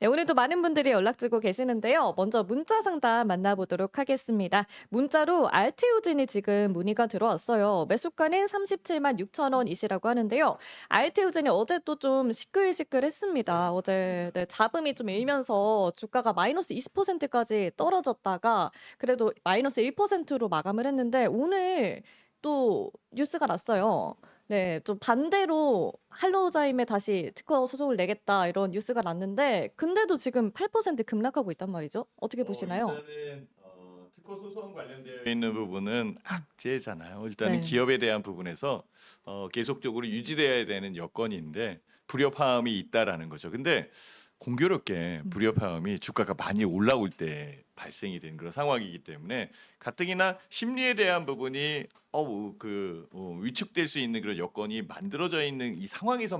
네, 오늘도 많은 분들이 연락 주고 계시는데요. 먼저 문자 상담 만나보도록 하겠습니다. 문자로 알테오진이 지금 문의가 들어왔어요. 매수가는 37만 6천 원이시라고 하는데요. 알테오진이 어제 또 좀 시끌시끌했습니다. 어제 네, 잡음이 좀 일면서 주가가 마이너스 20%까지 떨어졌다가 그래도 마이너스 1%로 마감을 했는데 오늘 또 뉴스가 났어요. 네. 좀 반대로 할로우자임에 다시 특허 소송을 내겠다 이런 뉴스가 났는데 근데도 지금 8% 급락하고 있단 말이죠. 어떻게 보시나요? 일단은 특허 소송 관련되어 있는 부분은 악재잖아요. 일단은 네. 기업에 대한 부분에서 계속적으로 유지돼야 되는 여건인데 불협화음이 있다라는 거죠. 근데 공교롭게 음. 불협화음이 주가가 많이 올라올 때 발생이 된 그런 상황이기 때문에 가뜩이나 심리에 대한 부분이 위축될 수 있는 그런 여건이 만들어져 있는 이 상황에서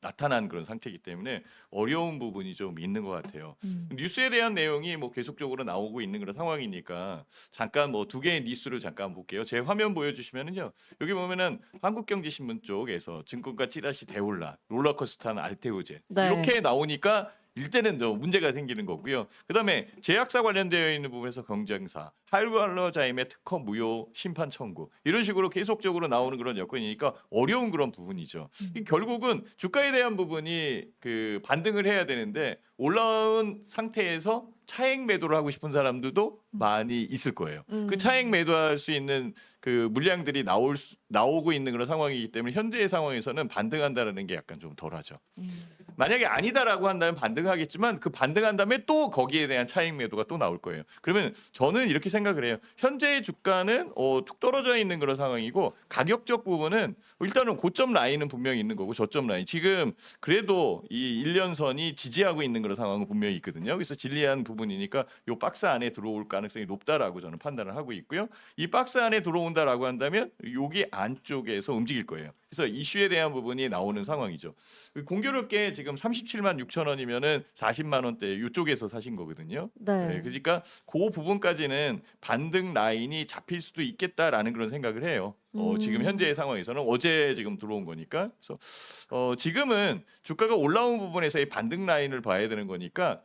나타난 그런 상태이기 때문에 어려운 부분이 좀 있는 것 같아요. 음. 뉴스에 대한 내용이 뭐 계속적으로 나오고 있는 그런 상황이니까 잠깐 뭐 두 개의 뉴스를 잠깐 볼게요. 제 화면 보여주시면은요. 여기 보면은 한국경제신문 쪽에서 증권가 찌라시 대올라 롤러코스터는 알테오제 네. 이렇게 나오니까 일단은 문제가 생기는 거고요. 그다음에 제약사 관련되어 있는 부분에서 경쟁사, 할로자임의 특허 무효 심판 청구 이런 식으로 계속적으로 나오는 그런 여건이니까 어려운 그런 부분이죠. 이 결국은 주가에 대한 부분이 그 반등을 해야 되는데 올라온 상태에서 차익 매도를 하고 싶은 사람들도 많이 있을 거예요. 그 차익 매도할 수 있는 그 물량들이 나오고 있는 그런 상황이기 때문에 현재의 상황에서는 반등한다는 게 약간 좀 덜하죠. 만약에 아니다라고 한다면 반등하겠지만 그 반등한 다음에 또 거기에 대한 차익 매도가 또 나올 거예요. 그러면 저는 이렇게 생각을 해요. 현재의 주가는 툭 떨어져 있는 그런 상황이고 가격적 부분은 일단은 고점 라인은 분명히 있는 거고 저점 라인 지금 그래도 이 1년선이 지지하고 있는 그런 상황은 분명히 있거든요. 그래서 진리한 부분이니까 요 박스 안에 들어올 가능성이 높다라고 저는 판단을 하고 있고요. 이 박스 안에 들어온다라고 한다면 여기 안쪽에서 움직일 거예요. 그래서 이슈에 대한 부분이 나오는 상황이죠. 공교롭게 지금 37만 6천 원이면은 40만 원대 이쪽에서 사신 거거든요. 네. 그러니까 그 부분까지는 반등 라인이 잡힐 수도 있겠다라는 그런 생각을 해요. 지금 현재의 상황에서는 어제 지금 들어온 거니까. 그래서 지금은 주가가 올라온 부분에서의 반등 라인을 봐야 되는 거니까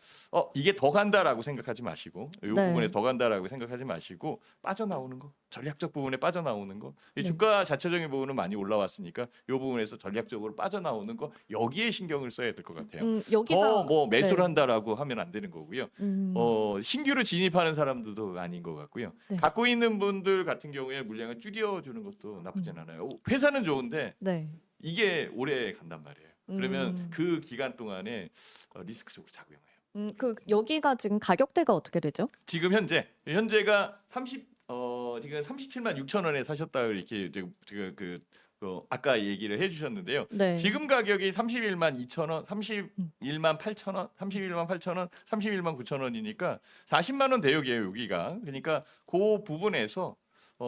이게 더 간다라고 생각하지 마시고 이 네. 부분에 더 간다라고 생각하지 마시고 빠져나오는 거 전략적 부분에 빠져나오는 거 이 네. 주가 자체적인 부분은 많이 올라왔으니까 이 부분에서 전략적으로 빠져나오는 거 여기에 신경을 써야 될 것 같아요. 여기가 더 뭐 매수를 네. 한다라고 하면 안 되는 거고요. 음. 신규로 진입하는 사람들도 아닌 것 같고요. 네. 갖고 있는 분들 같은 경우에 물량을 줄여주는 것도 나쁘진 않아요. 회사는 좋은데 네. 이게 오래 간단 말이에요. 그러면 음. 그 기간 동안에 리스크적으로 작용해요. 그 여기가 지금 가격대가 어떻게 되죠? 지금 현재가 지금 37만 6천 원에 사셨다 이렇게 지금 아까 얘기를 해주셨는데요. 네. 지금 가격이 31만 2천 원, 31만 8천 원, 31만 8천 원, 31만 9천 원이니까 40만 원 대역이에요 여기가. 그러니까 그 부분에서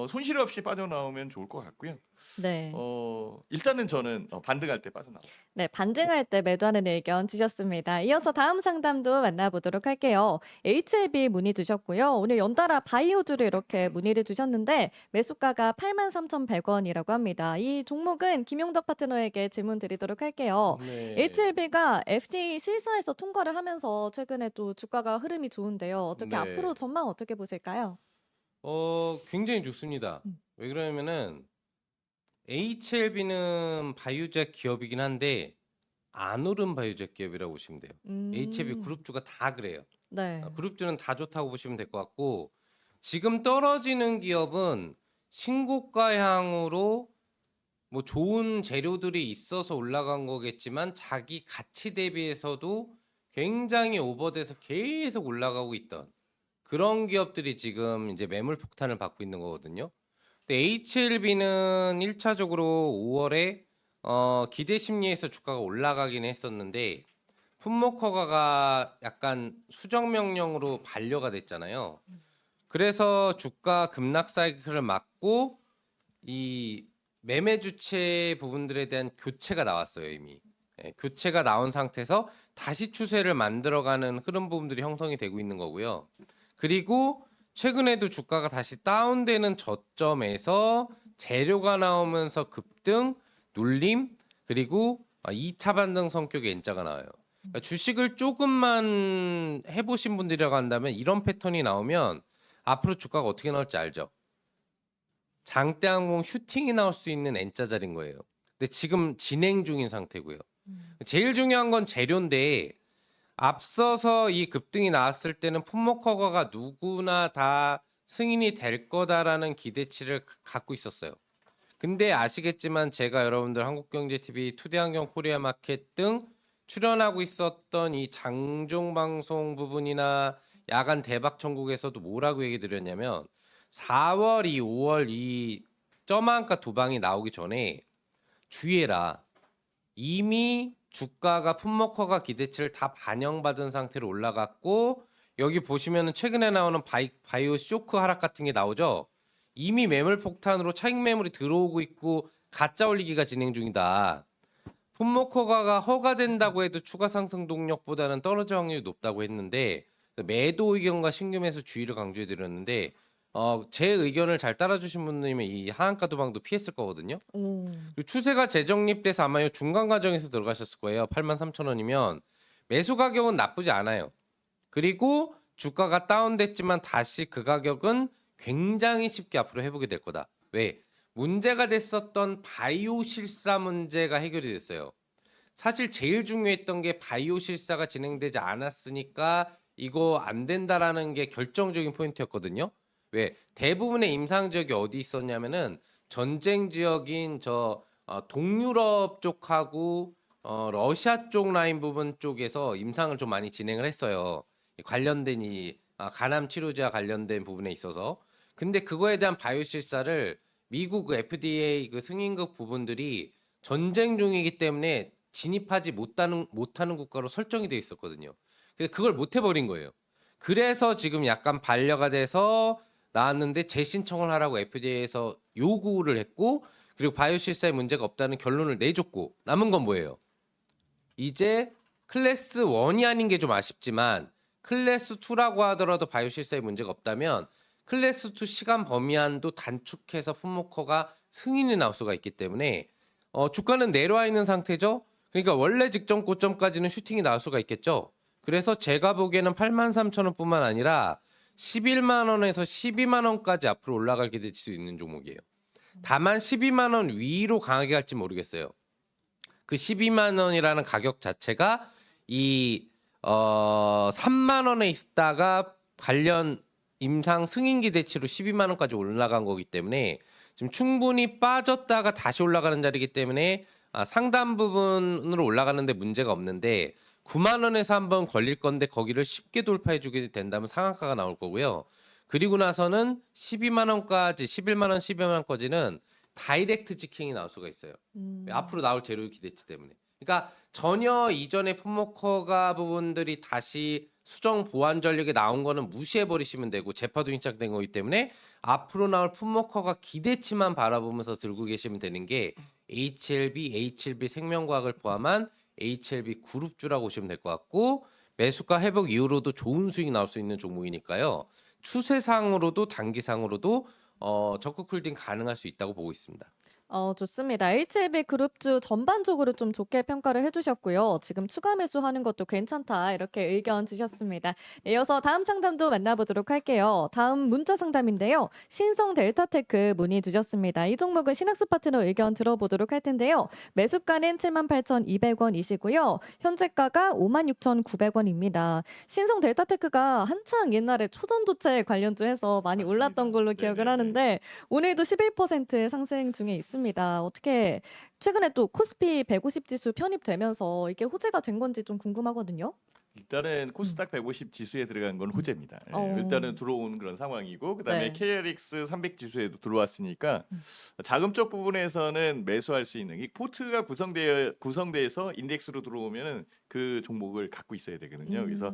손실 없이 빠져나오면 좋을 것 같고요. 네. 일단은 저는 반등할 때 빠져나와요. 네, 반등할 때 매도하는 의견 주셨습니다. 이어서 다음 상담도 만나보도록 할게요. HLB 문의 주셨고요. 오늘 연달아 바이오주를 이렇게 문의를 주셨는데 매수가가 83,100원이라고 합니다. 이 종목은 김용덕 파트너에게 질문 드리도록 할게요. 네. HLB가 FDA 실사에서 통과를 하면서 최근에 또 주가가 흐름이 좋은데요. 어떻게 네. 앞으로 전망 어떻게 보실까요? 굉장히 좋습니다. 음. 왜 그러냐면은 HLB는 바이오jet 기업이긴 한데 안 오른 바이오jet 기업이라고 보시면 돼요. HLB 그룹주가 다 그래요. 네. 그룹주는 다 좋다고 보시면 될 것 같고 지금 떨어지는 기업은 신고가 향으로 뭐 좋은 재료들이 있어서 올라간 거겠지만 자기 가치 대비해서도 굉장히 오버돼서 계속 올라가고 있던 그런 기업들이 지금 이제 매물 폭탄을 받고 있는 거거든요. 근데 HLB는 1차적으로 5월에 기대 심리에서 주가가 올라가긴 했었는데 품목 허가가 약간 수정 명령으로 반려가 됐잖아요. 그래서 주가 급락 사이클을 막고 이 매매 주체 부분들에 대한 교체가 나왔어요, 이미. 교체가 나온 상태에서 다시 추세를 만들어가는 흐름 부분들이 형성이 되고 있는 거고요. 그리고 최근에도 주가가 다시 다운되는 저점에서 재료가 나오면서 급등, 눌림, 그리고 2차 반등 성격의 N자가 나와요. 그러니까 주식을 조금만 해보신 분들이라고 한다면 이런 패턴이 나오면 앞으로 주가가 어떻게 나올지 알죠. 장대항공 슈팅이 나올 수 있는 N자 자리인 거예요. 근데 지금 진행 중인 상태고요. 제일 중요한 건 재료인데 앞서서 이 급등이 나왔을 때는 품목 허가가 누구나 다 승인이 될 거다라는 기대치를 갖고 있었어요. 근데 아시겠지만 제가 여러분들 한국경제TV, 투데이안경 코리아마켓 등 출연하고 있었던 이 장중 방송 부분이나 야간 대박 천국에서도 뭐라고 얘기 드렸냐면 4월, 5월 이 점한가 두 방이 나오기 전에 주의해라. 이미 주가가 품목허가 기대치를 다 반영받은 상태로 올라갔고 여기 보시면은 최근에 나오는 바이오 쇼크 하락 같은 게 나오죠. 이미 매물 폭탄으로 차익 매물이 들어오고 있고 가짜 올리기가 진행 중이다. 품목 허가가 허가된다고 해도 추가 상승 동력보다는 떨어질 확률이 높다고 했는데 매도 의견과 신규 매수 주의를 강조해 드렸는데 제 의견을 잘 따라주신 분들이면 이 하한가 도방도 피했을 거거든요. 오. 그리고 추세가 재정립돼서 아마 이 중간 과정에서 들어가셨을 거예요. 83,000원이면 매수 가격은 나쁘지 않아요. 그리고 주가가 다운됐지만 다시 그 가격은 굉장히 쉽게 앞으로 회복이 될 거다. 왜? 문제가 됐었던 바이오 실사 문제가 해결이 됐어요. 사실 제일 중요했던 게 바이오 실사가 진행되지 않았으니까 이거 안 된다라는 게 결정적인 포인트였거든요. 왜? 대부분의 임상 지역이 어디 있었냐면은 전쟁 지역인 동유럽 쪽하고 러시아 쪽 라인 부분 쪽에서 임상을 좀 많이 진행을 했어요. 관련된 간암 치료제와 관련된 부분에 있어서. 근데 그거에 대한 바이오 실사를 미국 FDA 그 승인국 부분들이 전쟁 중이기 때문에 진입하지 못하는 국가로 설정이 돼 있었거든요. 그래서 그걸 못 해버린 거예요. 그래서 지금 약간 반려가 돼서 나왔는데 재신청을 하라고 FDA에서 요구를 했고 그리고 바이오 실사에 문제가 없다는 결론을 내줬고 남은 건 뭐예요? 이제 클래스 1이 아닌 게 좀 아쉽지만 클래스 2라고 하더라도 바이오 실사에 문제가 없다면 클래스 2 시간 범위안도 단축해서 품목허가 승인이 나올 수가 있기 때문에 주가는 내려와 있는 상태죠. 그러니까 원래 직전 고점까지는 슈팅이 나올 수가 있겠죠. 그래서 제가 보기에는 83,000원뿐만 아니라 11만 원에서 12만 원까지 앞으로 올라가게 될 수 있는 종목이에요. 다만 12만 원 위로 강하게 갈지 모르겠어요. 그 12만 원이라는 가격 자체가 이 3만 원에 있다가 관련 임상 승인 기대치로 12만 원까지 올라간 거기 때문에 지금 충분히 빠졌다가 다시 올라가는 자리이기 때문에 상단 부분으로 올라가는데 문제가 없는데 9만 원에서 한번 걸릴 건데 거기를 쉽게 돌파해 주게 된다면 상한가가 나올 거고요. 그리고 나서는 12만 원까지 11만 원, 12만 원까지는 다이렉트 직행이 나올 수가 있어요. 앞으로 나올 재료 기대치 때문에. 그러니까 전혀 이전의 품목허가 부분들이 다시 수정 보완 전력에 나온 거는 무시해 버리시면 되고 재파도 인착된 거기 때문에 앞으로 나올 품목허가 기대치만 바라보면서 들고 계시면 되는 게 HLB 생명과학을 포함한 HLB 그룹주라고 보시면 될 것 같고 매수가 회복 이후로도 좋은 수익 나올 수 있는 종목이니까요. 추세상으로도 단기상으로도 적극 홀딩 가능할 수 있다고 보고 있습니다. 좋습니다. HLB 그룹주 전반적으로 좀 좋게 평가를 해주셨고요. 지금 추가 매수하는 것도 괜찮다 이렇게 의견 주셨습니다. 네, 이어서 다음 상담도 만나보도록 할게요. 다음 문자 상담인데요. 신성 델타테크 문의 주셨습니다. 이 종목은 신학수 파트너 의견 들어보도록 할 텐데요. 매수가는 78,200원이시고요. 현재가가 56,900원입니다. 신성 델타테크가 한창 옛날에 초전도체 관련주에서 많이 맞습니다. 올랐던 걸로 기억을 네네네. 하는데 오늘도 11% 상승 중에 있습니다. 어떻게 최근에 또 코스피 150 지수 편입되면서 이게 호재가 된 건지 좀 궁금하거든요. 일단은 코스닥 150 지수에 들어간 건 호재입니다. 예, 어. 일단은 들어온 그런 상황이고 그다음에 네. KLX 300 지수에도 들어왔으니까 자금적 부분에서는 매수할 수 있는 이 포트가 구성돼서 인덱스로 들어오면은 그 종목을 갖고 있어야 되거든요. 그래서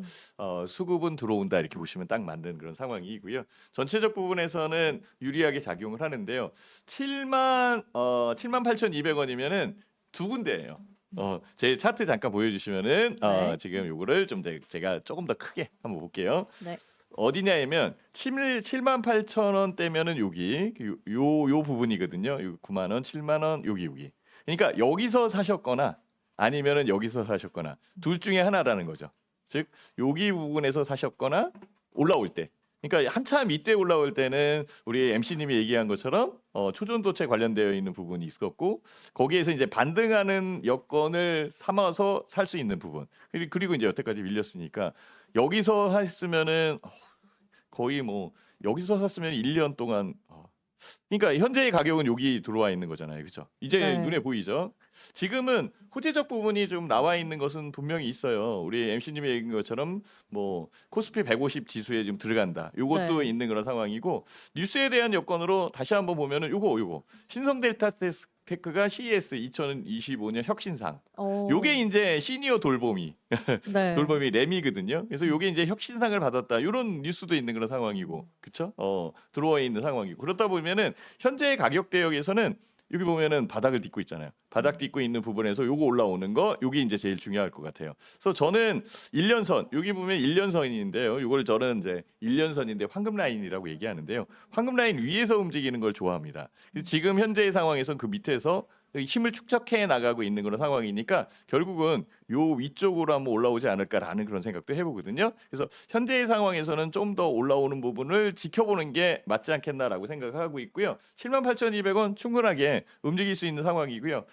수급은 들어온다 이렇게 보시면 딱 맞는 그런 상황이고요. 전체적 부분에서는 유리하게 작용을 하는데요. 78,200원이면은 두 군데예요. 제 차트 잠깐 보여주시면은 네. 지금 요거를 좀 제가 조금 더 크게 한번 볼게요. 네. 어디냐면 78,000원대면은 여기 요 부분이거든요. 요 9만 원, 7만 원 여기. 그러니까 여기서 사셨거나 아니면은 여기서 사셨거나 둘 중에 하나라는 거죠. 즉 여기 부분에서 사셨거나 올라올 때. 그러니까 한참 이때 올라올 때는 우리 MC님이 얘기한 것처럼 초전도체 관련되어 있는 부분이 있었고 거기에서 이제 반등하는 여건을 삼아서 살 수 있는 부분 그리고 이제 여태까지 밀렸으니까 여기서 했으면은 거의 뭐 여기서 샀으면 1년 동안 그러니까 현재의 가격은 여기 들어와 있는 거잖아요. 그렇죠? 이제 네. 눈에 보이죠? 지금은 호재적 부분이 좀 나와 있는 것은 분명히 있어요. 우리 MC님이 얘기한 것처럼 뭐 코스피 150 지수에 지금 들어간다. 요것도 네. 있는 그런 상황이고 뉴스에 대한 여건으로 다시 한번 보면은 요거 신성델타테크가 CES 2025년 혁신상. 요게 이제 시니어 돌보미 네. 돌봄이 램이거든요. 그래서 요게 이제 혁신상을 받았다. 이런 뉴스도 있는 그런 상황이고, 그렇죠? 들어와 있는 상황이고. 그렇다 보면은 현재의 가격 대역에서는 여기 보면은 바닥을 딛고 있잖아요. 바닥 딛고 있는 부분에서 요거 올라오는 거, 요게 이제 제일 중요할 것 같아요. 그래서 저는 1년선, 여기 보면 1년선인데요. 요걸 저는 이제 1년선인데 황금 라인이라고 얘기하는데요. 황금 라인 위에서 움직이는 걸 좋아합니다. 그래서 지금 현재의 상황에선 그 밑에서 힘을 축적해 나가고 있는 그런 상황이니까 결국은 요 위쪽으로 한번 올라오지 않을까라는 그런 생각도 해보거든요. 그래서 현재의 상황에서는 좀 더 올라오는 부분을 지켜보는 게 맞지 않겠나라고 생각하고 있고요. 78,200원 충분하게 움직일 수 있는 상황이고요.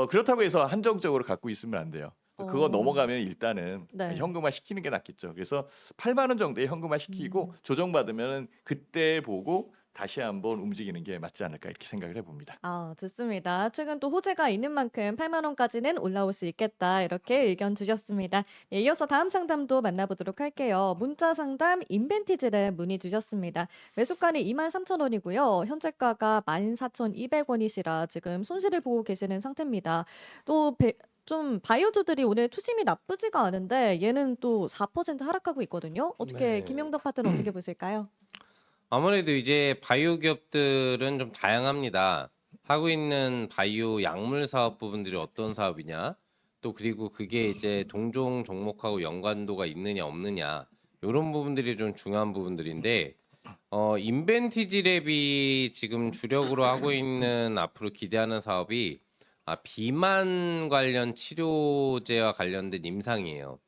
그렇다고 해서 한정적으로 갖고 있으면 안 돼요. 그거 어. 넘어가면 일단은 네. 현금화 시키는 게 낫겠죠. 그래서 8만 원 정도에 현금화 시키고 조정받으면 그때 보고 다시 한번 움직이는 게 맞지 않을까 이렇게 생각을 해봅니다. 좋습니다. 최근 또 호재가 있는 만큼 8만 원까지는 올라올 수 있겠다. 이렇게 의견 주셨습니다. 예, 이어서 다음 상담도 만나보도록 할게요. 문자 상담 인벤티지를 문의 주셨습니다. 매수가는 23,000원이고요. 현재가가 14,200원이시라 지금 손실을 보고 계시는 상태입니다. 또 좀 바이오주들이 오늘 투심이 나쁘지가 않은데 얘는 또 4% 하락하고 있거든요. 어떻게 네. 김영덕 파트는 어떻게 보실까요? 아무래도 이제 바이오 기업들은 좀 다양합니다. 하고 있는 바이오 약물 사업 부분들이 어떤 사업이냐, 또 그리고 그게 이제 동종 종목하고 연관도가 있느냐 없느냐, 이런 부분들이 좀 중요한 부분들인데, 인벤티지랩이 지금 주력으로 하고 있는 앞으로 기대하는 사업이 비만 관련 치료제와 관련된 임상이에요.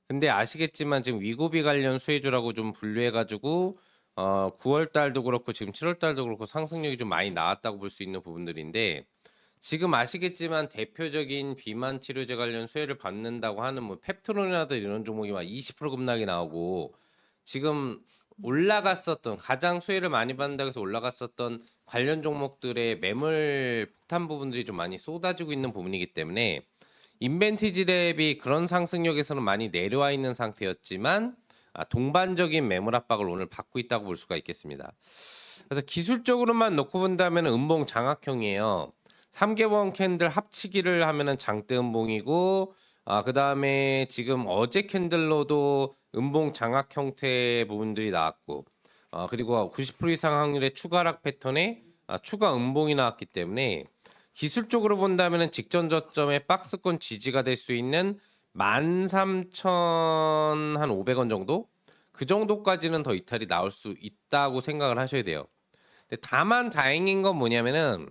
근데 아시겠지만 지금 위고비 관련 수혜주라고 좀 분류해가지고 9월 달도 그렇고 지금 7월 달도 그렇고 상승력이 좀 많이 나왔다고 볼 수 있는 부분들인데, 지금 아시겠지만 대표적인 비만 치료제 관련 수혜를 받는다고 하는 뭐 펩트론이라든 이런 종목이 막 20% 급락이 나오고, 지금 올라갔었던 가장 수혜를 많이 받는다고 해서 올라갔었던 관련 종목들의 매물 폭탄 부분들이 좀 많이 쏟아지고 있는 부분이기 때문에 인벤티지랩이 그런 상승력에서는 많이 내려와 있는 상태였지만 동반적인 매물 압박을 오늘 받고 있다고 볼 수가 있겠습니다. 그래서 기술적으로만 놓고 본다면 음봉 장악형이에요. 3개월 캔들 합치기를 하면은 장대 음봉이고, 그 다음에 지금 어제 캔들로도 음봉 장악 형태의 부분들이 나왔고, 그리고 90% 이상 확률의 추가 하락 패턴에 추가 음봉이 나왔기 때문에 기술적으로 본다면은 직전 저점의 박스권 지지가 될 수 있는 13,500원 정도? 그 정도까지는 더 이탈이 나올 수 있다고 생각을 하셔야 돼요. 근데 다만 다행인 건 뭐냐면은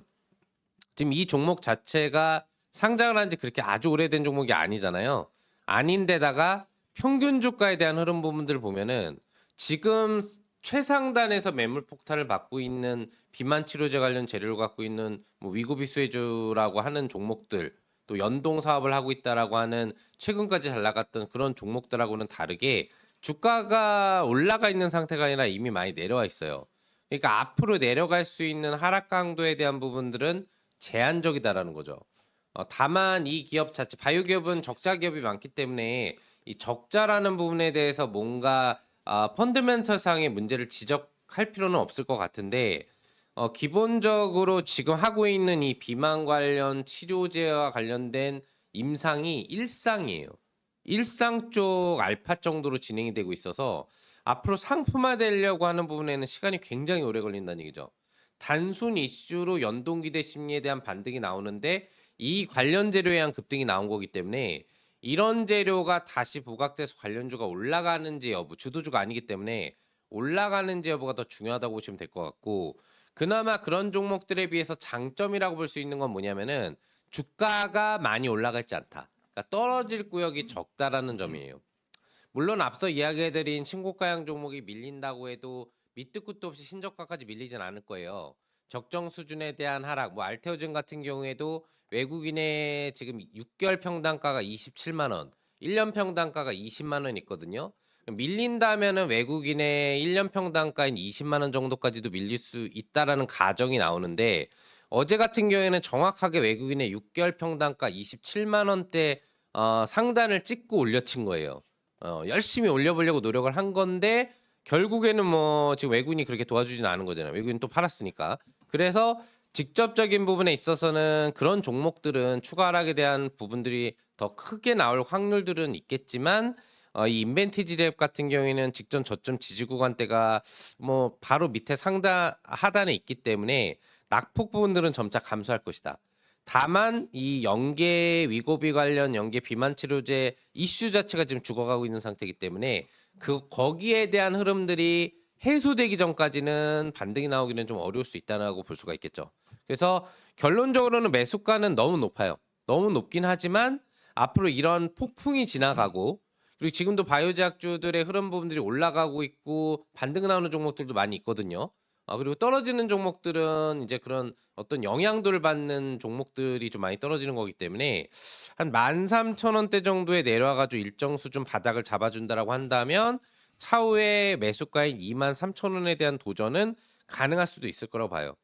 지금 이 종목 자체가 상장을 한 지 그렇게 아주 오래된 종목이 아니잖아요. 아닌데다가 평균 주가에 대한 흐름 부분들을 보면은 지금 최상단에서 매물 폭탄을 받고 있는 비만 치료제 관련 재료를 갖고 있는 뭐 위고비 수혜주라고 하는 종목들, 또 연동 사업을 하고 있다라고 하는 최근까지 잘 나갔던 그런 종목들하고는 다르게 주가가 올라가 있는 상태가 아니라 이미 많이 내려와 있어요. 그러니까 앞으로 내려갈 수 있는 하락 강도에 대한 부분들은 제한적이다라는 거죠. 다만 이 기업 자체, 바이오 기업은 적자 기업이 많기 때문에 이 적자라는 부분에 대해서 뭔가 펀더멘털 상의 문제를 지적할 필요는 없을 것 같은데, 기본적으로 지금 하고 있는 이 비만 관련 치료제와 관련된 임상이 일상이에요. 일상 쪽 알파 정도로 진행이 되고 있어서 앞으로 상품화되려고 하는 부분에는 시간이 굉장히 오래 걸린다는 얘기죠. 단순 이슈로 연동기대 심리에 대한 반등이 나오는데 이 관련 재료에 의한 급등이 나온 거기 때문에 이런 재료가 다시 부각돼서 관련주가 올라가는지 여부, 주도주가 아니기 때문에 올라가는지 여부가 더 중요하다고 보시면 될 것 같고, 그나마 그런 종목들에 비해서 장점이라고 볼 수 있는 건 뭐냐면은 주가가 많이 올라가 있지 않다. 그러니까 떨어질 구역이 적다라는 점이에요. 물론 앞서 이야기해드린 신고가형 종목이 밀린다고 해도 밑도 끝도 없이 신저가까지 밀리진 않을 거예요. 적정 수준에 대한 하락, 뭐 알테오젠 같은 경우에도 외국인의 지금 6개월 평단가가 27만 원, 1년 평단가가 20만 원 있거든요. 밀린다면은 외국인의 1년 평단가인 20만 원 정도까지도 밀릴 수 있다라는 가정이 나오는데 어제 같은 경우에는 정확하게 외국인의 6개월 평단가 27만 원대 상단을 찍고 올려친 거예요. 열심히 올려보려고 노력을 한 건데 결국에는 뭐 지금 외국인이 그렇게 도와주지는 않은 거잖아요. 외국인 또 팔았으니까. 그래서 직접적인 부분에 있어서는 그런 종목들은 추가 하락에 대한 부분들이 더 크게 나올 확률들은 있겠지만 이 인벤티지 랩 같은 경우에는 직전 저점 지지 구간대가 뭐 바로 밑에 상단 하단에 있기 때문에 낙폭 부분들은 점차 감소할 것이다. 다만 이 연계 위고비 관련 연계 비만 치료제 이슈 자체가 지금 죽어가고 있는 상태이기 때문에 거기에 대한 흐름들이 해소되기 전까지는 반등이 나오기는 좀 어려울 수 있다고 볼 수가 있겠죠. 그래서 결론적으로는 매수가는 너무 높아요. 너무 높긴 하지만 앞으로 이런 폭풍이 지나가고 그리고 지금도 바이오제약주들의 흐름 부분들이 올라가고 있고 반등 나오는 종목들도 많이 있거든요. 그리고 떨어지는 종목들은 이제 그런 어떤 영향도를 받는 종목들이 좀 많이 떨어지는 거기 때문에 한 13,000원대 정도에 내려와가지고 일정 수준 바닥을 잡아준다라고 한다면 차후에 매수가인 23,000원에 대한 도전은 가능할 수도 있을 거라고 봐요.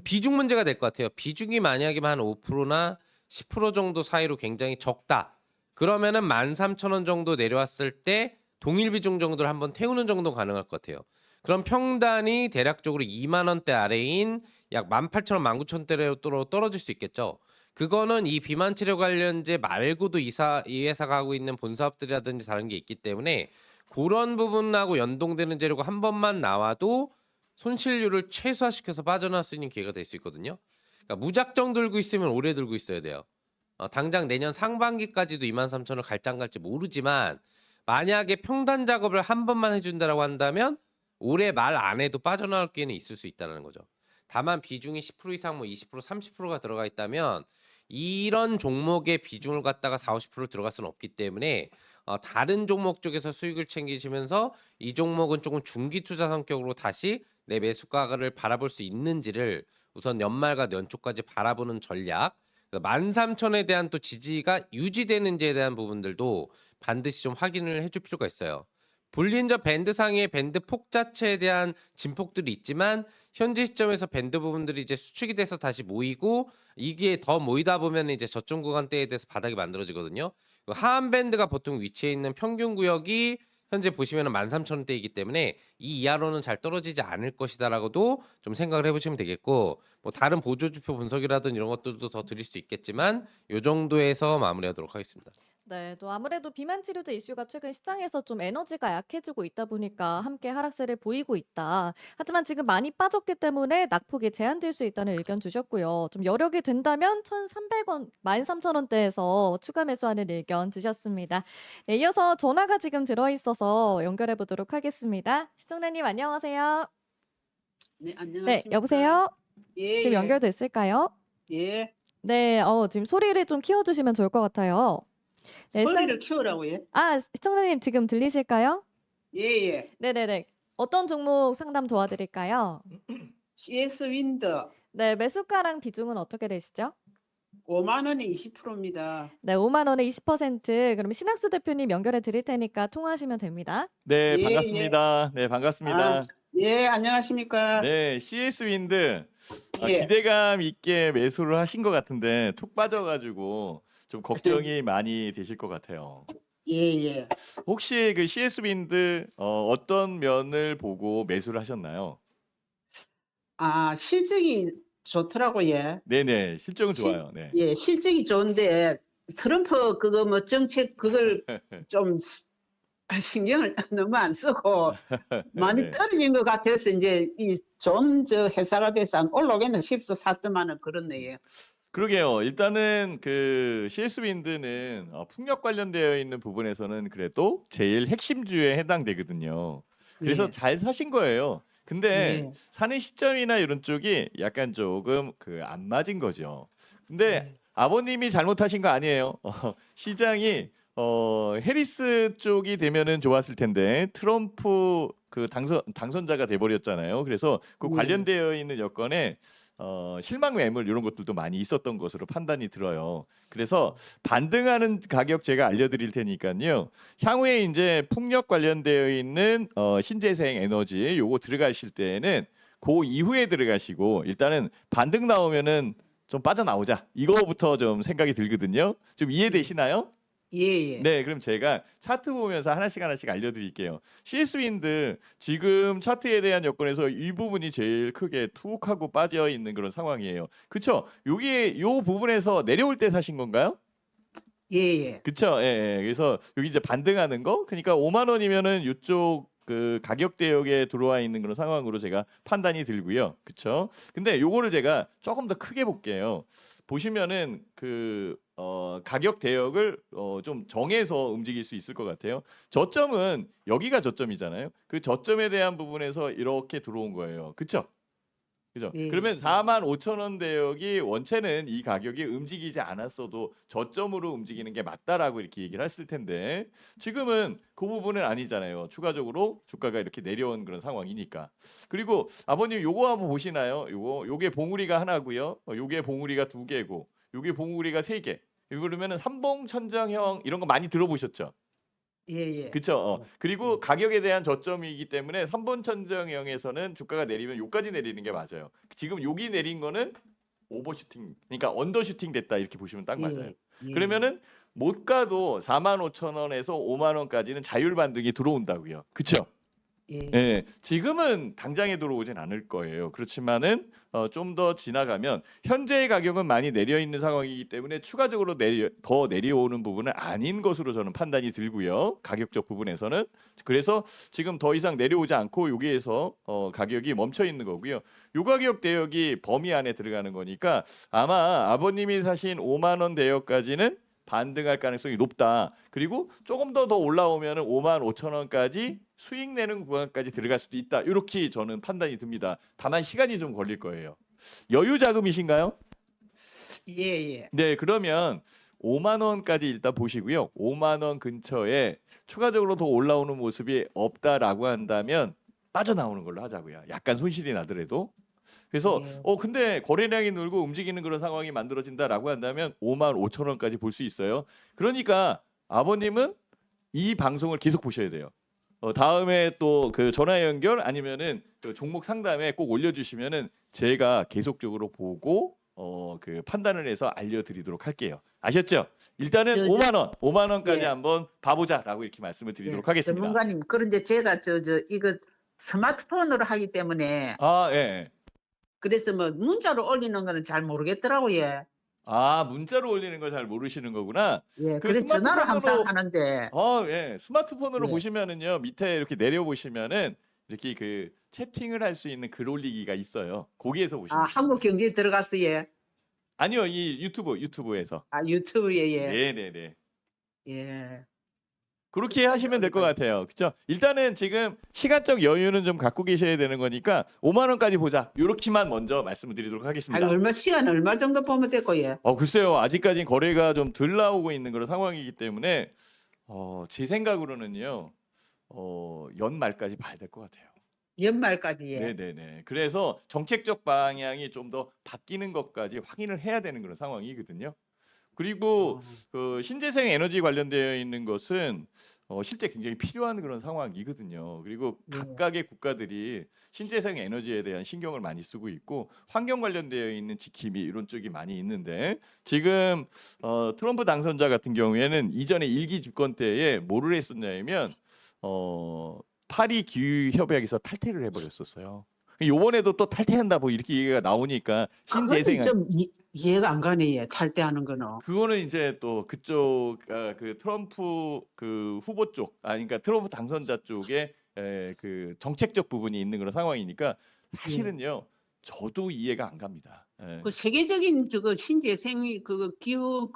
비중 문제가 될 것 같아요. 비중이 만약에 한 5%나 10% 정도 사이로 굉장히 적다. 그러면은 13,000원 정도 내려왔을 때 동일 비중 정도를 한번 태우는 정도 가능할 것 같아요. 그럼 평단이 대략적으로 2만 원대 아래인 약 18,000원, 19,000원대로 떨어질 수 있겠죠. 그거는 이 비만 치료 관련제 말고도 이 회사가 하고 있는 본 사업들이라든지 다른 게 있기 때문에 그런 부분하고 연동되는 재료가 한 번만 나와도 손실률을 최소화시켜서 빠져나올 수 있는 기회가 될 수 있거든요. 그러니까 무작정 들고 있으면 오래 들고 있어야 돼요. 당장 내년 상반기까지도 23,000원 갈지 안 갈지 모르지만 만약에 평단 작업을 한 번만 해준다라고 한다면 올해 말 안에도 빠져나올 기회는 있을 수 있다는 거죠. 다만 비중이 10% 이상 뭐 20% 30%가 들어가 있다면 이런 종목의 비중을 갖다가 40, 50% 들어갈 수는 없기 때문에 다른 종목 쪽에서 수익을 챙기시면서 이 종목은 조금 중기 투자 성격으로 다시 내 매수가를 바라볼 수 있는지를 우선 연말과 연초까지 바라보는 전략 13,000원에 대한 또 지지가 유지되는지에 대한 부분들도 반드시 좀 확인을 해줄 필요가 있어요. 볼린저 밴드 상의 밴드 폭 자체에 대한 진폭들이 있지만 현재 시점에서 밴드 부분들이 이제 수축이 돼서 다시 모이고 이게 더 모이다 보면 이제 저점 구간대에 대해서 바닥이 만들어지거든요. 하한 밴드가 보통 위치해 있는 평균 구역이 현재 보시면은 13,000원대이기 때문에 이 이하로는 잘 떨어지지 않을 것이다라고도 좀 생각을 해보시면 되겠고 뭐 다른 보조지표 분석이라든 이런 것들도 더 드릴 수 있겠지만 이 정도에서 마무리하도록 하겠습니다. 네, 또 아무래도 비만 치료제 이슈가 최근 시장에서 좀 에너지가 약해지고 있다 보니까 함께 하락세를 보이고 있다. 하지만 지금 많이 빠졌기 때문에 낙폭이 제한될 수 있다는 의견 주셨고요. 좀 여력이 된다면 1,300원, 13,000원대에서 추가 매수하는 의견 주셨습니다. 네, 이어서 전화가 지금 들어있어서 연결해 보도록 하겠습니다. 시청자님 안녕하세요. 네, 네, 안녕하십니까. 여보세요? 예, 지금 예, 연결됐을까요? 예. 네, 지금 소리를 좀 키워주시면 좋을 것 같아요. 네, 소리를 키우라고요? 시청자님 지금 들리실까요? 예, 예. 네네네. 어떤 종목 상담 도와드릴까요? CS 윈드 네, 매수가랑 비중은 어떻게 되시죠? 5만 원에 20%입니다. 네, 5만 원에 20%. 그럼 신학수 대표님 연결해 드릴 테니까 통화하시면 됩니다. 네, 예, 반갑습니다. 네, 반갑습니다. 예, 안녕하십니까. 네, CS 윈드 예. 기대감 있게 매수를 하신 것 같은데 툭 빠져가지고 좀 걱정이 많이 되실 것 같아요. 예, 예. 혹시 그 CS 윈드 어떤 면을 보고 매수를 하셨나요? 실적이 좋더라고요. 네네, 실적은 실- 좋아요. 네. 예, 실적이 좋은데 트럼프 그거 뭐 정책 그걸 좀 신경을 너무 안 쓰고 많이 네. 떨어진 것 같아서 이제 저 회사가 돼서 안 올라오겠네 싶어서 샀더만은 그렇네요. 그러게요. 일단은 그 CS 윈드는 풍력 관련되어 있는 부분에서는 그래도 제일 핵심주에 해당되거든요. 그래서 예. 잘 사신 거예요. 근데 예. 사는 시점이나 이런 쪽이 약간 조금 그 안 맞은 거죠. 근데 아버님이 잘못하신 거 아니에요. 시장이 해리스 쪽이 되면은 좋았을 텐데 트럼프 그 당선자가 돼버렸잖아요. 그래서 그 네. 관련되어 있는 여건에 실망 매물 이런 것들도 많이 있었던 것으로 판단이 들어요. 그래서 반등하는 가격 제가 알려드릴 테니까요. 향후에 이제 풍력 관련되어 있는 신재생 에너지 요거 들어가실 때는 그 이후에 들어가시고 일단은 반등 나오면은 좀 빠져나오자. 이거부터 좀 생각이 들거든요. 좀 이해되시나요? 예. 네, 그럼 제가 차트 보면서 하나씩 알려드릴게요. CS 윈드 지금 차트에 대한 여건에서 이 부분이 제일 크게 툭 하고 빠져 있는 그런 상황이에요. 그쵸? 여기 요 부분에서 내려올 때 사신 건가요? 예. 그쵸? 예, 예. 그래서 여기 이제 반등하는 거, 그러니까 5만 원이면은 이쪽 그 가격 대역에 들어와 있는 그런 상황으로 제가 판단이 들고요. 그쵸? 근데 요거를 제가 조금 더 크게 볼게요. 보시면은 그 가격 대역을 좀 정해서 움직일 수 있을 것 같아요. 저점은 여기가 저점이잖아요. 그 저점에 대한 부분에서 이렇게 들어온 거예요. 그쵸? 그죠? 예. 그러면 45,000원 대역이 원체는 이 가격이 움직이지 않았어도 저점으로 움직이는 게 맞다라고 이렇게 얘기를 했을 텐데 지금은 그 부분은 아니잖아요. 추가적으로 주가가 이렇게 내려온 그런 상황이니까. 그리고 아버님 요거 한번 보시나요? 요게 봉우리가 하나고요. 요게 봉우리가 두 개고 요게 봉우리가 세 개. 이거 그러면은 삼봉천장형 이런 거 많이 들어보셨죠? 예. 그쵸. 그리고 가격에 대한 저점이기 때문에 3번 천정형에서는 주가가 내리면 요까지 내리는 게 맞아요. 지금 여기 내린 거는 오버슈팅, 그러니까 언더슈팅 됐다 이렇게 보시면 딱 맞아요. 예. 그러면은 못 가도 45,000원에서 5만 원까지는 자율 반등이 들어온다고요. 그쵸? 예. 예, 지금은 당장에 들어오진 않을 거예요. 그렇지만은 좀 더 지나가면 현재의 가격은 많이 내려 있는 상황이기 때문에 추가적으로 더 내려오는 부분은 아닌 것으로 저는 판단이 들고요. 가격적 부분에서는 그래서 지금 더 이상 내려오지 않고 여기에서 가격이 멈춰 있는 거고요. 요 가격 대역이 범위 안에 들어가는 거니까 아마 아버님이 사신 5만 원 대역까지는 반등할 가능성이 높다. 그리고 조금 더 올라오면 5만 5천 원까지 수익 내는 구간까지 들어갈 수도 있다. 이렇게 저는 판단이 듭니다. 다만 시간이 좀 걸릴 거예요. 여유 자금이신가요? 예. 네, 그러면 5만 원까지 일단 보시고요. 5만 원 근처에 추가적으로 더 올라오는 모습이 없다라고 한다면 빠져나오는 걸로 하자고요. 약간 손실이 나더라도. 그래서 예. 근데 거래량이 늘고 움직이는 그런 상황이 만들어진다라고 한다면 5만 5천 원까지 볼 수 있어요. 그러니까 아버님은 이 방송을 계속 보셔야 돼요. 다음에 또 그 전화 연결 아니면은 그 종목 상담에 꼭 올려주시면은 제가 계속적으로 보고 그 판단을 해서 알려드리도록 할게요. 아셨죠? 일단은 5만 원까지 예. 한번 봐보자라고 이렇게 말씀을 드리도록 하겠습니다. 전문가님, 그런데 제가 이거 스마트폰으로 하기 때문에 아, 예. 그래서 뭐 문자로 올리는 거는 잘 모르겠더라고요. 아, 문자로 올리는 거 잘 모르시는 거구나. 예. 그 그래서 전화로 스마트폰으로- 항상 하는데 예. 스마트폰으로 예. 보시면은요. 밑에 이렇게 내려 보시면은 이렇게 그 채팅을 할 수 있는 글 올리기가 있어요. 거기에서 보시면 돼요. 한국 경제에 들어갔어요. 아니요. 이 유튜브에서. 유튜브에 네, 네, 네. 예. 그렇게 하시면 될 것 같아요. 그렇죠? 일단은 지금 시간적 여유는 좀 갖고 계셔야 되는 거니까 5만 원까지 보자. 요렇게만 먼저 말씀을 드리도록 하겠습니다. 시간 얼마 정도 보면 될거예요? 글쎄요. 아직까지 거래가 좀 덜 나오고 있는 그런 상황이기 때문에 제 생각으로는요. 연말까지 봐야 될 것 같아요. 연말까지 예. 네네네. 그래서 정책적 방향이 좀 더 바뀌는 것까지 확인을 해야 되는 그런 상황이거든요. 그리고 그 신재생 에너지 관련되어 있는 것은 실제 굉장히 필요한 그런 상황이거든요. 그리고 네. 각각의 국가들이 신재생 에너지에 대한 신경을 많이 쓰고 있고 환경 관련되어 있는 지킴이 이런 쪽이 많이 있는데 지금 트럼프 당선자 같은 경우에는 이전에 일기 집권 때에 뭐를 했었냐면 파리 기후 협약에서 탈퇴를 해버렸었어요. 요번에도 또 탈퇴한다 뭐 이렇게 얘기가 나오니까 신재생 좀 이해가 안 가네. 예. 탈퇴하는 거는. 그거는 이제 또 그쪽 그 트럼프 그 후보 쪽, 그러니까 트럼프 당선자 쪽에 그 정책적 부분이 있는 그런 상황이니까 사실은요, 저도 이해가 안 갑니다. 예. 그 세계적인 신재생이 기후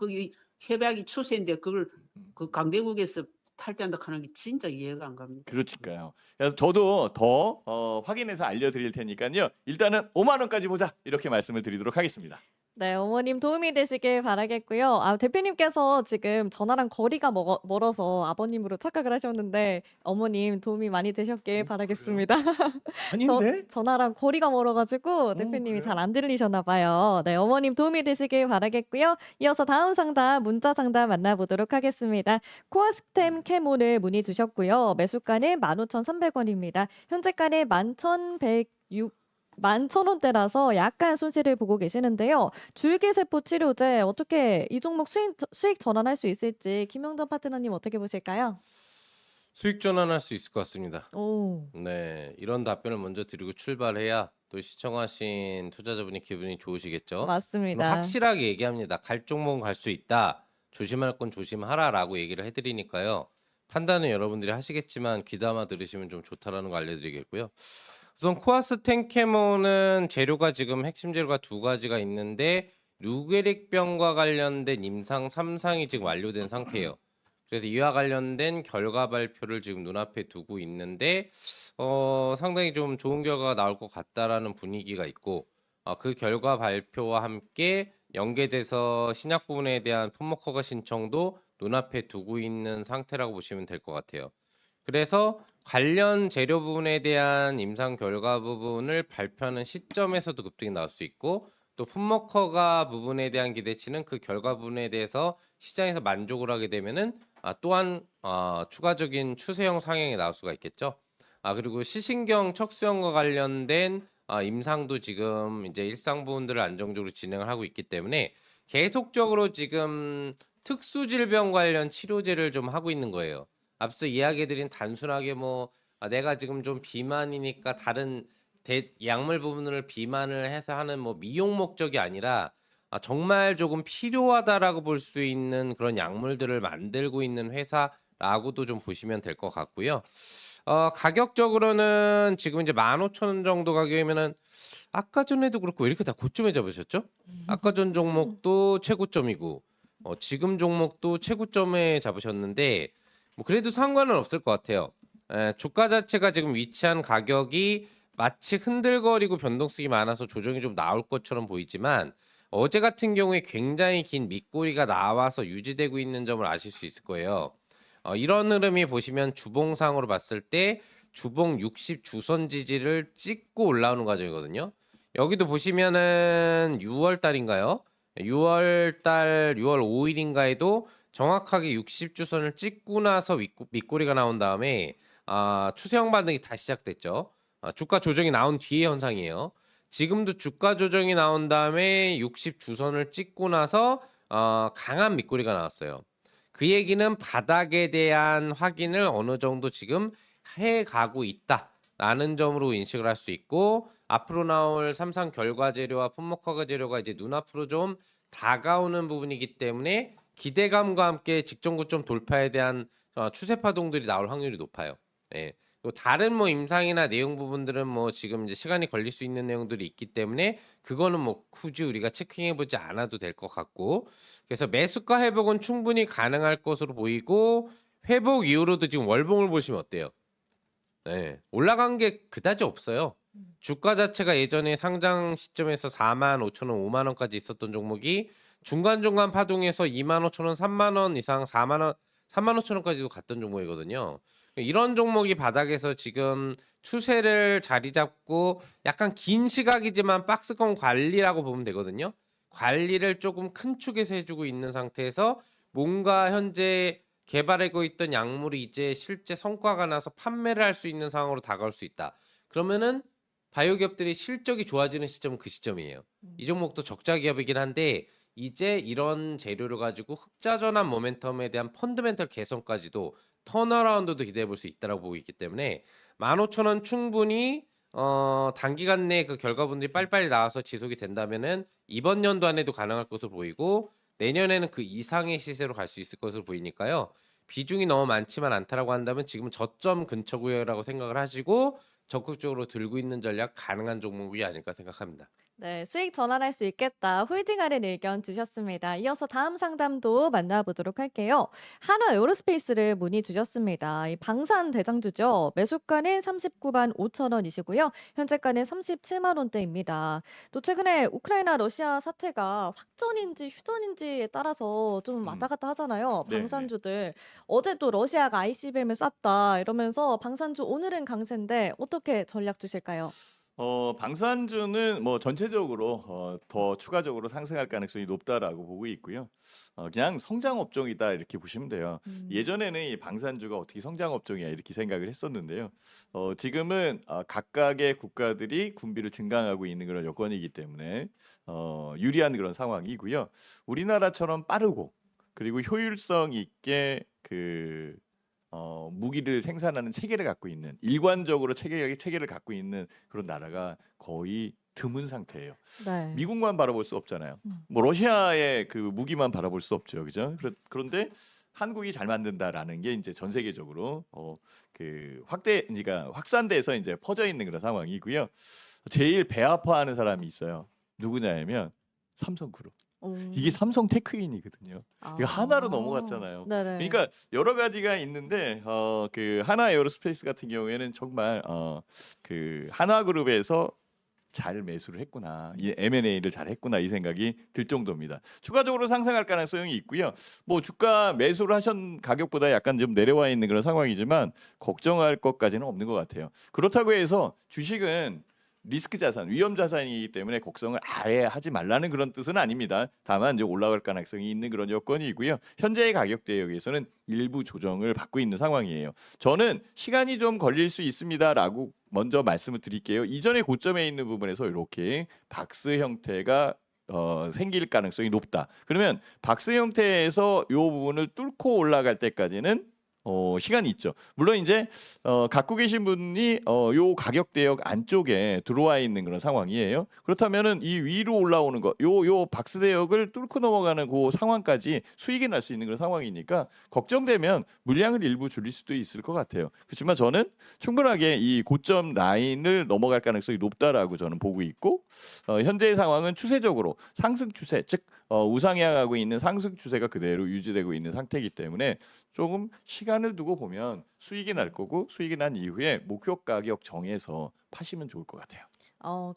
협약이 추세인데 그걸 그 강대국에서 탈퇴한다 하는 게 진짜 이해가 안 갑니다. 그렇니까요. 그래서 저도 더 확인해서 알려드릴 테니까요. 일단은 5만 원까지 보자 이렇게 말씀을 드리도록 하겠습니다. 네, 어머님 도움이 되시길 바라겠고요. 대표님께서 지금 전화랑 거리가 멀어서 아버님으로 착각을 하셨는데 어머님 도움이 많이 되셨길 바라겠습니다. 아닌데? 전화랑 거리가 멀어가지고 대표님이 잘 그래요? 안 들리셨나 봐요. 네, 어머님 도움이 되시길 바라겠고요. 이어서 다음 상담, 문자 상담 만나보도록 하겠습니다. 코아스템 캐몬을 문의 주셨고요. 매수가는 15,300원입니다. 현재가는 11,100원대라서 약간 손실을 보고 계시는데요. 줄기세포 치료제 어떻게 이 종목 수익 전환할 수 있을지 김영전 파트너님 어떻게 보실까요? 수익 전환할 수 있을 것 같습니다. 오, 네, 이런 답변을 먼저 드리고 출발해야 또 시청하신 투자자분이 기분이 좋으시겠죠? 저는 맞습니다. 확실하게 얘기합니다. 갈 종목은 갈 수 있다. 조심할 건 조심하라라고 얘기를 해드리니까요. 판단은 여러분들이 하시겠지만 귀담아 들으시면 좀 좋다라는 거 알려드리겠고요. 우선 코아스 텐케몬은 재료가 지금 핵심 재료가 두 가지가 있는데 루게릭병과 관련된 임상 3상이 지금 완료된 상태예요. 그래서 이와 관련된 결과 발표를 지금 눈앞에 두고 있는데 상당히 좀 좋은 결과가 나올 것 같다라는 분위기가 있고 그 결과 발표와 함께 연계돼서 신약 부분에 대한 폰머커가 신청도 눈앞에 두고 있는 상태라고 보시면 될 것 같아요. 그래서 관련 재료 부분에 대한 임상 결과 부분을 발표하는 시점에서도 급등이 나올 수 있고 또 풋머커가 부분에 대한 기대치는 그 결과 부분에 대해서 시장에서 만족을 하게 되면은 또한 추가적인 추세형 상향이 나올 수가 있겠죠. 그리고 시신경 척수형과 관련된 임상도 지금 이제 일상 부분들을 안정적으로 진행을 하고 있기 때문에 계속적으로 지금 특수 질병 관련 치료제를 좀 하고 있는 거예요. 앞서 이야기해드린 단순하게 뭐 내가 지금 좀 비만이니까 다른 약물 부분을 비만을 해서 하는 뭐 미용 목적이 아니라 정말 조금 필요하다라고 볼 수 있는 그런 약물들을 만들고 있는 회사라고도 좀 보시면 될 것 같고요. 가격적으로는 지금 이제 15,000원 정도 가격이면은 아까 전에도 그렇고 왜 이렇게 다 고점에 잡으셨죠? 아까 전 종목도 최고점이고 지금 종목도 최고점에 잡으셨는데 뭐 그래도 상관은 없을 것 같아요. 주가 자체가 지금 위치한 가격이 마치 흔들거리고 변동성이 많아서 조정이 좀 나올 것처럼 보이지만 어제 같은 경우에 굉장히 긴 밑꼬리가 나와서 유지되고 있는 점을 아실 수 있을 거예요. 이런 흐름이 보시면 주봉상으로 봤을 때 주봉 60 주선 지지를 찍고 올라오는 과정이거든요. 여기도 보시면은 6월 달인가요? 6월 달 6월 5일인가에도 정확하게 60주선을 찍고 나서 밑꼬리가 나온 다음에 추세형 반등이 다시 시작됐죠. 주가 조정이 나온 뒤의 현상이에요. 지금도 주가 조정이 나온 다음에 60주선을 찍고 나서 강한 밑꼬리가 나왔어요. 그 얘기는 바닥에 대한 확인을 어느 정도 지금 해가고 있다라는 점으로 인식을 할 수 있고 앞으로 나올 삼상 결과 재료와 풋목허가 재료가 이제 눈앞으로 좀 다가오는 부분이기 때문에 기대감과 함께 직전 고점 돌파에 대한 추세 파동들이 나올 확률이 높아요. 예. 또 다른 뭐 임상이나 내용 부분들은 뭐 지금 이제 시간이 걸릴 수 있는 내용들이 있기 때문에 그거는 뭐 굳이 우리가 체킹해 보지 않아도 될 것 같고 그래서 매수가 회복은 충분히 가능할 것으로 보이고 회복 이후로도 지금 월봉을 보시면 어때요? 네, 올라간 게 그다지 없어요. 주가 자체가 예전에 상장 시점에서 45,000원, 5만 원까지 있었던 종목이 중간중간 파동에서 25,000원, 3만 원 이상 4만 원, 3만 5천 원까지도 갔던 종목이거든요. 이런 종목이 바닥에서 지금 추세를 자리 잡고 약간 긴 시각이지만 박스권 관리라고 보면 되거든요. 관리를 조금 큰 축에서 해주고 있는 상태에서 뭔가 현재 개발하고 있던 약물이 이제 실제 성과가 나서 판매를 할 수 있는 상황으로 다가올 수 있다. 그러면은 바이오 기업들이 실적이 좋아지는 시점은 그 시점이에요. 이 종목도 적자 기업이긴 한데 이제 이런 재료를 가지고 흑자 전환 모멘텀에 대한 펀드멘털 개선까지도 턴어라운드도 기대해 볼 수 있다고 보고 있기 때문에 15,000원 충분히 단기간 내에 그 결과분들이 빨리빨리 나와서 지속이 된다면은 이번 연도 안에도 가능할 것으로 보이고 내년에는 그 이상의 시세로 갈 수 있을 것으로 보이니까요. 비중이 너무 많지만 않다라고 한다면 지금 저점 근처 구역이라고 생각을 하시고 적극적으로 들고 있는 전략 가능한 종목이 아닐까 생각합니다. 네, 수익 전환할 수 있겠다. 홀딩하는 의견 주셨습니다. 이어서 다음 상담도 만나보도록 할게요. 한화 에어로스페이스를 문의 주셨습니다. 이 방산 대장주죠. 매수가는 39만 5천 원이시고요. 현재가는 37만 원대입니다. 또 최근에 우크라이나 러시아 사태가 확전인지 휴전인지에 따라서 좀 왔다 갔다 하잖아요. 네, 방산주들. 어제 또 러시아가 ICBM을 쐈다 이러면서 방산주 오늘은 강세인데 어떻게 전략 주실까요? 방산주는 뭐 전체적으로 더 추가적으로 상승할 가능성이 높다라고 보고 있고요. 그냥 성장 업종이다 이렇게 보시면 돼요. 예전에는 이 방산주가 어떻게 성장 업종이야 이렇게 생각을 했었는데요. 지금은 각각의 국가들이 군비를 증강하고 있는 그런 여건이기 때문에 유리한 그런 상황이고요. 우리나라처럼 빠르고 그리고 효율성 있게 무기를 생산하는 체계를 갖고 있는 일관적으로 체계를 갖고 있는 그런 나라가 거의 드문 상태예요. 네. 미국만 바라볼 수 없잖아요. 음. 뭐 러시아의 그 무기만 바라볼 수 없죠, 그죠? 그런데 한국이 잘 만든다라는 게 이제 전 세계적으로 그러니까 확산돼서 이제 퍼져 있는 그런 상황이고요. 제일 배 아파하는 사람이 있어요. 누구냐면 삼성그룹. 오. 이게 삼성 테크인이거든요. 이거 하나로 아. 넘어갔잖아요. 네네. 그러니까 여러 가지가 있는데 그 하나 에어로스페이스 같은 경우에는 정말 그 하나그룹에서 잘 매수를 했구나, 이 M&A를 잘 했구나 이 생각이 들 정도입니다. 추가적으로 상승할 가능성이 있고요. 뭐 주가 매수를 하신 가격보다 약간 좀 내려와 있는 그런 상황이지만 걱정할 것까지는 없는 것 같아요. 그렇다고 해서 주식은 리스크 자산, 위험 자산이기 때문에 걱정을 아예 하지 말라는 그런 뜻은 아닙니다. 다만 이제 올라갈 가능성이 있는 그런 여건이고요. 현재의 가격대여기에서는 일부 조정을 받고 있는 상황이에요. 저는 시간이 좀 걸릴 수 있습니다라고 먼저 말씀을 드릴게요. 이전에 고점에 있는 부분에서 이렇게 박스 형태가 생길 가능성이 높다. 그러면 박스 형태에서 이 부분을 뚫고 올라갈 때까지는 시간이 있죠. 물론 이제 갖고 계신 분이 요 가격대역 안쪽에 들어와 있는 그런 상황이에요. 그렇다면은 이 위로 올라오는 거, 요 박스 대역을 뚫고 넘어가는 그 상황까지 수익이 날 수 있는 그런 상황이니까 걱정되면 물량을 일부 줄일 수도 있을 것 같아요. 그렇지만 저는 충분하게 이 고점 라인을 넘어갈 가능성이 높다라고 저는 보고 있고 현재의 상황은 추세적으로 상승 추세, 즉 우상향하고 있는 상승 추세가 그대로 유지되고 있는 상태이기 때문에 조금 시간을 두고 보면 수익이 날 거고 수익이 난 이후에 목표 가격 정해서 파시면 좋을 것 같아요.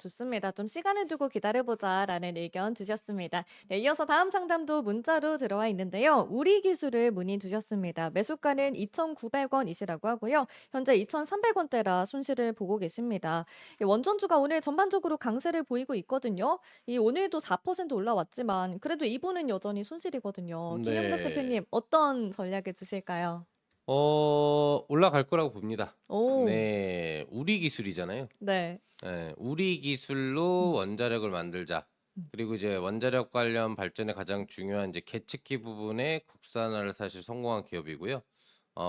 좋습니다. 좀 시간을 두고 기다려보자라는 의견 주셨습니다. 네, 이어서 다음 상담도 문자로 들어와 있는데요. 우리 기술을 문의 주셨습니다. 매수가는 2,900원이시라고 하고요. 현재 2,300원대라 손실을 보고 계십니다. 이 원전주가 오늘 전반적으로 강세를 보이고 있거든요. 이 오늘도 4% 올라왔지만 그래도 이분은 여전히 손실이거든요. 김영작 네. 대표님 어떤 전략을 주실까요? 올라갈 거라고 봅니다. 오, 네, 우리 기술이잖아요. 네. 네, 우리 기술로 원자력을 만들자. 음. 그리고 이제 원자력 관련 발전에 가장 중요한 이제 계측기 부분에 국산화를 사실 성공한 기업이고요.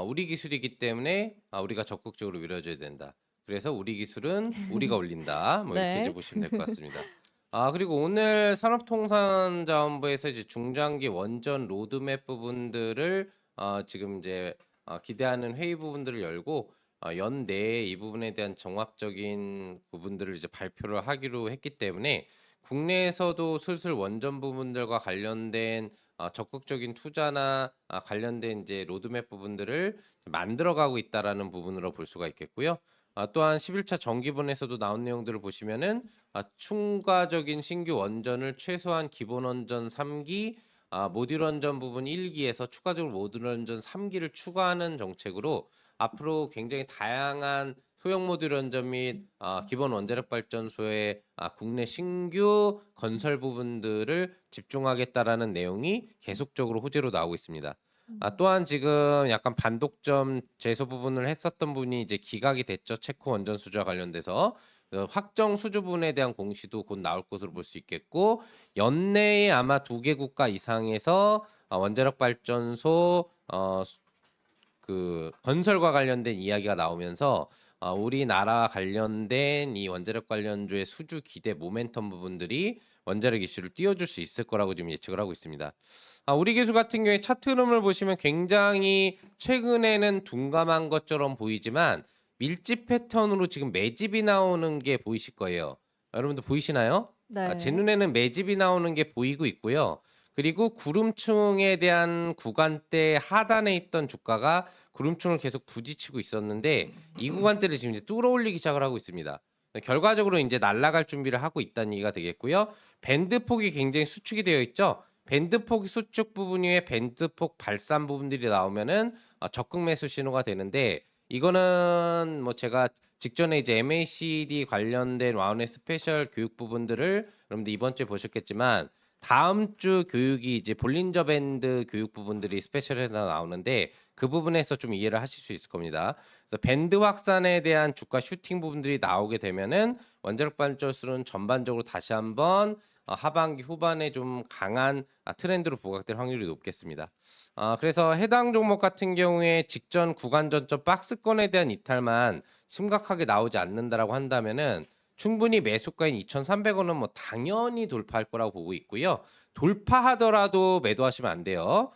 우리 기술이기 때문에 우리가 적극적으로 밀어줘야 된다. 그래서 우리 기술은 우리가 올린다. 뭐 이렇게 네. 이제 보시면 될 것 같습니다. 그리고 오늘 산업통상자원부에서 이제 중장기 원전 로드맵 부분들을 지금 이제 기대하는 회의 부분들을 열고 연내에 이 부분에 대한 종합적인 부분들을 이제 발표를 하기로 했기 때문에 국내에서도 슬슬 원전 부분들과 관련된 적극적인 투자나 관련된 이제 로드맵 부분들을 만들어가고 있다라는 부분으로 볼 수가 있겠고요. 또한 11차 정기분에서도 나온 내용들을 보시면은 추가적인 신규 원전을 최소한 기본 원전 3기, 모듈 원전 부분 1기에서 추가적으로 모듈 원전 3기를 추가하는 정책으로 앞으로 굉장히 다양한 소형 모듈 원전 및 기본 원자력 발전소의 국내 신규 건설 부분들을 집중하겠다라는 내용이 계속적으로 호재로 나오고 있습니다. 또한 지금 약간 반독점 제소 부분을 했었던 분이 이제 기각이 됐죠. 체코 원전 수주와 관련돼서 확정 수주 부분에 대한 공시도 곧 나올 것으로 볼 수 있겠고 연내에 아마 2개 국가 이상에서 원자력 발전소 그 건설과 관련된 이야기가 나오면서 우리나라 관련된 이 원자력 관련주의 수주 기대 모멘텀 부분들이 원자력 이슈를 띄워줄 수 있을 거라고 지금 예측을 하고 있습니다. 우리 기술 같은 경우에 차트 흐름을 보시면 굉장히 최근에는 둔감한 것처럼 보이지만 밀집 패턴으로 지금 매집이 나오는 게 보이실 거예요. 여러분들 보이시나요? 네. 제 눈에는 매집이 나오는 게 보이고 있고요. 그리고 구름충에 대한 구간대 하단에 있던 주가가 구름충을 계속 부딪히고 있었는데 이 구간대를 지금 이제 뚫어 올리기 시작을 하고 있습니다. 결과적으로 이제 날아갈 준비를 하고 있다는 얘기가 되겠고요. 밴드폭이 굉장히 수축이 되어 있죠. 밴드폭 수축 부분 위에 밴드폭 발산 부분들이 나오면은 적극 매수 신호가 되는데 이거는 뭐 제가 직전에 이제 MACD 관련된 와운의 스페셜 교육 부분들을 여러분들 이번 주에 보셨겠지만 다음 주 교육이 이제 볼린저 밴드 교육 부분들이 스페셜에서 나오는데 그 부분에서 좀 이해를 하실 수 있을 겁니다. 그래서 밴드 확산에 대한 주가 슈팅 부분들이 나오게 되면은 원자력 발전소는 전반적으로 다시 한번 하반기 후반에 좀 강한 트렌드로 부각될 확률이 높겠습니다. 그래서 해당 종목 같은 경우에 직전 구간 전점 박스권에 대한 이탈만 심각하게 나오지 않는다라고 한다면은 충분히 매수가인 2,300원은 뭐 당연히 돌파할 거라고 보고 있고요. 돌파하더라도 매도하시면 안 돼요.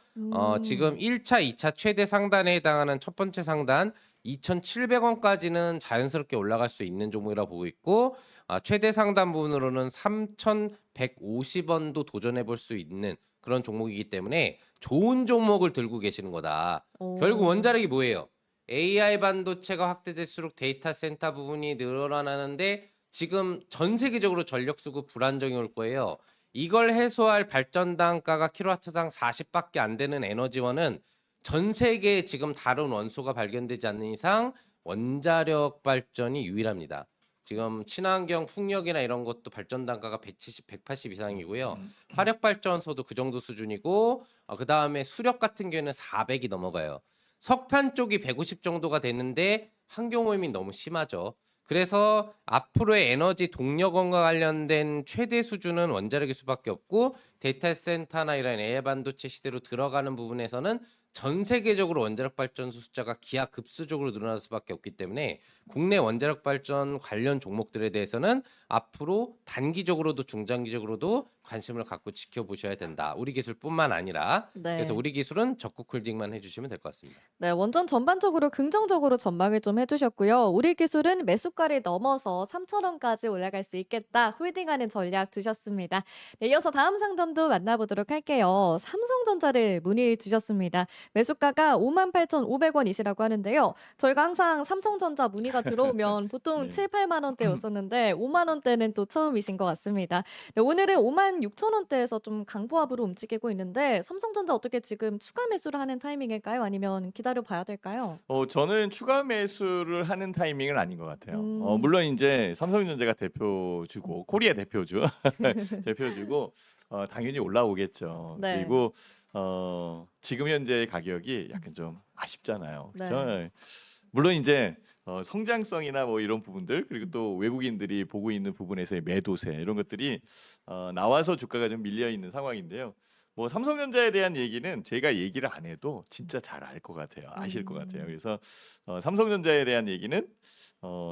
지금 1차, 2차 최대 상단에 해당하는 첫 번째 상단 2,700원까지는 자연스럽게 올라갈 수 있는 종목이라고 보고 있고 최대 상단 부분으로는 3,150원도 도전해 볼 수 있는 그런 종목이기 때문에 좋은 종목을 들고 계시는 거다. 결국 원자력이 뭐예요? AI 반도체가 확대될수록 데이터 센터 부분이 늘어나는데 지금 전 세계적으로 전력 수급 불안정이 올 거예요. 이걸 해소할 발전 단가가 킬로와트당 40밖에 안 되는 에너지원은 전 세계에 지금 다른 원소가 발견되지 않는 이상 원자력 발전이 유일합니다. 지금 친환경 풍력이나 이런 것도 발전 단가가 170, 180 이상이고요. 화력 발전소도 그 정도 수준이고 그 다음에 수력 같은 경우에는 400이 넘어가요. 석탄 쪽이 150 정도가 되는데 환경 오염이 너무 심하죠. 그래서 앞으로의 에너지 동력원과 관련된 최대 수준은 원자력일 수밖에 없고 데이터 센터나 이런 AI 반도체 시대로 들어가는 부분에서는 전 세계적으로 원자력 발전소 숫자가 기하급수적으로 늘어날 수밖에 없기 때문에 국내 원자력 발전 관련 종목들에 대해서는 앞으로 단기적으로도 중장기적으로도 관심을 갖고 지켜보셔야 된다. 우리 기술뿐만 아니라 네. 그래서 우리 기술은 적극 홀딩만 해주시면 될 것 같습니다. 네, 원전 전반적으로 긍정적으로 전망을 좀 해주셨고요. 우리 기술은 매수가를 넘어서 3,000원까지 올라갈 수 있겠다. 홀딩하는 전략 주셨습니다. 네, 이어서 다음 상담도 만나보도록 할게요. 삼성전자를 문의 주셨습니다. 매수가가 58,500원이시라고 하는데요. 저희가 항상 삼성전자 문의가 들어오면 보통 네. 7, 8만 원대였었는데 5만 원대는 또 처음이신 것 같습니다. 네, 오늘은 5만 6천 원대에서 좀 강보합으로 움직이고 있는데 삼성전자 어떻게 지금 추가 매수를 하는 타이밍일까요? 아니면 기다려 봐야 될까요? 저는 추가 매수를 하는 타이밍은 아닌 것 같아요. 음. 물론 이제 삼성전자가 대표주고 코리아 대표주 대표주고 당연히 올라오겠죠. 네. 그리고 지금 현재 가격이 약간 좀 아쉽잖아요. 그렇죠? 네. 물론 이제 성장성이나 뭐 이런 부분들 그리고 또 외국인들이 보고 있는 부분에서의 매도세 이런 것들이 나와서 주가가 좀 밀려 있는 상황인데요. 뭐 삼성전자에 대한 얘기는 제가 얘기를 안 해도 진짜 잘 알 것 같아요. 아실 것 같아요. 그래서 삼성전자에 대한 얘기는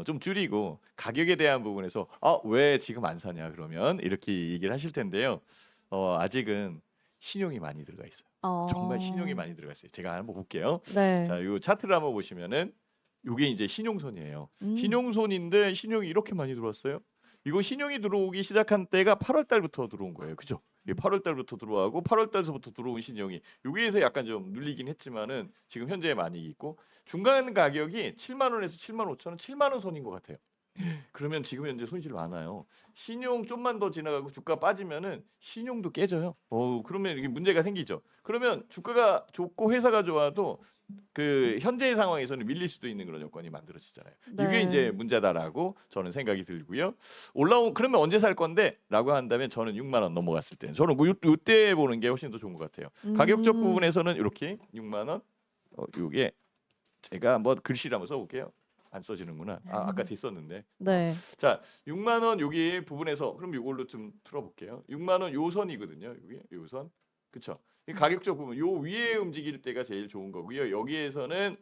좀 줄이고 가격에 대한 부분에서 왜 지금 안 사냐 그러면 이렇게 얘기를 하실 텐데요. 아직은 신용이 많이 들어가 있어요. 정말 신용이 많이 들어가 있어요. 제가 한번 볼게요. 네. 자, 이 차트를 한번 보시면은 이게 이제 신용선이에요. 음. 신용선인데 신용이 이렇게 많이 들어왔어요. 이거 신용이 들어오기 시작한 때가 8월 달부터 들어온 거예요. 그죠? 8월 달부터 들어와고 8월 달서부터 들어온 신용이 여기에서 약간 좀 눌리긴 했지만은 지금 현재 많이 있고 중간 가격이 7만 원에서 7만 5천 원, 7만 원 선인 것 같아요. 그러면 지금 현재 손실 많아요. 신용 좀만 더 지나가고 주가 빠지면은 신용도 깨져요. 그러면 이게 문제가 생기죠. 그러면 주가가 좋고 회사가 좋아도 그 현재의 상황에서는 밀릴 수도 있는 그런 여건이 만들어지잖아요. 이게 네. 이제 문제다라고 저는 생각이 들고요. 그러면 언제 살 건데?라고 한다면 저는 6만 원 넘어갔을 때 저는 뭐 이때 보는 게 훨씬 더 좋은 것 같아요. 가격적 부분에서는 이렇게 6만 원, 이게 제가 뭐 글씨를 한번 써볼게요. 안 써지는구나. 아까 됐었는데. 네. 자, 6만 원 여기 부분에서 그럼 이걸로 좀 틀어볼게요. 6만 원 요 선이거든요. 여기 요 선, 그렇죠? 이 가격적 부분 요 위에 움직일 때가 제일 좋은 거고요. 여기에서는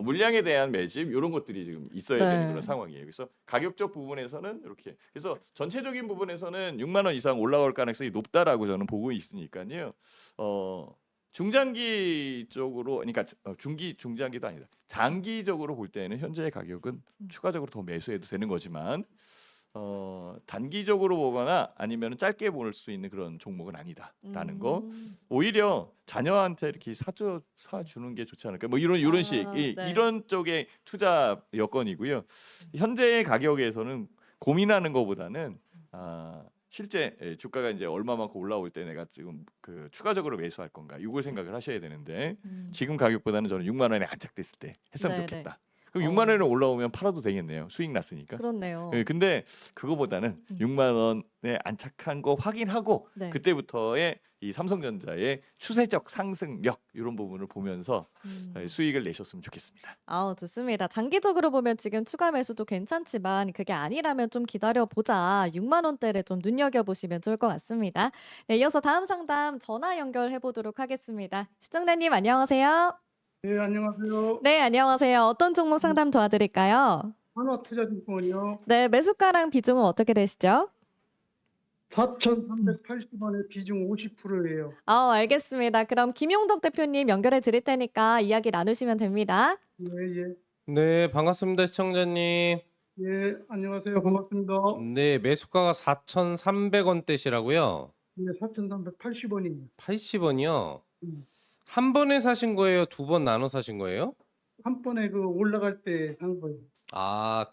물량에 대한 매집 이런 것들이 지금 있어야 되는 네. 그런 상황이에요. 그래서 가격적 부분에서는 이렇게 그래서 전체적인 부분에서는 6만 원 이상 올라올 가능성이 높다라고 저는 보고 있으니까요. 중장기적으로 그러니까 중장기도 아니다. 장기적으로 볼 때는 현재의 가격은 추가적으로 더 매수해도 되는 거지만 단기적으로 보거나 아니면 짧게 볼 수 있는 그런 종목은 아니다라는 거. 음. 오히려 자녀한테 이렇게 사주는 게 좋지 않을까? 뭐 이런 식 네. 이런 쪽의 투자 여건이고요. 현재 가격에서는 고민하는 것보다는 실제 주가가 이제 얼마만큼 올라올 때 내가 지금 그 추가적으로 매수할 건가 이걸 생각을 하셔야 되는데 지금 가격보다는 저는 6만 원에 안착됐을 때 했으면 네네. 좋겠다. 그럼 6만 원에 올라오면 팔아도 되겠네요. 수익 났으니까. 그렇네요. 근데 그거보다는 6만 원에 안착한 거 확인하고 네. 그때부터의 이 삼성전자의 추세적 상승력 이런 부분을 보면서 수익을 내셨으면 좋겠습니다. 좋습니다. 장기적으로 보면 지금 추가 매수도 괜찮지만 그게 아니라면 좀 기다려보자. 6만 원대를 좀 눈여겨보시면 좋을 것 같습니다. 네, 이어서 다음 상담 전화 연결해 보도록 하겠습니다. 시청자님 안녕하세요. 네, 안녕하세요. 네, 안녕하세요. 어떤 종목 상담 도와드릴까요? 하나투자증권이요. 네, 매수가랑 비중은 어떻게 되시죠? 4,380원에 비중 50%예요. 알겠습니다. 그럼 김용덕 대표님 연결해 드릴 테니까 이야기 나누시면 됩니다. 예, 예. 네, 반갑습니다, 시청자님. 예, 안녕하세요. 반갑습니다. 네, 매수가가 4,300원대시라고요? 네, 4,380원입니다. 80원이요? 음. 한 번에 사신 거예요? 두 번 나눠 사신 거예요? 한 번에 그 올라갈 때 산 거예요.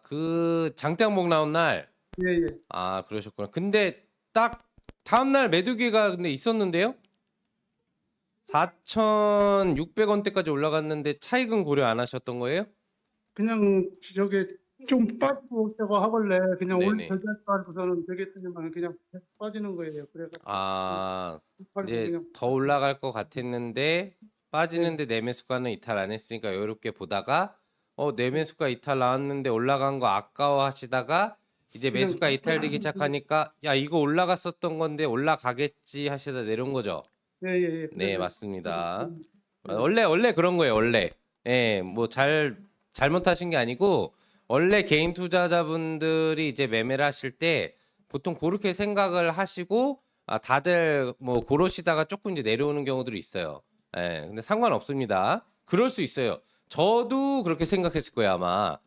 그 장대항목 나온 날? 예, 예. 그러셨구나. 근데 딱 다음 날 매도기가 근데 있었는데요? 4,600원대까지 올라갔는데 차익은 고려 안 하셨던 거예요? 그냥 저게 좀 빠지고 있다고 하길래 그냥 네네. 오늘 결제할 거 알고서는 되겠더니만 그냥 빠지는 거예요. 그래서 이제 그냥 더 올라갈 것 같았는데 빠지는데 내 매수가는 이탈 안 했으니까 여유롭게 보다가 내 매수가 이탈 나왔는데 올라간 거 아까워 하시다가 이제 그냥 매수가 이탈되기 시작하니까 야 이거 올라갔었던 건데 올라가겠지 하시다 내려온 거죠. 예, 예, 예. 네, 맞습니다. 음, 원래 그런 거예요, 원래. 뭐 잘못하신 게 아니고 원래 개인 투자자분들이 이제 매매를 하실 때 보통 그렇게 생각을 하시고 다들 뭐 고르시다가 조금 이제 내려오는 경우들이 있어요. 근데 상관없습니다. 그럴 수 있어요. 저도 그렇게 생각했을 거예요, 아마.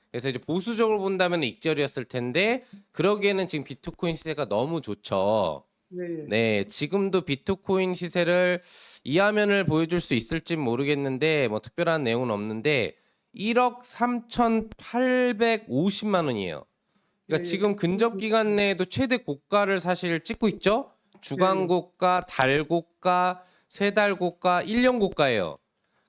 그래서 이제 보수적으로 본다면 익절이었을 텐데 그러기에는 지금 비트코인 시세가 너무 좋죠. 예, 예. 네, 지금도 비트코인 시세를 이 화면을 보여줄 수 있을지 모르겠는데 뭐 특별한 내용은 없는데 1억 3,850만 원이에요. 그러니까 예, 지금 근접 기간 내에도 최대 고가를 사실 찍고 있죠. 주간 고가, 달 고가, 세 달 고가, 1년 고가예요.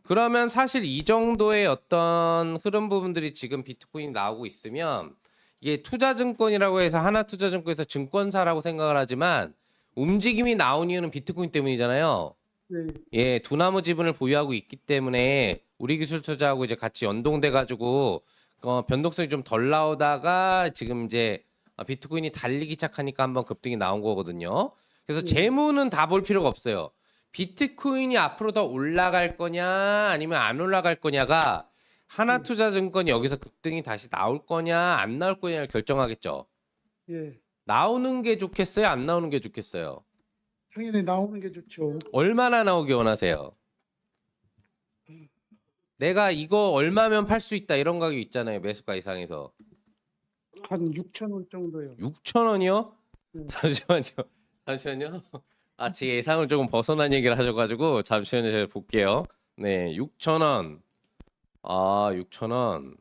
그러면 사실 이 정도의 어떤 흐름 부분들이 지금 비트코인이 나오고 있으면 이게 투자증권이라고 해서 하나투자증권에서 증권사라고 생각을 하지만 움직임이 나온 이유는 비트코인 때문이잖아요. 예. 두나무 지분을 보유하고 있기 때문에 우리 기술 투자하고 이제 같이 연동돼 가지고 변동성이 좀 덜 나오다가 지금 이제 비트코인이 달리기 시작하니까 한번 급등이 나온 거거든요. 그래서 재무는 다 볼 필요가 없어요. 비트코인이 앞으로 더 올라갈 거냐 아니면 안 올라갈 거냐가 하나투자증권이 여기서 급등이 다시 나올 거냐 안 나올 거냐를 결정하겠죠. 예. 나오는 게 좋겠어요? 안 나오는 게 좋겠어요? 당연히 나오는 게 좋죠. 얼마나 나오기 원하세요? 내가 이거 얼마면 팔 수 있다 이런 가격 있잖아요. 매수가 이상에서. 한 6,000원 정도요. 6,000원이요? 네. 잠시만요. 제 예상을 조금 벗어난 얘기를 하셔가지고 잠시만요. 제가 볼게요. 네, 6,000원. 6,000원.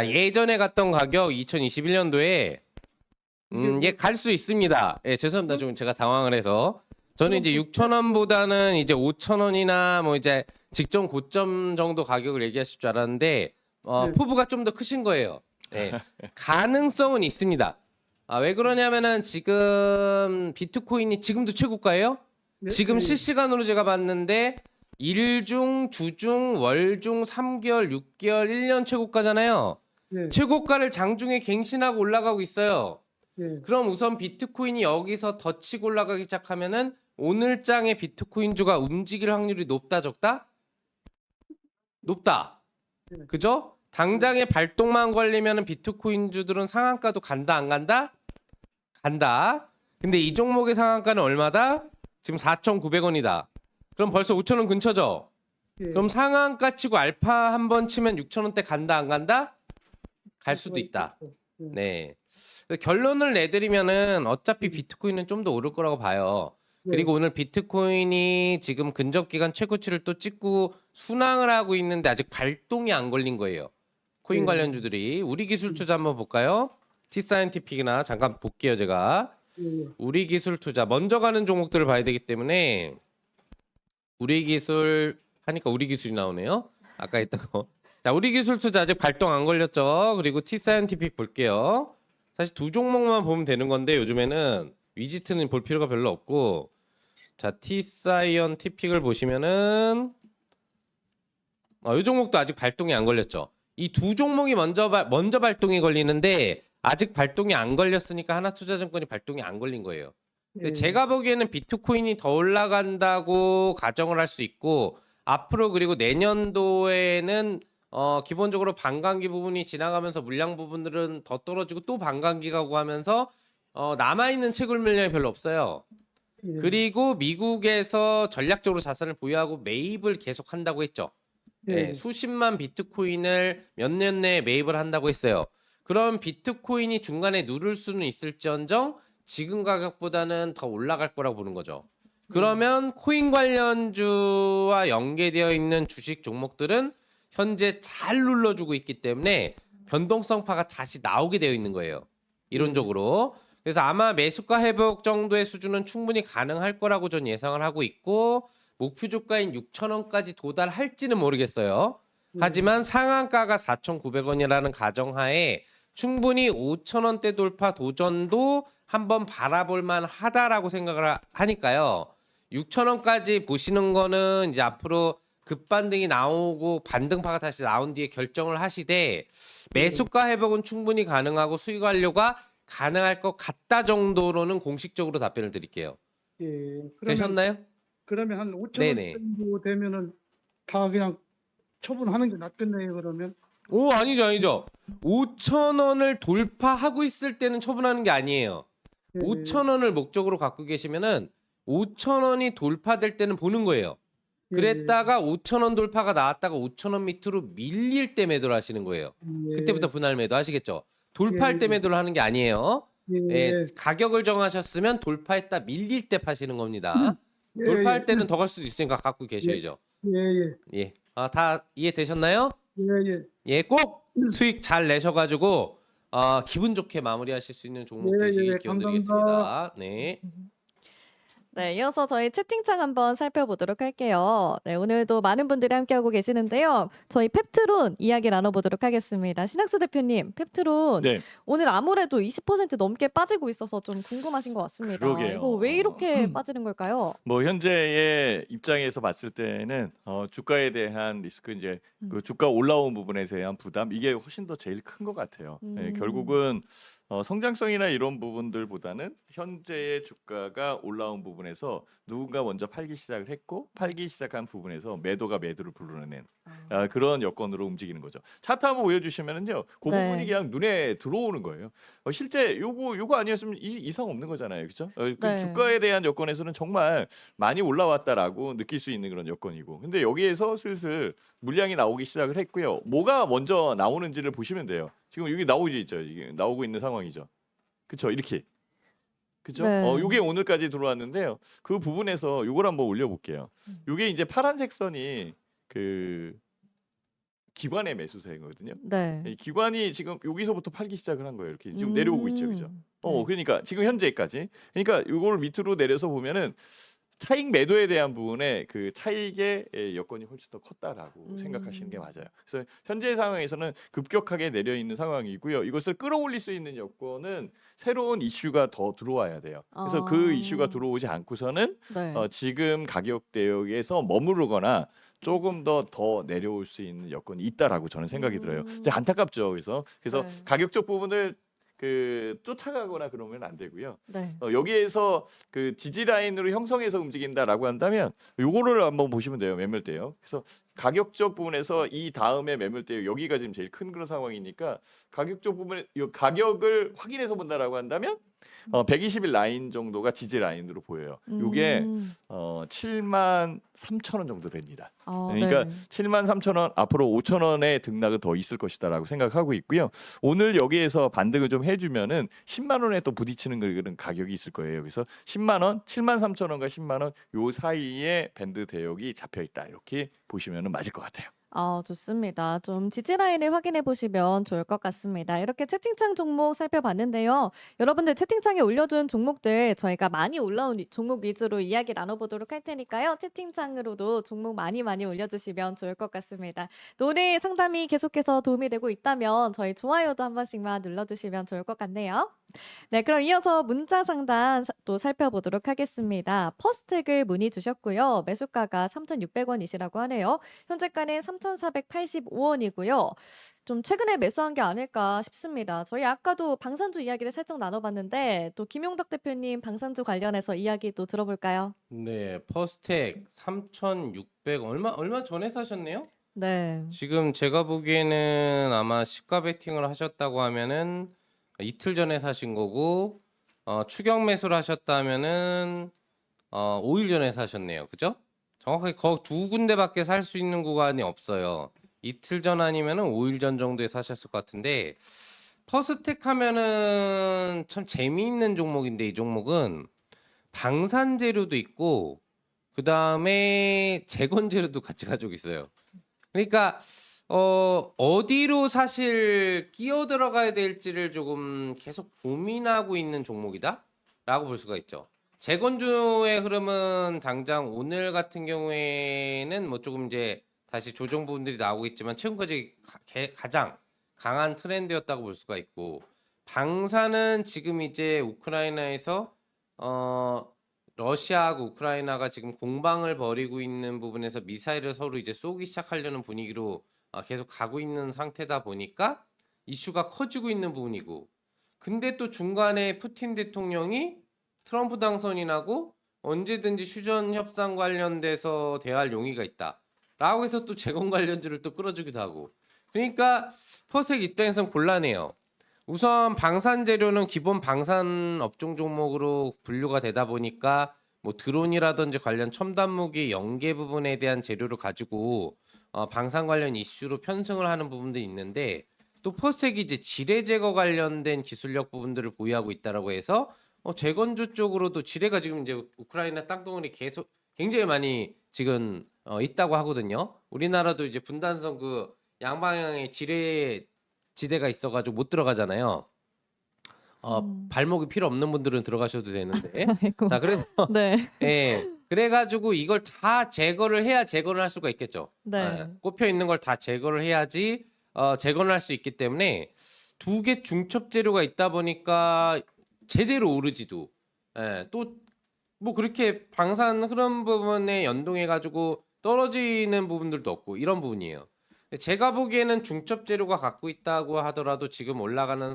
예전에 갔던 가격 2021년도에 예, 갈 수 있습니다. 예, 죄송합니다. 좀 제가 당황을 해서. 저는 이제 6,000원보다는 이제 5,000원이나 뭐 이제 직전 고점 정도 가격을 얘기하실 줄 알았는데 포부가 좀 더 크신 거예요. 예. 가능성은 있습니다. 왜 그러냐면은 지금 비트코인이 지금도 최고가예요? 지금 실시간으로 제가 봤는데 일중, 주중, 월중, 3개월, 6개월, 1년 최고가잖아요. 예. 최고가를 장중에 갱신하고 올라가고 있어요. 예. 그럼 우선 비트코인이 여기서 더 치고 올라가기 시작하면은 오늘 장의 비트코인주가 움직일 확률이 높다 적다? 높다. 그죠? 당장에 발동만 걸리면은 비트코인주들은 상한가도 간다 안 간다? 간다. 근데 이 종목의 상한가는 얼마다? 지금 4,900원이다. 그럼 벌써 5,000원 근처죠? 예. 그럼 상한가 치고 알파 한번 치면 6,000원대 간다 안 간다? 갈 수도 있다. 네. 그래서 결론을 내드리면은 어차피 비트코인은 좀 더 오를 거라고 봐요. 그리고 오늘 비트코인이 지금 근접 기간 최고치를 또 찍고 순항을 하고 있는데 아직 발동이 안 걸린 거예요. 코인 네. 관련주들이. 우리 기술 투자 한번 볼까요? T사이언티픽이나 잠깐 볼게요, 제가. 예, 우리 기술 투자 먼저 가는 종목들을 봐야 되기 때문에 우리 기술 하니까 우리 기술이 나오네요. 아까 했다고. 자, 우리 기술 투자 아직 발동 안 걸렸죠. 그리고 T사이언티픽 볼게요. 사실 두 종목만 보면 되는 건데 요즘에는 위지트는 볼 필요가 별로 없고, 자, T사이언티픽을 보시면은 이 종목도 아직 발동이 안 걸렸죠. 이 두 종목이 먼저 발동이 걸리는데 아직 발동이 안 걸렸으니까 하나투자증권이 발동이 안 걸린 거예요. 근데 예. 제가 보기에는 비트코인이 더 올라간다고 가정을 할 수 있고, 앞으로 그리고 내년도에는 기본적으로 반감기 부분이 지나가면서 물량 부분들은 더 떨어지고 또 반감기가 오고 하면서 남아있는 채굴 물량이 별로 없어요. 예. 그리고 미국에서 전략적으로 자산을 보유하고 매입을 계속 한다고 했죠. 예. 네, 수십만 비트코인을 몇 년 내에 매입을 한다고 했어요. 그럼 비트코인이 중간에 누를 수는 있을지언정 지금 가격보다는 더 올라갈 거라고 보는 거죠. 그러면 코인 관련주와 연계되어 있는 주식 종목들은 현재 잘 눌러주고 있기 때문에 변동성파가 다시 나오게 되어 있는 거예요. 이론적으로. 그래서 아마 매수가 회복 정도의 수준은 충분히 가능할 거라고 전 예상을 하고 있고, 목표 주가인 6,000원까지 도달할지는 모르겠어요. 하지만 상한가가 4,900원이라는 가정하에 충분히 5,000원대 돌파 도전도 한번 바라볼 만하다라고 생각을 하니까요. 6,000원까지 보시는 거는 이제 앞으로 급반등이 나오고 반등파가 다시 나온 뒤에 결정을 하시되, 매수가 회복은 충분히 가능하고 수익 완료가 가능할 것 같다 정도로는 공식적으로 답변을 드릴게요. 예. 되셨나요? 그러면 한 5천 원 네네. 정도 되면은 다 그냥 처분하는 게 낫겠네요. 그러면. 오, 아니죠. 5,000원을 돌파하고 있을 때는 처분하는 게 아니에요. 예. 5,000원을 목적으로 갖고 계시면은 5,000원이 돌파될 때는 보는 거예요. 예. 그랬다가 5,000원 돌파가 나왔다가 5,000원 밑으로 밀릴 때 매도를 하시는 거예요. 예. 그때부터 분할 매도 하시겠죠. 돌파할 때 예. 매도를 하는 게 아니에요. 예. 예, 가격을 정하셨으면 돌파했다 밀릴 때 파시는 겁니다. 예. 돌파할 때는 더 갈 수도 있으니까 갖고 계셔야죠. 예. 예. 예. 다 이해되셨나요? 예. 예. 예, 꼭 수익 잘 내셔가지고 기분 좋게 마무리하실 수 있는 종목 예, 되시길 예, 기원드리겠습니다. 네. 네, 이어서 저희 채팅창 한번 살펴보도록 할게요. 네, 오늘도 많은 분들이 함께하고 계시는데요. 저희 펩트론 이야기 나눠보도록 하겠습니다. 신학수 대표님, 펩트론 네. 오늘 아무래도 20% 넘게 빠지고 있어서 좀 궁금하신 것 같습니다. 그러게요. 이거 왜 이렇게 빠지는 걸까요? 뭐 현재의 입장에서 봤을 때는 주가에 대한 리스크, 이제 그 주가 올라온 부분에 대한 부담, 이게 훨씬 더 제일 큰 것 같아요. 예, 결국은 성장성이나 이런 부분들보다는 현재의 주가가 올라온 부분에서 누군가 먼저 팔기 시작을 했고, 팔기 시작한 부분에서 매도를 불러내는 그런 여건으로 움직이는 거죠. 차트 한번 보여주시면은요, 그 네. 부분이 그냥 눈에 들어오는 거예요. 실제 요거 아니었으면 이상 없는 거잖아요, 그렇죠? 그 네. 주가에 대한 여건에서는 정말 많이 올라왔다라고 느낄 수 있는 그런 여건이고, 근데 여기에서 슬슬 물량이 나오기 시작을 했고요. 뭐가 먼저 나오는지를 보시면 돼요. 지금 여기 나오고 있는 상황이죠. 그렇죠? 이렇게. 그죠? 네. 요게 오늘까지 들어왔는데요. 그 부분에서 요걸 한번 올려볼게요. 요게 이제 파란색 선이 그 기관의 매수세거든요. 네. 이 기관이 지금 여기서부터 팔기 시작을 한 거예요. 이렇게 지금 내려오고 있죠, 그죠? 네. 그러니까 지금 현재까지. 그러니까 요걸 밑으로 내려서 보면은 차익 매도에 대한 부분에 그 차익의 여건이 훨씬 더 컸다라고 생각하시는 게 맞아요. 그래서 현재 상황에서는 급격하게 내려 있는 상황이고요. 이것을 끌어올릴 수 있는 여건은 새로운 이슈가 더 들어와야 돼요. 그래서 그 이슈가 들어오지 않고서는 네. 지금 가격대에서 머무르거나 조금 더 내려올 수 있는 여건이 있다라고 저는 생각이 들어요. 이제 안타깝죠. 그래서 네. 가격적 부분을 쫓아가거나 그러면 안 되고요. 네. 여기에서 그 지지 라인으로 형성해서 움직인다라고 한다면 요거를 한번 보시면 돼요. 매물대요. 그래서 가격적 부분에서 이 다음에 매물대 여기가 지금 제일 큰 그런 상황이니까 가격적 부분에 이 가격을 확인해서 본다라고 한다면 120일 라인 정도가 지지 라인으로 보여요. 이게 73,000원 정도 됩니다. 그러니까 네. 73,000원 앞으로 5,000원의 등락은 더 있을 것이다라고 생각하고 있고요. 오늘 여기에서 반등을 좀 해주면은 10만 원에 또 부딪히는 그런 가격이 있을 거예요. 그래서 10만 원, 73,000원과 10만 원 요 사이에 밴드 대역이 잡혀 있다 이렇게 보시면은 맞을 것 같아요. 좋습니다. 좀 지지 라인을 확인해 보시면 좋을 것 같습니다. 이렇게 채팅창 종목 살펴봤는데요. 여러분들 채팅창에 올려준 종목들 저희가 많이 올라온 종목 위주로 이야기 나눠보도록 할 테니까요. 채팅창으로도 종목 많이 올려주시면 좋을 것 같습니다. 또 오늘 상담이 계속해서 도움이 되고 있다면 저희 좋아요도 한 번씩만 눌러주시면 좋을 것 같네요. 네, 그럼 이어서 문자 상담 또 살펴보도록 하겠습니다. 퍼스텍을 문의 주셨고요. 매수가가 3,600원이시라고 하네요. 현재가는 3,485원이고요. 좀 최근에 매수한 게 아닐까 싶습니다. 저희 아까도 방산주 이야기를 살짝 나눠봤는데 또 김용덕 대표님 방산주 관련해서 이야기 또 들어볼까요? 네, 퍼스텍 3,600원 얼마 전에 사셨네요? 네. 지금 제가 보기에는 아마 시가 베팅을 하셨다고 하면은 이틀 전에 사신 거고 추격 매수를 하셨다면은 5일 전에 사셨네요. 그죠? 정확하게 두 군데밖에 살 수 있는 구간이 없어요. 이틀 전 아니면은 5일 전 정도에 사셨을 것 같은데 퍼스텍 하면은 참 재미있는 종목인데 이 종목은 방산 재료도 있고 그 다음에 재건 재료도 같이 가지고 있어요. 그러니까 어디로 사실 끼어 들어가야 될지를 조금 계속 고민하고 있는 종목이다라고 볼 수가 있죠. 재건주의 흐름은 당장 오늘 같은 경우에는 뭐 조금 이제 다시 조정 부분들이 나오고 있지만 최근까지 가장 강한 트렌드였다고 볼 수가 있고 방사는 지금 이제 우크라이나에서 러시아하고 우크라이나가 지금 공방을 벌이고 있는 부분에서 미사일을 서로 이제 쏘기 시작하려는 분위기로 계속 가고 있는 상태다 보니까 이슈가 커지고 있는 부분이고 근데 또 중간에 푸틴 대통령이 트럼프 당선이 나고 언제든지 휴전 협상 관련돼서 대화할 용의가 있다 라고 해서 또 재건 관련주를 또 끌어주기도 하고 그러니까 퍼스텍 입장에서는 곤란해요. 우선 방산 재료는 기본 방산 업종 종목으로 분류가 되다 보니까 뭐 드론이라든지 관련 첨단 무기 연계 부분에 대한 재료를 가지고 방산 관련 이슈로 편승을 하는 부분들이 있는데 또 퍼스텍이 이제 지뢰 제거 관련된 기술력 부분들을 보유하고 있다라고 해서 재건주 쪽으로도 지뢰가 지금 이제 우크라이나 땅덩어리 계속 굉장히 많이 지금 있다고 하거든요. 우리나라도 이제 분단성 그 양방향에 지뢰 지대가 있어가지고 못 들어가잖아요. 발목이 필요 없는 분들은 들어가셔도 되는데. 아이고. 자, 그래서 네. 예. 그래가지고 이걸 다 제거를 해야 재건을 할 수가 있겠죠. 네. 예, 꼽혀 있는 걸 다 제거를 해야지 재건을 할 수 있기 때문에 두 개 중첩 재료가 있다 보니까 제대로 오르지도. 예, 또 뭐 그렇게 방산 흐름 부분에 연동해 가지고 떨어지는 부분들도 없고 이런 부분이에요. 제가 보기에는 중첩 재료가 갖고 있다고 하더라도 지금 올라가는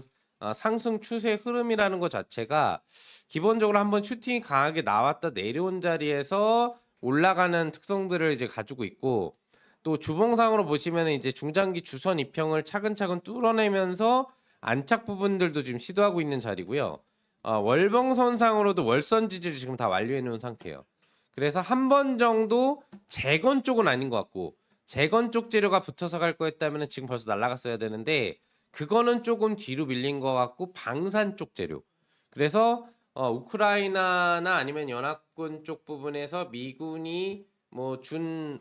상승 추세 흐름이라는 것 자체가 기본적으로 한번 슈팅이 강하게 나왔다 내려온 자리에서 올라가는 특성들을 이제 가지고 있고 또 주봉상으로 보시면 이제 중장기 주선 이평을 차근차근 뚫어내면서 안착 부분들도 지금 시도하고 있는 자리고요. 월봉선상으로도 월선 지지를 지금 다 완료해 놓은 상태예요. 그래서 한 번 정도 재건 쪽은 아닌 것 같고 재건 쪽 재료가 붙어서 갈 거였다면 지금 벌써 날아갔어야 되는데 그거는 조금 뒤로 밀린 것 같고 방산 쪽 재료. 그래서 우크라이나나 아니면 연합군 쪽 부분에서 미군이 뭐 준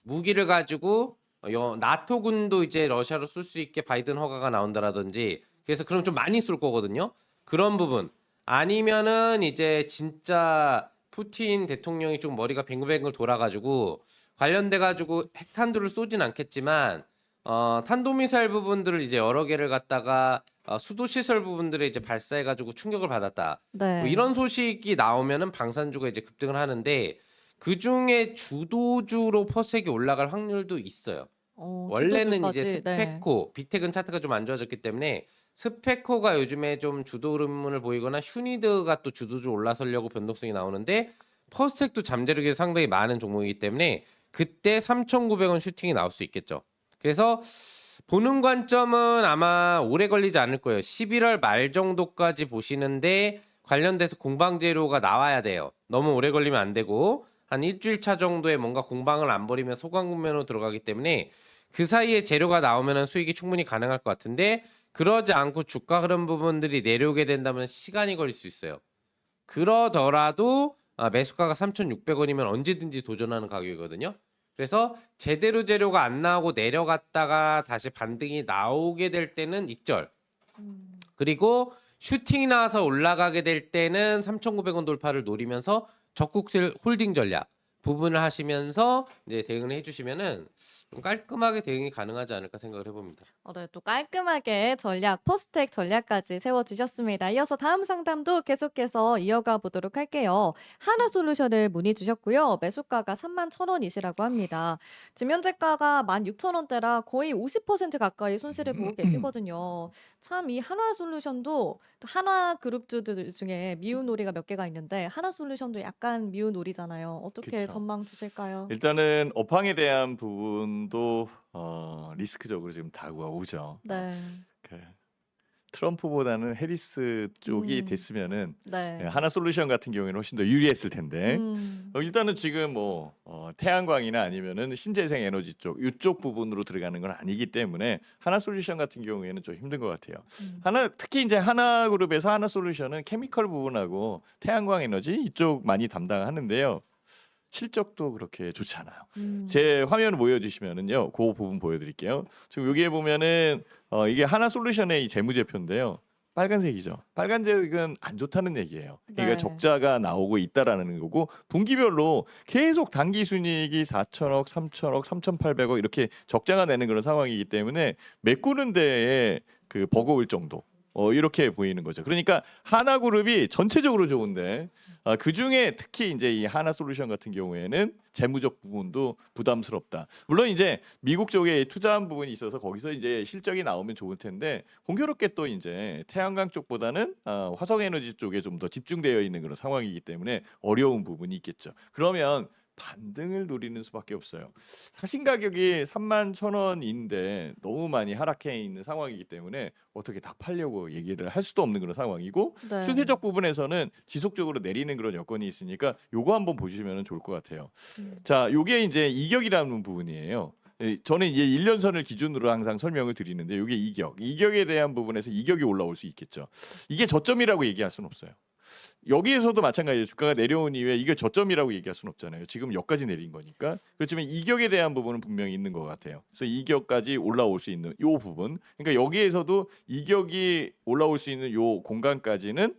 무기를 가지고 나토군도 이제 러시아로 쏠 수 있게 바이든 허가가 나온다라든지 그래서 그럼 좀 많이 쏠 거거든요. 그런 부분 아니면은 이제 진짜 푸틴 대통령이 좀 머리가 뱅글뱅글 돌아가지고 관련돼 가지고 핵탄두를 쏘진 않겠지만 탄도미사일 부분들을 이제 여러 개를 갖다가 수도 시설 부분들에 이제 발사해 가지고 충격을 받았다. 네. 뭐 이런 소식이 나오면은 방산주가 이제 급등을 하는데 그 중에 주도주로 퍼스텍이 올라갈 확률도 있어요. 원래는 이제 주도주까지. 네. 스페코, 빅텍은 차트가 좀 안 좋아졌기 때문에 스페코가 요즘에 좀 주도 흐름을 보이거나 휴니드가 또 주도주 올라서려고 변동성이 나오는데 퍼스텍도 잠재력이 상당히 많은 종목이기 때문에 그때 3,900원 슈팅이 나올 수 있겠죠. 그래서 보는 관점은 아마 오래 걸리지 않을 거예요. 11월 말 정도까지 보시는데 관련돼서 공방 재료가 나와야 돼요. 너무 오래 걸리면 안 되고 한 일주일 차 정도에 뭔가 공방을 안 벌이면 소강 구매로 들어가기 때문에 그 사이에 재료가 나오면 수익이 충분히 가능할 것 같은데 그러지 않고 주가 흐름 부분들이 내려오게 된다면 시간이 걸릴 수 있어요. 그러더라도 매수가가 3,600원이면 언제든지 도전하는 가격이거든요. 그래서 제대로 재료가 안 나오고 내려갔다가 다시 반등이 나오게 될 때는 익절. 그리고 슈팅이 나와서 올라가게 될 때는 3,900원 돌파를 노리면서 적극 홀딩 전략 부분을 하시면서 이제 대응을 해주시면은 좀 깔끔하게 대응이 가능하지 않을까 생각을 해봅니다. 네, 또 깔끔하게 전략, 포스텍 전략까지 세워주셨습니다. 이어서 다음 상담도 계속해서 이어가 보도록 할게요. 하나솔루션을 문의 주셨고요. 매수가가 31,000원이시라고 합니다. 지금 현재가가 16,000원대라 거의 50% 가까이 손실을 보고 계시거든요. 참 이 하나솔루션도 또 하나그룹주들 중에 미운 오리가 몇 개가 있는데 하나솔루션도 약간 미운 오리잖아요. 어떻게 그쵸. 전망 주실까요? 일단은 업황에 대한 부분도 리스크적으로 지금 다가오죠. 네. 그 트럼프보다는 해리스 쪽이 음. 됐으면은 네. 하나솔루션 같은 경우에는 훨씬 더 유리했을 텐데 음. 일단은 지금 태양광이나 아니면은 신재생 에너지 쪽 이쪽 부분으로 들어가는 건 아니기 때문에 하나솔루션 같은 경우에는 좀 힘든 것 같아요. 특히 이제 하나그룹에서 하나솔루션은 케미컬 부분하고 태양광 에너지 이쪽 많이 담당하는데요. 실적도 그렇게 좋지 않아요. 제 화면을 보여주시면은요, 그 부분 보여드릴게요. 지금 여기에 보면은 이게 하나솔루션의 이 재무제표인데요. 빨간색이죠. 빨간색은 안 좋다는 얘기예요. 그러니까 네. 적자가 나오고 있다라는 거고 분기별로 계속 단기 순이익이 4천억, 3천억, 3,800억 이렇게 적자가 내는 그런 상황이기 때문에 메꾸는 데에 그 버거울 정도. 이렇게 보이는 거죠. 그러니까 하나그룹이 전체적으로 좋은데 그 중에 특히 이제 이 하나솔루션 같은 경우에는 재무적 부분도 부담스럽다. 물론 이제 미국 쪽에 투자한 부분이 있어서 거기서 이제 실적이 나오면 좋을 텐데 공교롭게 또 이제 태양광 쪽보다는 화석에너지 쪽에 좀 더 집중되어 있는 그런 상황이기 때문에 어려운 부분이 있겠죠. 그러면 반등을 노리는 수밖에 없어요. 사신 가격이 31,000원인데 너무 많이 하락해 있는 상황이기 때문에 어떻게 다 팔려고 얘기를 할 수도 없는 그런 상황이고 네. 추세적 부분에서는 지속적으로 내리는 그런 여건이 있으니까 요거 한번 보시면 좋을 것 같아요. 자, 요게 이제 이격이라는 부분이에요. 저는 이제 1년선을 기준으로 항상 설명을 드리는데 요게 이격에 대한 부분에서 이격이 올라올 수 있겠죠. 이게 저점이라고 얘기할 수는 없어요. 여기에서도 마찬가지예요. 주가가 내려온 이후에 이게 저점이라고 얘기할 수는 없잖아요. 지금 여기까지 내린 거니까. 그렇지만 이격에 대한 부분은 분명히 있는 것 같아요. 그래서 이격까지 올라올 수 있는 요 부분. 그러니까 여기에서도 이격이 올라올 수 있는 요 공간까지는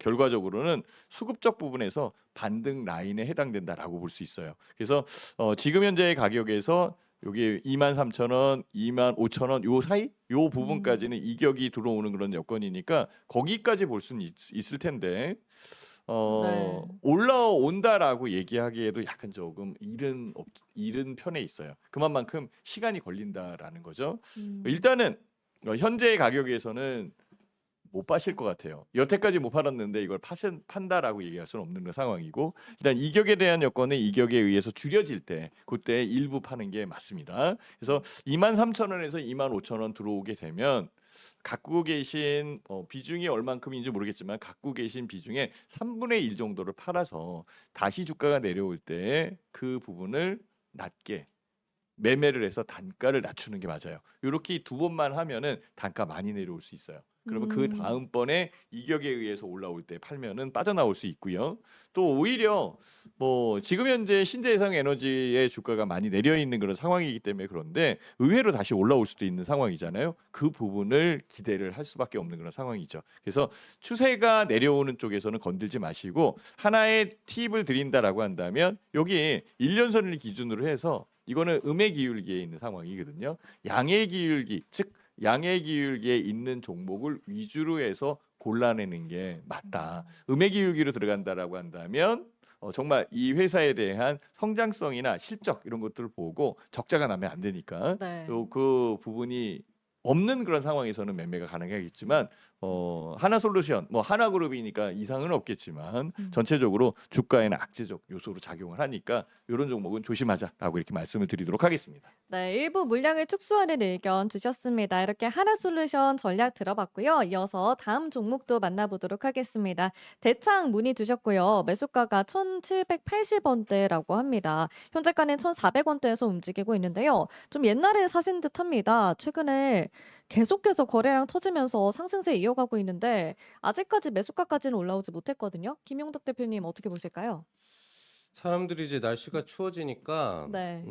결과적으로는 수급적 부분에서 반등 라인에 해당된다라고 볼 수 있어요. 그래서 지금 현재의 가격에서 여기 23,000원, 25,000원 요 사이 요 부분까지는 이격이 들어오는 그런 여건이니까 거기까지 볼 수는 있을 텐데 네. 올라온다라고 얘기하기에도 약간 조금 이른 편에 있어요. 그만큼 시간이 걸린다라는 거죠. 일단은 현재의 가격에서는 못 파실 것 같아요. 여태까지 못 팔았는데 이걸 판다라고 얘기할 수는 없는 상황이고 일단 이격에 대한 여건은 이격에 의해서 줄여질 때 그때 일부 파는 게 맞습니다. 그래서 23,000원에서 25,000원 들어오게 되면 갖고 계신 비중이 얼만큼인지 모르겠지만 갖고 계신 비중의 3분의 1 정도를 팔아서 다시 주가가 내려올 때 그 부분을 낮게 매매를 해서 단가를 낮추는 게 맞아요. 이렇게 두 번만 하면은 단가 많이 내려올 수 있어요. 그러면 그 다음번에 이격에 의해서 올라올 때 팔면은 빠져나올 수 있고요. 또 오히려 지금 현재 신재생 에너지의 주가가 많이 내려 있는 그런 상황이기 때문에 그런데 의외로 다시 올라올 수도 있는 상황이잖아요. 그 부분을 기대를 할 수밖에 없는 그런 상황이죠. 그래서 추세가 내려오는 쪽에서는 건들지 마시고 하나의 팁을 드린다라고 한다면 여기 1년선을 기준으로 해서 이거는 음의 기울기에 있는 상황이거든요. 양의 기울기, 즉 양의 기울기에 있는 종목을 위주로 해서 골라내는 게 맞다. 음의 기울기로 들어간다라고 한다면 정말 이 회사에 대한 성장성이나 실적 이런 것들을 보고 적자가 나면 안 되니까 네. 그 부분이 없는 그런 상황에서는 매매가 가능하겠지만 하나솔루션 뭐 하나그룹이니까 이상은 없겠지만 전체적으로 주가에는 악재적 요소로 작용을 하니까 이런 종목은 조심하자라고 이렇게 말씀을 드리도록 하겠습니다. 네, 일부 물량을 축소하는 의견 주셨습니다. 이렇게 하나솔루션 전략 들어봤고요. 이어서 다음 종목도 만나보도록 하겠습니다. 대창 문의 주셨고요. 매수가가 1,780원대라고 합니다. 현재가는 1,400원대에서 움직이고 있는데요. 좀 옛날에 사신 듯합니다. 최근에 계속해서 거래량 터지면서 상승세 이어가고 있는데 아직까지 매수가까지는 올라오지 못했거든요. 김용덕 대표님 어떻게 보실까요? 사람들이 이제 날씨가 추워지니까 네.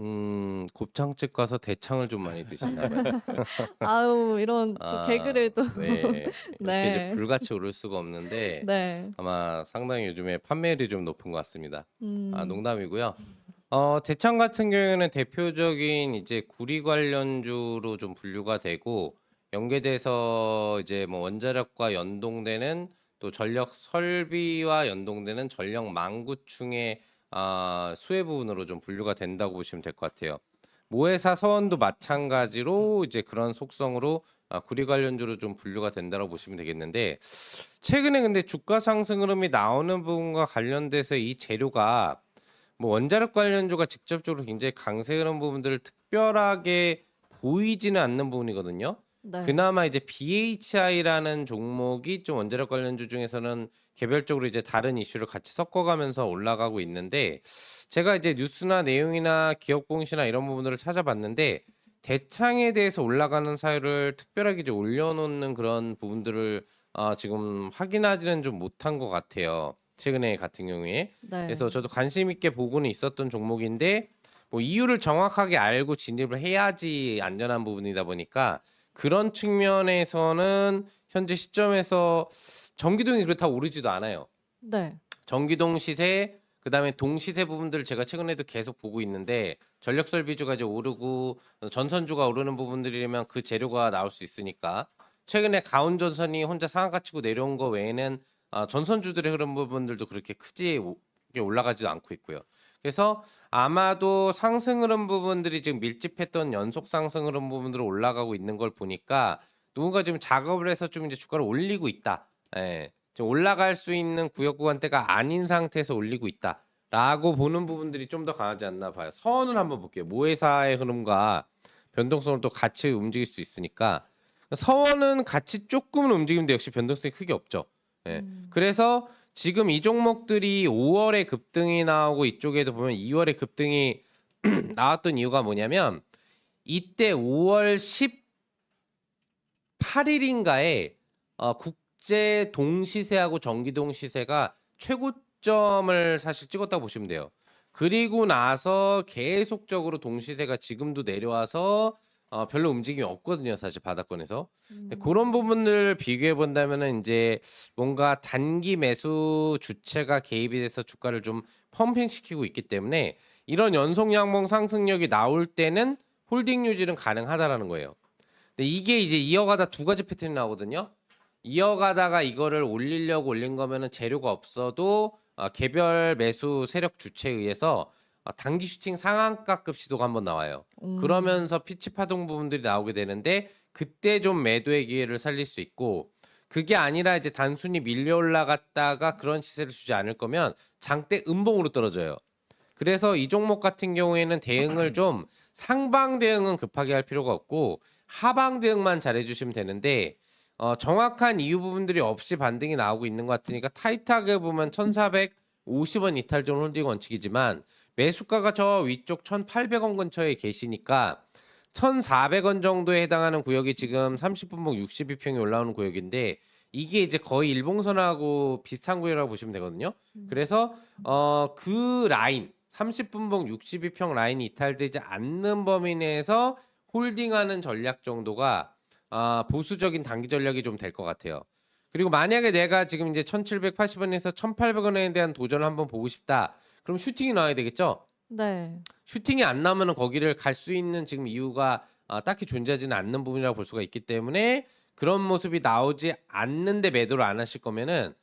곱창집 가서 대창을 좀 많이 드시나 봐요. 아우 이런 또 개그를 또 네. 이렇게 네. 이제 불같이 오를 수가 없는데 네. 아마 상당히 요즘에 판매율이 좀 높은 것 같습니다. 음. 농담이고요. 대창 같은 경우에는 대표적인 이제 구리 관련주로 좀 분류가 되고 연계돼서 이제 뭐 원자력과 연동되는 또 전력 설비와 연동되는 전력 망구충의 수혜 부분으로 좀 분류가 된다고 보시면 될 것 같아요. 모회사 서원도 마찬가지로 이제 그런 속성으로 구리 관련주로 좀 분류가 된다고 보시면 되겠는데 최근에 근데 주가 상승 흐름이 나오는 부분과 관련돼서 이 재료가 뭐 원자력 관련주가 직접적으로 굉장히 강세 흐름 부분들을 특별하게 보이지는 않는 부분이거든요. 네. 그나마 이제 BHI라는 종목이 좀 원자력 관련주 중에서는 개별적으로 이제 다른 이슈를 같이 섞어가면서 올라가고 있는데 제가 이제 뉴스나 내용이나 기업 공시나 이런 부분들을 찾아봤는데 대창에 대해서 올라가는 사유를 특별하게 이제 올려놓는 그런 부분들을 지금 확인하지는 좀 못한 것 같아요. 최근에 같은 경우에. 네. 그래서 저도 관심 있게 보고는 있었던 종목인데 뭐 이유를 정확하게 알고 진입을 해야지 안전한 부분이다 보니까 그런 측면에서는 현재 시점에서 전기동이 그렇다고 오르지도 않아요. 네. 전기동 시세 그다음에 동시세 부분들을 제가 최근에도 계속 보고 있는데 전력 설비주가 이제 오르고 전선주가 오르는 부분들이면 그 재료가 나올 수 있으니까 최근에 가온전선이 혼자 상한가 치고 내려온 거 외에는 전선주들의 흐름 부분들도 그렇게 크게 올라가지도 않고 있고요. 그래서 아마도 상승 흐름 부분들이 지금 밀집했던 연속 상승 흐름 부분으로 올라가고 있는 걸 보니까 누군가 지금 작업을 해서 좀 이제 주가를 올리고 있다. 예. 지금 올라갈 수 있는 구역 구간대가 아닌 상태에서 올리고 있다라고 보는 부분들이 좀 더 강하지 않나 봐요. 서원을 한번 볼게요. 모회사의 흐름과 변동성을 또 같이 움직일 수 있으니까 서원은 같이 조금은 움직이는데 역시 변동성이 크게 없죠. 예. 그래서 지금 이 종목들이 5월에 급등이 나오고 이쪽에도 보면 2월에 급등이 나왔던 이유가 뭐냐면 이때 5월 18일인가에 국제 동시세하고 전기동 시세가 최고점을 사실 찍었다고 보시면 돼요. 그리고 나서 계속적으로 동시세가 지금도 내려와서 별로 움직임이 없거든요, 사실 바닥권에서. 그런 부분들 비교해 본다면은 이제 뭔가 단기 매수 주체가 개입이 돼서 주가를 좀 펌핑시키고 있기 때문에 이런 연속 양봉 상승력이 나올 때는 홀딩 유지는 가능하다라는 거예요. 근데 이게 이제 이어가다 두 가지 패턴이 나오거든요. 이어가다가 이거를 올리려고 올린 거면은 재료가 없어도 개별 매수 세력 주체에 의해서 단기 슈팅 상한가급 시도가 한번 나와요. 그러면서 피치 파동 부분들이 나오게 되는데 그때 좀 매도의 기회를 살릴 수 있고 그게 아니라 이제 단순히 밀려 올라갔다가 그런 시세를 주지 않을 거면 장대 음봉으로 떨어져요. 그래서 이 종목 같은 경우에는 대응을 좀 상방 대응은 급하게 할 필요가 없고 하방 대응만 잘해주시면 되는데 정확한 이유 부분들이 없이 반등이 나오고 있는 것 같으니까 타이트하게 보면 1,450원 이탈 존 홀딩 원칙이지만 매수가가 저 위쪽 1,800원 근처에 계시니까 1,400원 정도에 해당하는 구역이 지금 30분봉 62평이 올라오는 구역인데 이게 이제 거의 일봉선하고 비슷한 구역이라고 보시면 되거든요. 그래서 그 라인 30분봉 62평 라인이 이탈되지 않는 범위 내에서 홀딩하는 전략 정도가 보수적인 단기 전략이 좀 될 것 같아요. 그리고 만약에 내가 지금 이제 1,780원에서 1,800원에 대한 도전을 한번 보고 싶다. 그럼 슈팅이 나와야 되겠죠? 네. 슈팅이 안 나오면 거기를 갈 수 있는 지금 이유가 딱히 존재하지는 않는 부분이라고 볼 수가 있기 때문에 그런 모습이 나오지 않는데 매도를 안 하실 거면은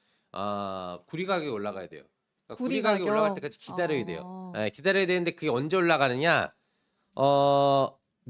구리 가격이 올라가야 돼요. 그러니까 구리 가격이 가격? 올라갈 때까지 기다려야 돼요. 어. 네, 기다려야 되는데 그게 언제 올라가느냐?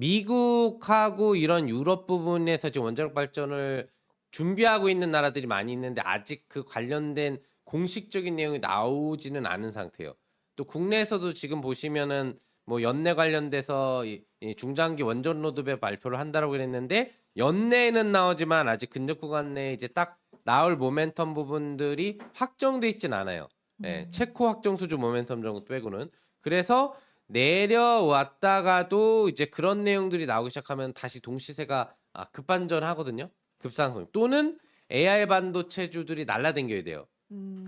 미국하고 이런 유럽 부분에서 지금 원자력 발전을 준비하고 있는 나라들이 많이 있는데 아직 그 관련된 공식적인 내용이 나오지는 않은 상태예요. 또 국내에서도 지금 보시면은 뭐 연내 관련돼서 이 중장기 원전 로드맵 발표를 한다라고 그랬는데 연내에는 나오지만 아직 근접 구간 내에 이제 딱 나올 모멘텀 부분들이 확정돼 있진 않아요. 예, 체코 확정 수주 모멘텀 정도 빼고는. 그래서 내려왔다가도 이제 그런 내용들이 나오기 시작하면 다시 동시세가 급반전하거든요. 급상승 또는 AI 반도체주들이 날라댕겨야 돼요.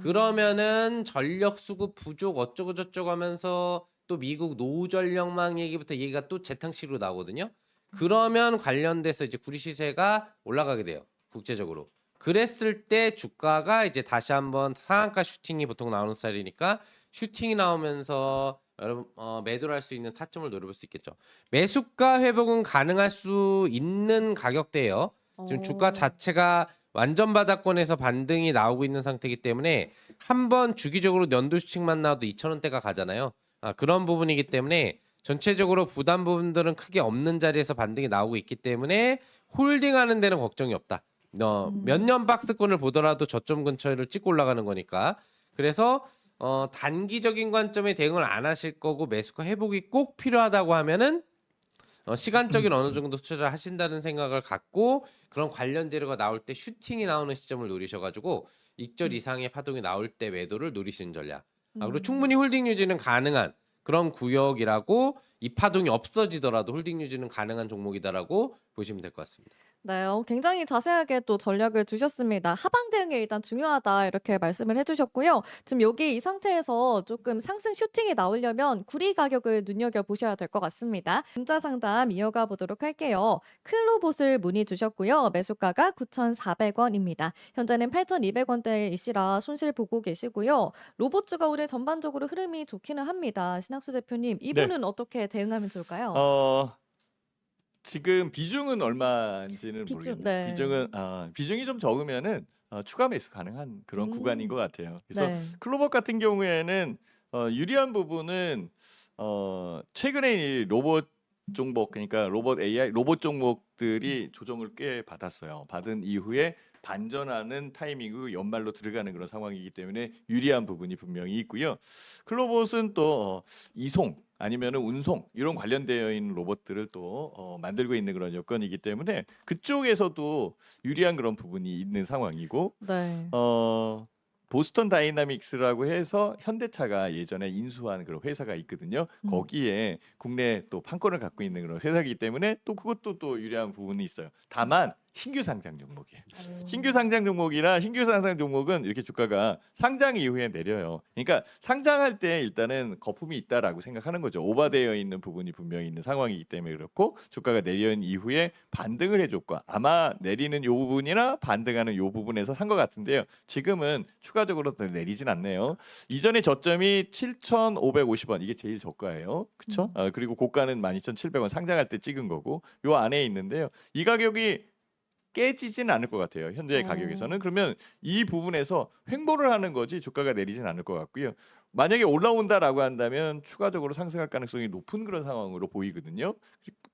그러면은 전력 수급 부족 어쩌고 저쩌고 하면서 또 미국 노후 전력망 얘기부터 얘기가 또 재탕식으로 나오거든요. 그러면 관련돼서 이제 구리 시세가 올라가게 돼요. 국제적으로. 그랬을 때 주가가 이제 다시 한번 상한가 슈팅이 보통 나오는 스타일이니까 슈팅이 나오면서 여러분 매도를 할 수 있는 타점을 노려볼 수 있겠죠. 매수가 회복은 가능할 수 있는 가격대예요. 지금 주가 자체가 완전 바닥권에서 반등이 나오고 있는 상태이기 때문에 한번 주기적으로 연도 수칙만 나와도 2,000원대가 가잖아요. 그런 부분이기 때문에 전체적으로 부담 부분들은 크게 없는 자리에서 반등이 나오고 있기 때문에 홀딩하는 데는 걱정이 없다. 몇 년 박스권을 보더라도 저점 근처를 찍고 올라가는 거니까. 그래서 단기적인 관점에 대응을 안 하실 거고 매수가 회복이 꼭 필요하다고 하면은 시간적인 어느 정도 투자를 하신다는 생각을 갖고 그런 관련 재료가 나올 때 슈팅이 나오는 시점을 노리셔가지고 익절 이상의 파동이 나올 때 매도를 노리시는 전략. 그리고 충분히 홀딩 유지는 가능한 그런 구역이라고 이 파동이 없어지더라도 홀딩 유지는 가능한 종목이다라고 보시면 될 것 같습니다. 네, 굉장히 자세하게 또 전략을 주셨습니다. 하방 대응이 일단 중요하다 이렇게 말씀을 해주셨고요. 지금 여기 이 상태에서 조금 상승 슈팅이 나오려면 구리 가격을 눈여겨보셔야 될 것 같습니다. 문자 상담 이어가 보도록 할게요. 클로봇을 문의 주셨고요. 매수가가 9,400원입니다. 현재는 8,200원대이시라 손실 보고 계시고요. 로봇주가 오늘 전반적으로 흐름이 좋기는 합니다. 신학수 대표님, 이분은 어떻게 대응하면 좋을까요? 지금 비중은 얼마인지는 비중, 모르겠는데 네. 비중이 좀 적으면은 추가 매수 가능한 그런 구간인 것 같아요. 그래서 네. 클로버 같은 경우에는 유리한 부분은 최근에 이 로봇 종목 그러니까 로봇 AI 로봇 종목들이 조정을 꽤 받았어요. 받은 이후에 반전하는 타이밍으로 연말로 들어가는 그런 상황이기 때문에 유리한 부분이 분명히 있고요. 클로봇은 또 이송 아니면은 운송 이런 관련되어 있는 로봇들을 또 만들고 있는 그런 여건이기 때문에 그쪽에서도 유리한 그런 부분이 있는 상황이고 네. 보스턴 다이나믹스라고 해서 현대차가 예전에 인수한 그런 회사가 있거든요. 거기에 국내 또 판권을 갖고 있는 그런 회사이기 때문에 또 그것도 또 유리한 부분이 있어요. 다만 신규 상장 종목이에요. 신규 상장 종목이라 신규 상장 종목은 이렇게 주가가 상장 이후에 내려요. 그러니까 상장할 때 일단은 거품이 있다라고 생각하는 거죠. 오버되어 있는 부분이 분명히 있는 상황이기 때문에 그렇고 주가가 내려온 이후에 반등을 해줬고 아마 내리는 요 부분이나 반등하는 요 부분에서 산 것 같은데요. 지금은 추가적으로 내리진 않네요. 이전에 저점이 7,550원 이게 제일 저가예요. 그렇죠? 그리고 고가는 12,700원 상장할 때 찍은 거고 요 안에 있는데요. 이 가격이 깨지지는 않을 것 같아요. 현재 가격에서는. 그러면 이 부분에서 횡보를 하는 거지 주가가 내리진 않을 것 같고요. 만약에 올라온다라고 한다면 추가적으로 상승할 가능성이 높은 그런 상황으로 보이거든요.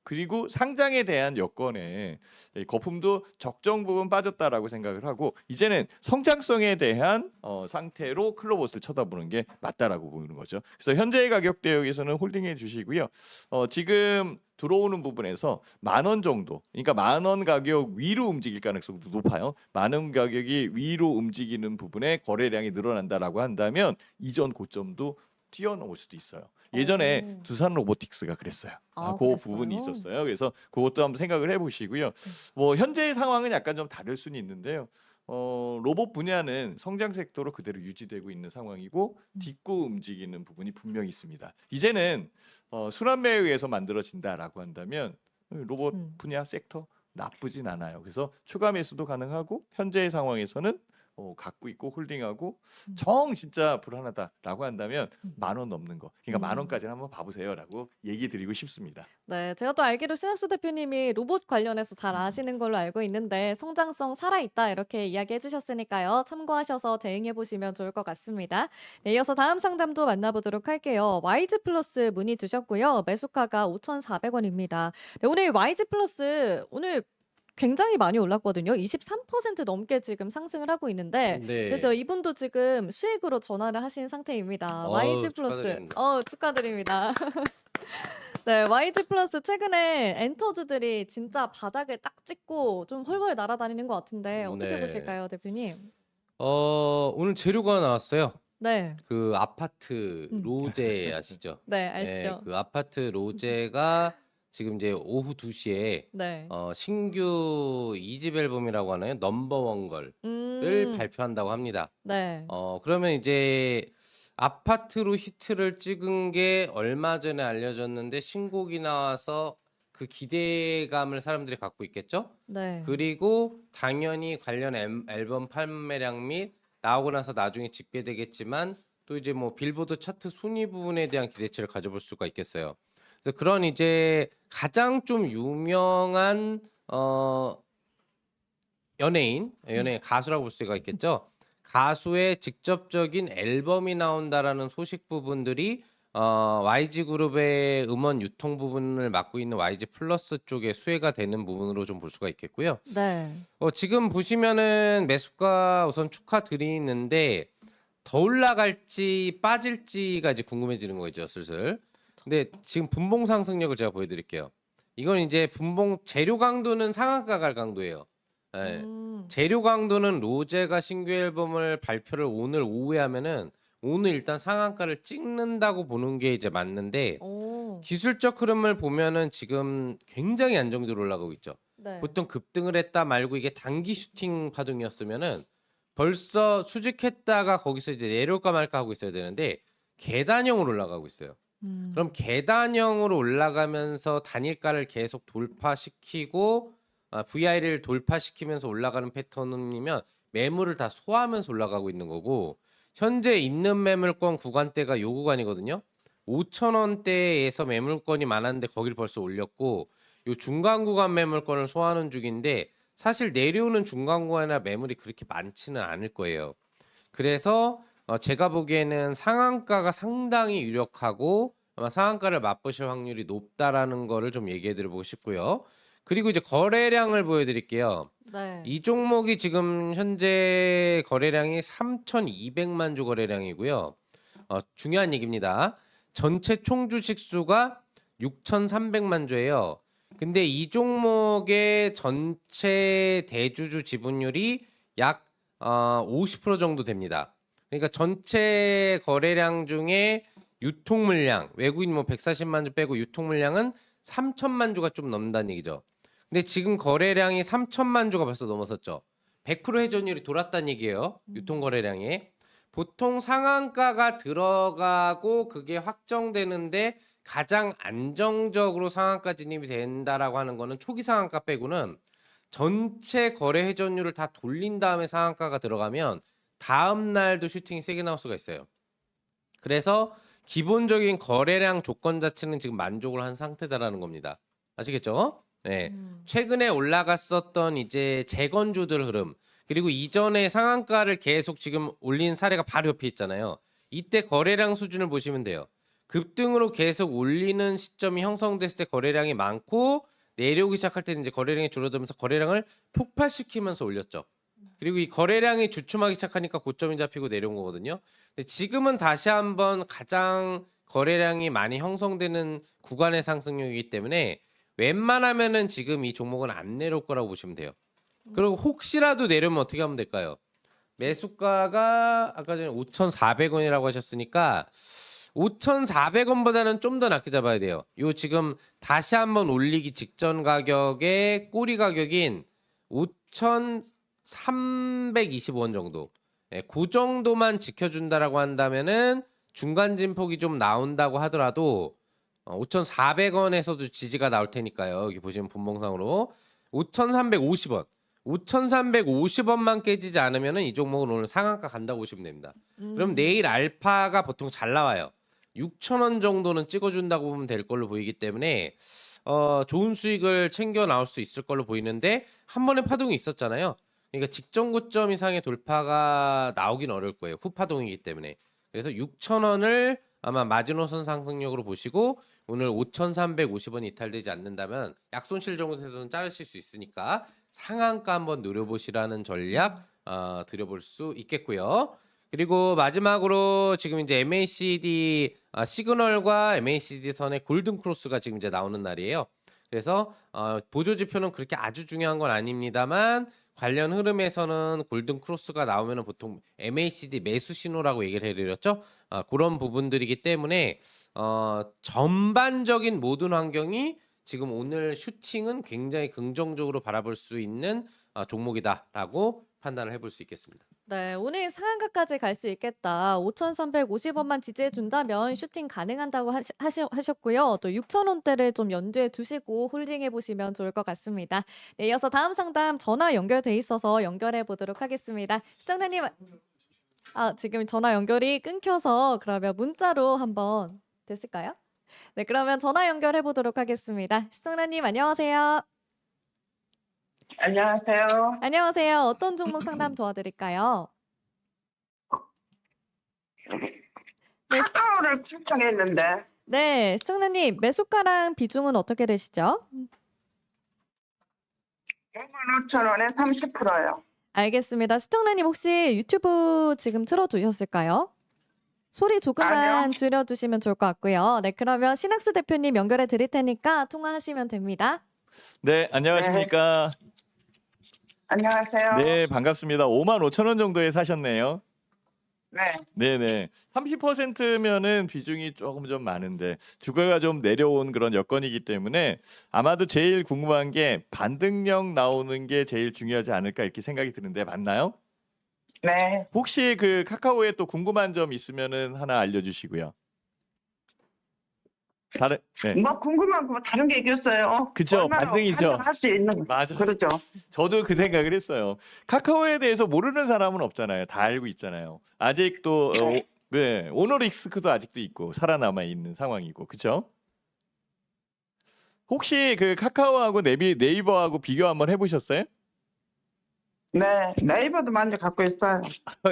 그리고 상장에 대한 여건에 거품도 적정 부분 빠졌다라고 생각을 하고 이제는 성장성에 대한 상태로 클로봇을 쳐다보는 게 맞다라고 보이는 거죠. 그래서 현재의 가격대 여기서는 홀딩해 주시고요. 지금 들어오는 부분에서 10,000원 정도, 그러니까 10,000원 가격 위로 움직일 가능성도 높아요. 10,000원 가격이 위로 움직이는 부분에 거래량이 늘어난다라고 한다면 이전 고점도 뛰어넘을 수도 있어요. 예전에 두산 로보틱스가 그랬어요. 그 그랬어요? 부분이 있었어요. 그래서 그것도 한번 생각을 해보시고요. 뭐 현재의 상황은 약간 좀 다를 수는 있는데요. 로봇 분야는 성장 섹터로 그대로 유지되고 있는 상황이고 딛고 움직이는 부분이 분명히 있습니다. 이제는 순환매에 의해서 만들어진다라고 한다면 로봇 분야 섹터 나쁘진 않아요. 그래서 추가 매수도 가능하고 현재의 상황에서는 갖고 있고 홀딩하고 음. 정 진짜 불안하다라고 한다면 음. 10,000원 넘는 거. 그러니까 음. 10,000원까지는 한번 봐보세요라고 얘기 드리고 싶습니다. 네, 제가 또 알기로 신학수 대표님이 로봇 관련해서 잘 아시는 걸로 알고 있는데 성장성 살아있다 이렇게 이야기해 주셨으니까요. 참고하셔서 대응해 보시면 좋을 것 같습니다. 네, 이어서 다음 상담도 만나보도록 할게요. YG 플러스 문의 주셨고요. 매수가가 5,400원입니다. 네, 오늘 YG 플러스 오늘 굉장히 많이 올랐거든요. 23% 넘게 지금 상승을 하고 있는데 네. 그래서 이분도 지금 수익으로 전환을 하신 상태입니다. YG 플러스 축하드립니다. 축하드립니다. 네, YG 플러스 최근에 엔터주들이 진짜 바닥을 딱 찍고 좀 헐헐 날아다니는 것 같은데 어떻게 네. 보실까요, 대표님? 오늘 재료가 나왔어요. 네, 그 아파트 음. 로제 아시죠? 네, 아시죠? 그 아파트 로제가 지금 이제 오후 2시에 네. 신규 2집 앨범이라고 하나요? 넘버원 걸을 발표한다고 합니다. 네. 그러면 이제 아파트로 히트를 찍은 게 얼마 전에 알려졌는데 신곡이 나와서 그 기대감을 사람들이 갖고 있겠죠? 네. 그리고 당연히 관련 앨범 판매량 및 나오고 나서 나중에 집계되겠지만 또 이제 뭐 빌보드 차트 순위 부분에 대한 기대치를 가져볼 수가 있겠어요. 그래서 그런 이제 가장 좀 유명한 연예인 가수라고 볼 수가 있겠죠. 가수의 직접적인 앨범이 나온다라는 소식 부분들이 YG 그룹의 음원 유통 부분을 맡고 있는 YG 플러스 쪽에 수혜가 되는 부분으로 좀 볼 수가 있겠고요. 네. 지금 보시면은 매수가 우선 축하드리는데 더 올라갈지 빠질지가 이제 궁금해지는 거죠, 슬슬. 근데 지금 분봉 상승력을 제가 보여드릴게요. 이건 이제 분봉 재료 강도는 상한가 갈 강도예요. 예. 재료 강도는 로제가 신규 앨범을 발표를 오늘 오후에 하면은 오늘 일단 상한가를 찍는다고 보는 게 이제 맞는데 오. 기술적 흐름을 보면은 지금 굉장히 안정적으로 올라가고 있죠. 네. 보통 급등을 했다 말고 이게 단기 슈팅 파동이었으면은 벌써 수직했다가 거기서 이제 내려올까 말까 하고 있어야 되는데 계단형으로 올라가고 있어요. 그럼 계단형으로 올라가면서 단일가를 계속 돌파시키고 VI를 돌파시키면서 올라가는 패턴이면 매물을 다 소화하면서 올라가고 있는 거고 현재 있는 매물권 구간대가 요 구간이거든요. 5,000원대에서 매물권이 많았는데 거기를 벌써 올렸고 요 중간 구간 매물권을 소화하는 중인데 사실 내려오는 중간 구간이나 매물이 그렇게 많지는 않을 거예요. 그래서 제가 보기에는 상한가가 상당히 유력하고 아마 상한가를 맛보실 확률이 높다라는 거를 좀 얘기해 드려보고 싶고요. 그리고 이제 거래량을 보여드릴게요. 네. 이 종목이 지금 현재 거래량이 3,200만 주 거래량이고요. 중요한 얘기입니다. 전체 총 주식 수가 6,300만 주예요. 근데 이 종목의 전체 대주주 지분율이 약 50% 정도 됩니다. 그러니까 전체 거래량 중에 유통 물량, 외국인 뭐 140만 주 빼고 유통 물량은 3천만 주가 좀 넘는다는 얘기죠. 근데 지금 거래량이 3천만 주가 벌써 넘어섰죠. 100% 회전율이 돌았다는 얘기예요. 유통 거래량이. 보통 상한가가 들어가고 그게 확정되는데 가장 안정적으로 상한가 진입이 된다라고 하는 거는 초기 상한가 빼고는 전체 거래 회전율을 다 돌린 다음에 상한가가 들어가면 다음 날도 슈팅이 세게 나올 수가 있어요. 그래서 기본적인 거래량 조건 자체는 지금 만족을 한 상태다라는 겁니다. 아시겠죠? 네. 최근에 올라갔었던 이제 재건주들 흐름 그리고 이전에 상한가를 계속 지금 올린 사례가 바로 옆에 있잖아요. 이때 거래량 수준을 보시면 돼요. 급등으로 계속 올리는 시점이 형성됐을 때 거래량이 많고 내려오기 시작할 때는 이제 거래량이 줄어들면서 거래량을 폭발시키면서 올렸죠. 그리고 이 거래량이 주춤하기 시작하니까 고점이 잡히고 내려온 거거든요. 근데 지금은 다시 한번 가장 거래량이 많이 형성되는 구간의 상승률이기 때문에 웬만하면은 지금 이 종목은 안 내려올 거라고 보시면 돼요. 그리고 혹시라도 내려오면 어떻게 하면 될까요? 매수가가 아까 전에 5,400원이라고 하셨으니까 5,400원보다는 좀 더 낮게 잡아야 돼요. 요 지금 다시 한번 올리기 직전 가격의 꼬리 가격인 5,325원 정도. 그 정도만 지켜준다라고 한다면은 중간 진폭이 좀 나온다고 하더라도 5,400원에서도 지지가 나올 테니까요. 여기 보시면 분봉상으로 5,350원. 5,350원만 깨지지 않으면은 이 종목은 오늘 상한가 간다고 보시면 됩니다. 그럼 내일 알파가 보통 잘 나와요. 6,000원 정도는 찍어준다고 보면 될 걸로 보이기 때문에 좋은 수익을 챙겨 나올 수 있을 걸로 보이는데 한 번의 파동이 있었잖아요. 그러니까 직전 고점 이상의 돌파가 나오긴 어려울 거예요. 후파동이기 때문에. 그래서 6,000원을 아마 마지노선 상승력으로 보시고 오늘 5,350원 이탈되지 않는다면 약손실 정도에서는 자르실 수 있으니까 상한가 한번 노려보시라는 전략 드려볼 수 있겠고요. 그리고 마지막으로 지금 이제 MACD 시그널과 MACD 선의 골든 크로스가 지금 이제 나오는 날이에요. 그래서 보조 지표는 그렇게 아주 중요한 건 아닙니다만 관련 흐름에서는 골든 크로스가 나오면 보통 MACD 매수 신호라고 얘기를 해드렸죠. 그런 부분들이기 때문에 전반적인 모든 환경이 지금 오늘 슈팅은 굉장히 긍정적으로 바라볼 수 있는 종목이다라고 판단을 해볼 수 있겠습니다. 네, 오늘 상한가까지 갈 수 있겠다. 5,350원만 지지해 준다면 슈팅 가능한다고 하셨고요. 또 6,000원대를 좀 염두에 두시고 홀딩해 보시면 좋을 것 같습니다. 네, 이어서 다음 상담 전화 연결돼 있어서 연결해 보도록 하겠습니다. 시청자님, 지금 전화 연결이 끊겨서 그러면 문자로 한번 됐을까요? 네, 그러면 전화 연결해 보도록 하겠습니다. 시청자님, 안녕하세요. 안녕하세요. 안녕하세요. 어떤 종목 상담 도와드릴까요? 네, 카카오를 신청했는데 네, 시청자님, 매수가랑 비중은 어떻게 되시죠? 55,000원에 30%요. 알겠습니다. 시청자님 혹시 유튜브 지금 틀어두셨을까요? 소리 조금만 아니요. 줄여주시면 좋을 것 같고요. 네, 그러면 신학수 대표님 연결해 드릴 테니까 통화하시면 됩니다. 네, 안녕하십니까? 안녕하세요. 네, 반갑습니다. 55,000원 정도에 사셨네요. 네. 네네. 30%면은 비중이 조금 좀 많은데 주가가 좀 내려온 그런 여건이기 때문에 아마도 제일 궁금한 게 반등력 나오는 게 제일 중요하지 않을까 이렇게 생각이 드는데 맞나요? 네. 혹시 그 카카오에 또 궁금한 점 있으면은 하나 알려주시고요. 네. 뭐 궁금한 거 다른 게 있겠어요. 그죠, 얼마나 반등이죠. 할수 있는 맞아. 그렇죠. 저도 그 생각을 했어요. 카카오에 대해서 모르는 사람은 없잖아요. 다 알고 있잖아요. 아직도 네, 오너릭스크도 아직도 있고 살아남아 있는 상황이고, 그렇죠? 혹시 그 카카오하고 네이버하고 비교 한번 해보셨어요? 네. 네이버도 많이 갖고 있어요.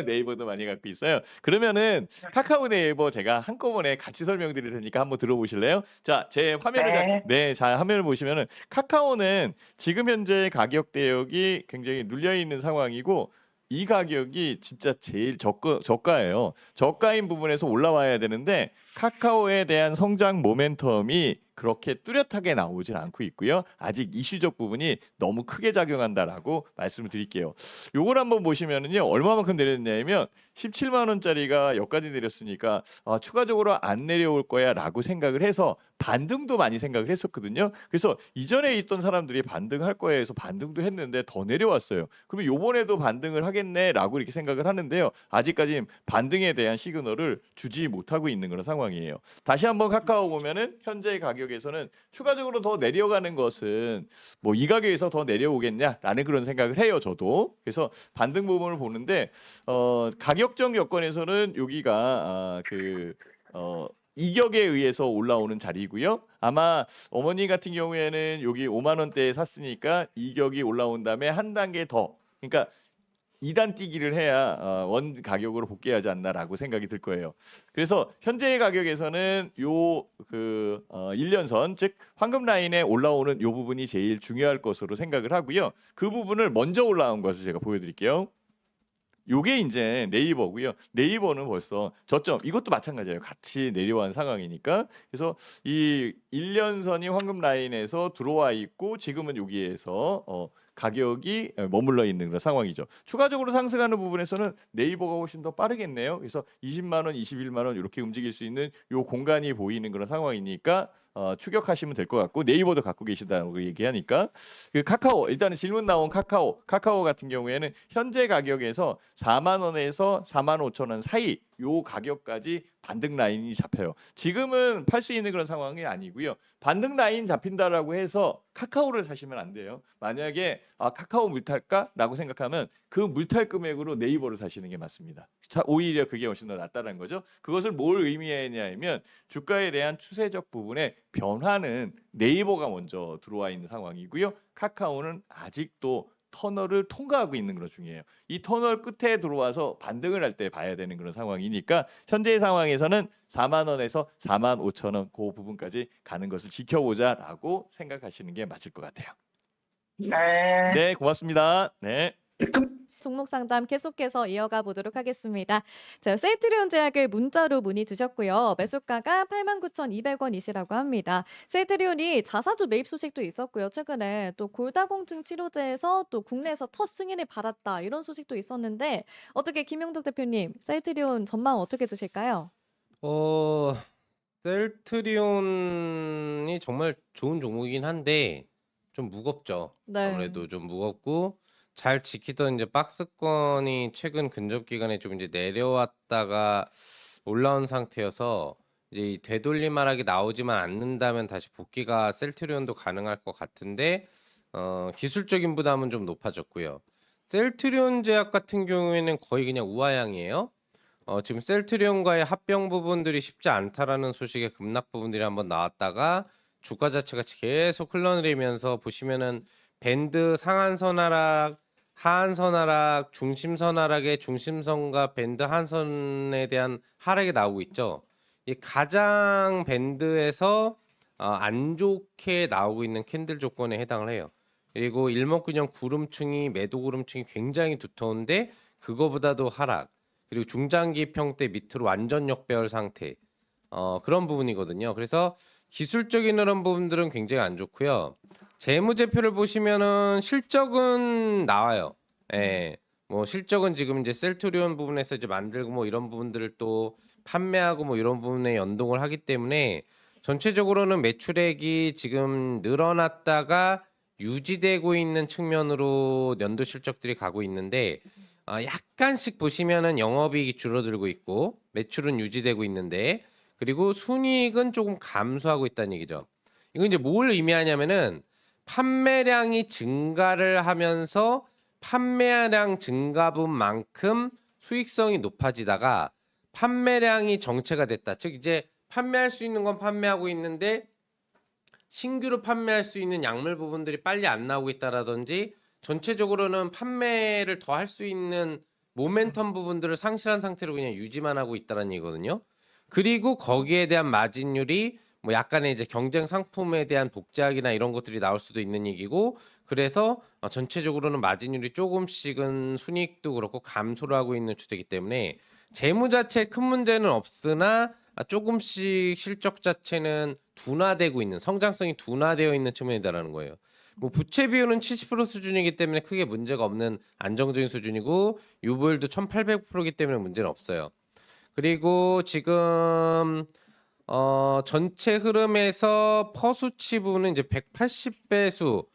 네이버도 많이 갖고 있어요. 그러면은 카카오 네이버 제가 한꺼번에 같이 설명드릴 테니까 한번 들어보실래요? 자, 제 화면을 자, 화면을 보시면은 카카오는 지금 현재 가격 대역이 굉장히 눌려 있는 상황이고 이 가격이 진짜 제일 저가예요. 저가인 부분에서 올라와야 되는데 카카오에 대한 성장 모멘텀이 그렇게 뚜렷하게 나오질 않고 있고요. 아직 이슈적 부분이 너무 크게 작용한다라고 말씀을 드릴게요. 요걸 한번 보시면은요. 얼마만큼 내렸냐면 17만 원짜리가 여기까지 내렸으니까 추가적으로 안 내려올 거야라고 생각을 해서 반등도 많이 생각을 했었거든요. 그래서 이전에 있던 사람들이 반등할 거야 해서 반등도 했는데 더 내려왔어요. 그러면 요번에도 반등을 하겠네라고 이렇게 생각을 하는데요. 아직까지 반등에 대한 시그널을 주지 못하고 있는 그런 상황이에요. 다시 한번 카카오 보면은 현재 가격에서는 추가적으로 더 내려가는 것은 뭐 이 가격에서 더 내려오겠냐라는 그런 생각을 해요. 저도. 그래서 반등 부분을 보는데 가격적 여건에서는 여기가 이격에 의해서 올라오는 자리고요. 아마 어머니 같은 경우에는 여기 5만 원대에 샀으니까 이격이 올라온 다음에 한 단계 더, 그러니까 2단 뛰기를 해야 원 가격으로 복귀하지 않나라고 생각이 들 거예요. 그래서 현재의 가격에서는 1년선 즉 황금 라인에 올라오는 요 부분이 제일 중요할 것으로 생각을 하고요. 그 부분을 먼저 올라온 것을 제가 보여드릴게요. 요게 이제 네이버고요. 네이버는 벌써 저점, 이것도 마찬가지예요. 같이 내려온 상황이니까. 그래서 이 1년선이 황금 라인에서 들어와 있고 지금은 여기에서 가격이 머물러 있는 그런 상황이죠. 추가적으로 상승하는 부분에서는 네이버가 훨씬 더 빠르겠네요. 그래서 20만 원, 21만 원 이렇게 움직일 수 있는 요 공간이 보이는 그런 상황이니까 추격하시면 될 것 같고 네이버도 갖고 계시다고 얘기하니까 그 카카오, 일단은 질문 나온 카카오 같은 경우에는 현재 가격에서 4만 원에서 4만 5천 원 사이 요 가격까지 반등 라인이 잡혀요. 지금은 팔 수 있는 그런 상황이 아니고요. 반등 라인 잡힌다라고 해서 카카오를 사시면 안 돼요. 만약에 카카오 물탈까라고 생각하면 그 물탈 금액으로 네이버를 사시는 게 맞습니다. 자, 오히려 그게 훨씬 더 낫다는 거죠. 그것을 뭘 의미하냐면 주가에 대한 추세적 부분의 변화는 네이버가 먼저 들어와 있는 상황이고요. 카카오는 아직도 터널을 통과하고 있는 그런 중이에요. 이 터널 끝에 들어와서 반등을 할 때 봐야 되는 그런 상황이니까 현재의 상황에서는 4만 원에서 4만 5천 원 그 부분까지 가는 것을 지켜보자라고 생각하시는 게 맞을 것 같아요. 네. 네, 고맙습니다. 네. 종목 상담 계속해서 이어가 보도록 하겠습니다. 자, 셀트리온 제약을 문자로 문의 주셨고요. 매수가가 89,200원이시라고 합니다. 셀트리온이 자사주 매입 소식도 있었고요. 최근에 또 골다공증 치료제에서 또 국내에서 첫 승인을 받았다 이런 소식도 있었는데 어떻게 김용덕 대표님 셀트리온 전망 어떻게 주실까요? 셀트리온이 정말 좋은 종목이긴 한데 좀 무겁죠. 네. 아무래도 좀 무겁고 잘 지키던 이제 박스권이 최근 근접 기간에 좀 이제 내려왔다가 올라온 상태여서 이제 이 되돌림하락이 나오지만 않는다면 다시 복귀가 셀트리온도 가능할 것 같은데 기술적인 부담은 좀 높아졌고요. 셀트리온 제약 같은 경우에는 거의 그냥 우하향이에요. 지금 셀트리온과의 합병 부분들이 쉽지 않다라는 소식의 급락 부분들이 한번 나왔다가 주가 자체가 계속 흘러내리면서 보시면은 밴드 상한선 하락, 하한선 하락, 중심선 하락의 중심선과 밴드 하한선에 대한 하락이 나오고 있죠. 이 가장 밴드에서 안 좋게 나오고 있는 캔들 조건에 해당을 해요. 그리고 일목균형 구름층이 매도 구름층이 굉장히 두터운데 그거보다도 하락. 그리고 중장기 평대 밑으로 완전 역배열 상태. 그런 부분이거든요. 그래서 기술적인 그런 부분들은 굉장히 안 좋고요. 재무제표를 보시면은 실적은 나와요. 예. 뭐 실적은 지금 이제 셀트리온 부분에서 이제 만들고 뭐 이런 부분들을 또 판매하고 뭐 이런 부분에 연동을 하기 때문에 전체적으로는 매출액이 지금 늘어났다가 유지되고 있는 측면으로 연도 실적들이 가고 있는데 약간씩 보시면은 영업이익이 줄어들고 있고 매출은 유지되고 있는데 그리고 순이익은 조금 감소하고 있다는 얘기죠. 이건 이제 뭘 의미하냐면은 판매량이 증가를 하면서 판매량 증가분만큼 수익성이 높아지다가 판매량이 정체가 됐다. 즉 이제 판매할 수 있는 건 판매하고 있는데 신규로 판매할 수 있는 약물 부분들이 빨리 안 나오고 있다라든지 전체적으로는 판매를 더 할 수 있는 모멘텀 부분들을 상실한 상태로 그냥 유지만 하고 있다는 얘기거든요. 그리고 거기에 대한 마진율이 뭐 약간의 이제 경쟁 상품에 대한 복제학이나 이런 것들이 나올 수도 있는 얘기고 그래서 전체적으로는 마진율이 조금씩은 순이익도 그렇고 감소를 하고 있는 추세이기 때문에 재무 자체에 큰 문제는 없으나 조금씩 실적 자체는 둔화되고 있는 성장성이 둔화되어 있는 측면이다라는 거예요. 뭐 부채 비율은 70% 수준이기 때문에 크게 문제가 없는 안정적인 수준이고 유보율도 1800%이기 때문에 문제는 없어요. 그리고 지금 전체 흐름에서 퍼수치 부분은 이제 180배수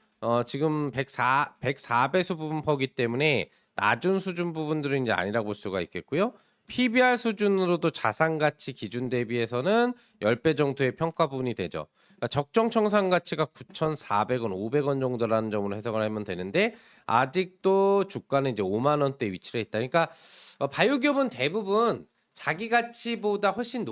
지금 104배수 부분 퍼기 때문에 낮은 수준 부분들은 이제 아니라고 볼 수가 있겠고요. PBR 수준으로도 자산 가치 기준 대비해서는 10배 정도의 평가 부분이 되죠. 그러니까 적정 청산 가치가 9,400원, 500원 정도라는 점으로 해석을 하면 되는데 아직도 주가는 이제 5만 원대 위치에 있다. 그러니까 바이오 기업은 대부분 자기 가치보다 훨씬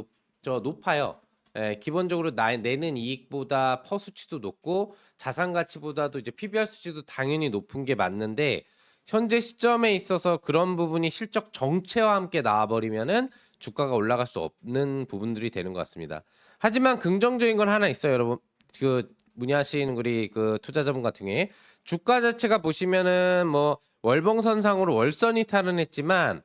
높아요. 예, 기본적으로 내는 이익보다 퍼 수치도 높고 자산 가치보다도 이제 PBR 수치도 당연히 높은 게 맞는데 현재 시점에 있어서 그런 부분이 실적 정체와 함께 나와버리면은 주가가 올라갈 수 없는 부분들이 되는 것 같습니다. 하지만 긍정적인 건 하나 있어요, 여러분. 그 문의하신 우리 그 투자자분 같은 경우에 주가 자체가 보시면은 뭐 월봉선상으로 월선이 탈환했지만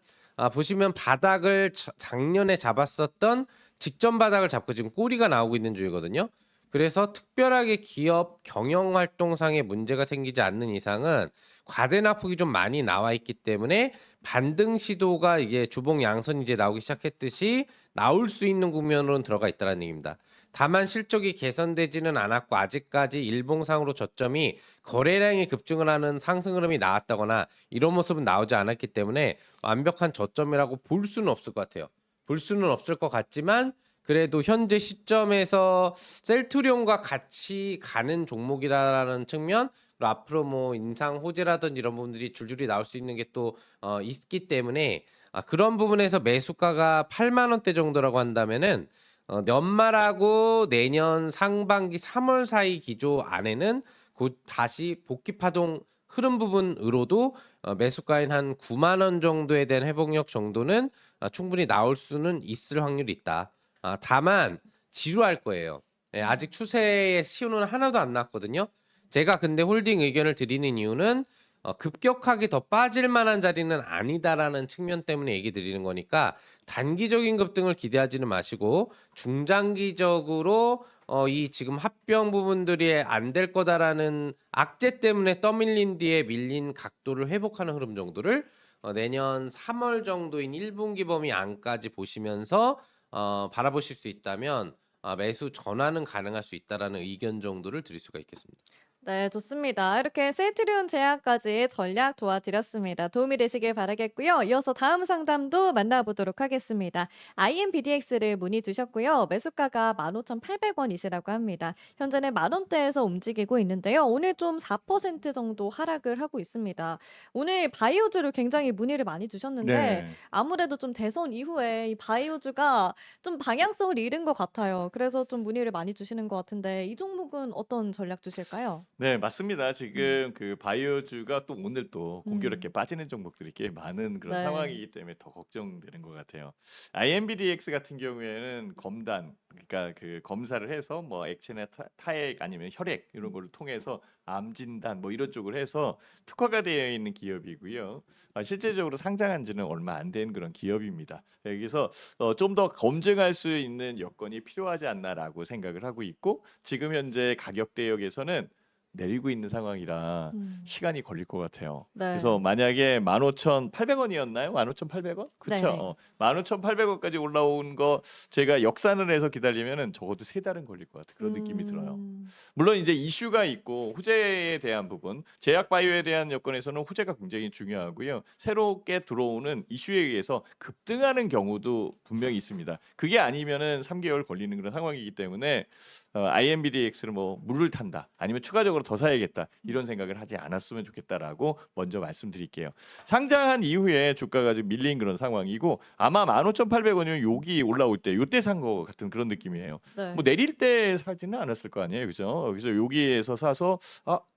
보시면 바닥을 작년에 잡았었던 직전 바닥을 잡고 지금 꼬리가 나오고 있는 중이거든요. 그래서 특별하게 기업 경영 활동상에 문제가 생기지 않는 이상은 과대납폭이 좀 많이 나와 있기 때문에 반등 시도가 이게 주봉 양선이 이제 나오기 시작했듯이 나올 수 있는 국면으로는 들어가 있다는 얘기입니다. 다만 실적이 개선되지는 않았고 아직까지 일봉상으로 저점이 거래량이 급증을 하는 상승 흐름이 나왔다거나 이런 모습은 나오지 않았기 때문에 완벽한 저점이라고 볼 수는 없을 것 같아요. 볼 수는 없을 것 같지만 그래도 현재 시점에서 셀트리온과 같이 가는 종목이라는 측면 그리고 앞으로 뭐 인상 호재라든지 이런 부분들이 줄줄이 나올 수 있는 게 또 있기 때문에 그런 부분에서 매수가가 8만 원대 정도라고 한다면은 연말하고 내년 상반기 3월 사이 기조 안에는 곧 다시 복귀 파동 흐름 부분으로도 매수가인 한 9만 원 정도에 대한 회복력 정도는 충분히 나올 수는 있을 확률이 있다. 다만 지루할 거예요. 예, 아직 추세의 시효는 하나도 안 났거든요. 제가 근데 홀딩 의견을 드리는 이유는 급격하게 더 빠질 만한 자리는 아니다라는 측면 때문에 얘기 드리는 거니까 단기적인 급등을 기대하지는 마시고 중장기적으로 이 지금 합병 부분들이 안 될 거다라는 악재 때문에 떠밀린 뒤에 밀린 각도를 회복하는 흐름 정도를 내년 3월 정도인 1분기 범위 안까지 보시면서 바라보실 수 있다면 매수 전환은 가능할 수 있다라는 의견 정도를 드릴 수가 있겠습니다. 네, 좋습니다. 이렇게 셀트리온 제약까지 전략 도와드렸습니다. 도움이 되시길 바라겠고요. 이어서 다음 상담도 만나보도록 하겠습니다. IMBDX를 문의 주셨고요. 매수가가 15,800원이시라고 합니다. 현재는 만원대에서 움직이고 있는데요. 오늘 좀 4% 정도 하락을 하고 있습니다. 오늘 바이오주를 굉장히 문의를 많이 주셨는데 네. 아무래도 좀 대선 이후에 이 바이오주가 좀 방향성을 잃은 것 같아요. 그래서 좀 문의를 많이 주시는 것 같은데 이 종목은 어떤 전략 주실까요? 네, 맞습니다. 지금 그 바이오주가 또 오늘 또 공교롭게 음. 빠지는 종목들이 꽤 많은 그런 네. 상황이기 때문에 더 걱정되는 것 같아요. IMBDX 같은 경우에는 검단, 그러니까 그 검사를 해서 뭐 액체나 타액 아니면 혈액 이런 거를 통해서 암 진단 뭐 이런 쪽을 해서 특화가 되어 있는 기업이고요. 실제적으로 상장한 지는 얼마 안 된 그런 기업입니다. 여기서 좀 더 검증할 수 있는 여건이 필요하지 않나라고 생각을 하고 있고 지금 현재 가격 대역에서는 내리고 있는 상황이라 음. 시간이 걸릴 것 같아요. 네. 그래서 만약에 15,800원이었나요? 15,800원? 네네. 그렇죠. 15,800원까지 올라온 거 제가 역산을 해서 기다리면은 적어도 3달은 걸릴 것 같은 그런 느낌이 들어요. 물론 이제 이슈가 있고 호재에 대한 부분, 제약 바이오에 대한 여건에서는 호재가 굉장히 중요하고요. 새롭게 들어오는 이슈에 의해서 급등하는 경우도 분명히 있습니다. 그게 아니면은 3개월 걸리는 그런 상황이기 때문에 IMBDX를 뭐 물을 탄다 아니면 추가적으로 더 사야겠다 이런 생각을 하지 않았으면 좋겠다라고 먼저 말씀드릴게요. 상장한 이후에 주가가 좀 밀린 그런 상황이고 아마 15,800원이면 여기 올라올 때 요때 산 거 같은 그런 느낌이에요. 네. 뭐 내릴 때 사지는 않았을 거 아니에요, 그죠? 그래서 여기에서 사서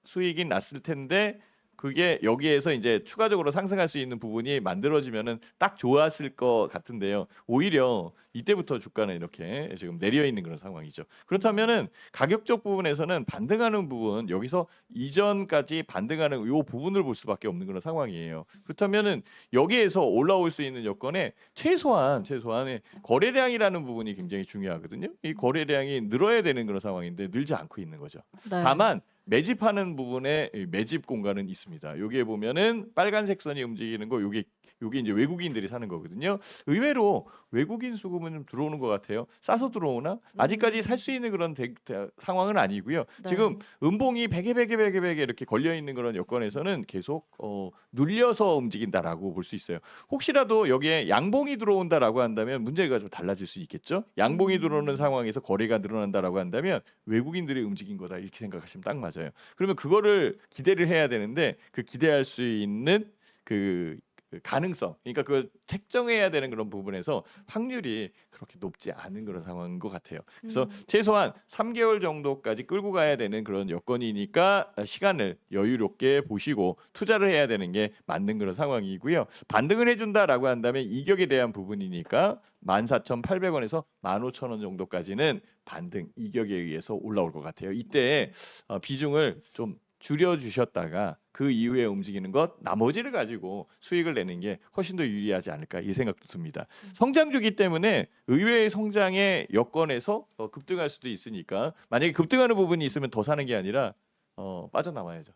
수익이 났을 텐데 그게 여기에서 이제 추가적으로 상승할 수 있는 부분이 만들어지면은 딱 좋았을 것 같은데요. 오히려 이때부터 주가는 이렇게 지금 내려 있는 그런 상황이죠. 그렇다면은 가격적 부분에서는 반등하는 부분 여기서 이전까지 반등하는 요 부분을 볼 수밖에 없는 그런 상황이에요. 그렇다면은 여기에서 올라올 수 있는 여건에 최소한의 거래량이라는 부분이 굉장히 중요하거든요. 이 거래량이 늘어야 되는 그런 상황인데 늘지 않고 있는 거죠. 네. 다만 매집하는 부분에 매집 공간은 있습니다. 여기에 보면은 빨간색 선이 움직이는 거 요게 이제 외국인들이 사는 거거든요. 의외로 외국인 수급은 좀 들어오는 것 같아요. 싸서 들어오나? 아직까지 살 수 있는 그런 상황은 아니고요. 네. 지금 음봉이 베개 이렇게 걸려 있는 그런 여건에서는 계속 눌려서 움직인다라고 볼 수 있어요. 혹시라도 여기에 양봉이 들어온다라고 한다면 문제가 좀 달라질 수 있겠죠. 양봉이 들어오는 상황에서 거래가 늘어난다라고 한다면 외국인들이 움직인 거다 이렇게 생각하시면 딱 맞아요. 그러면 그거를 기대를 해야 되는데 그 기대할 수 있는 그 가능성, 그러니까 그걸 책정해야 되는 그런 부분에서 확률이 그렇게 높지 않은 그런 상황인 것 같아요. 그래서 최소한 3개월 정도까지 끌고 가야 되는 그런 여건이니까 시간을 여유롭게 보시고 투자를 해야 되는 게 맞는 그런 상황이고요. 반등을 해준다라고 한다면 이격에 대한 부분이니까 14,800원에서 15,000원 정도까지는 반등 이격에 의해서 올라올 것 같아요. 이때 비중을 좀 줄여주셨다가 그 이후에 움직이는 것 나머지를 가지고 수익을 내는 게 훨씬 더 유리하지 않을까 이 생각도 듭니다. 성장주기 때문에 의외의 성장의 여건에서 급등할 수도 있으니까 만약에 급등하는 부분이 있으면 더 사는 게 아니라 빠져나와야죠.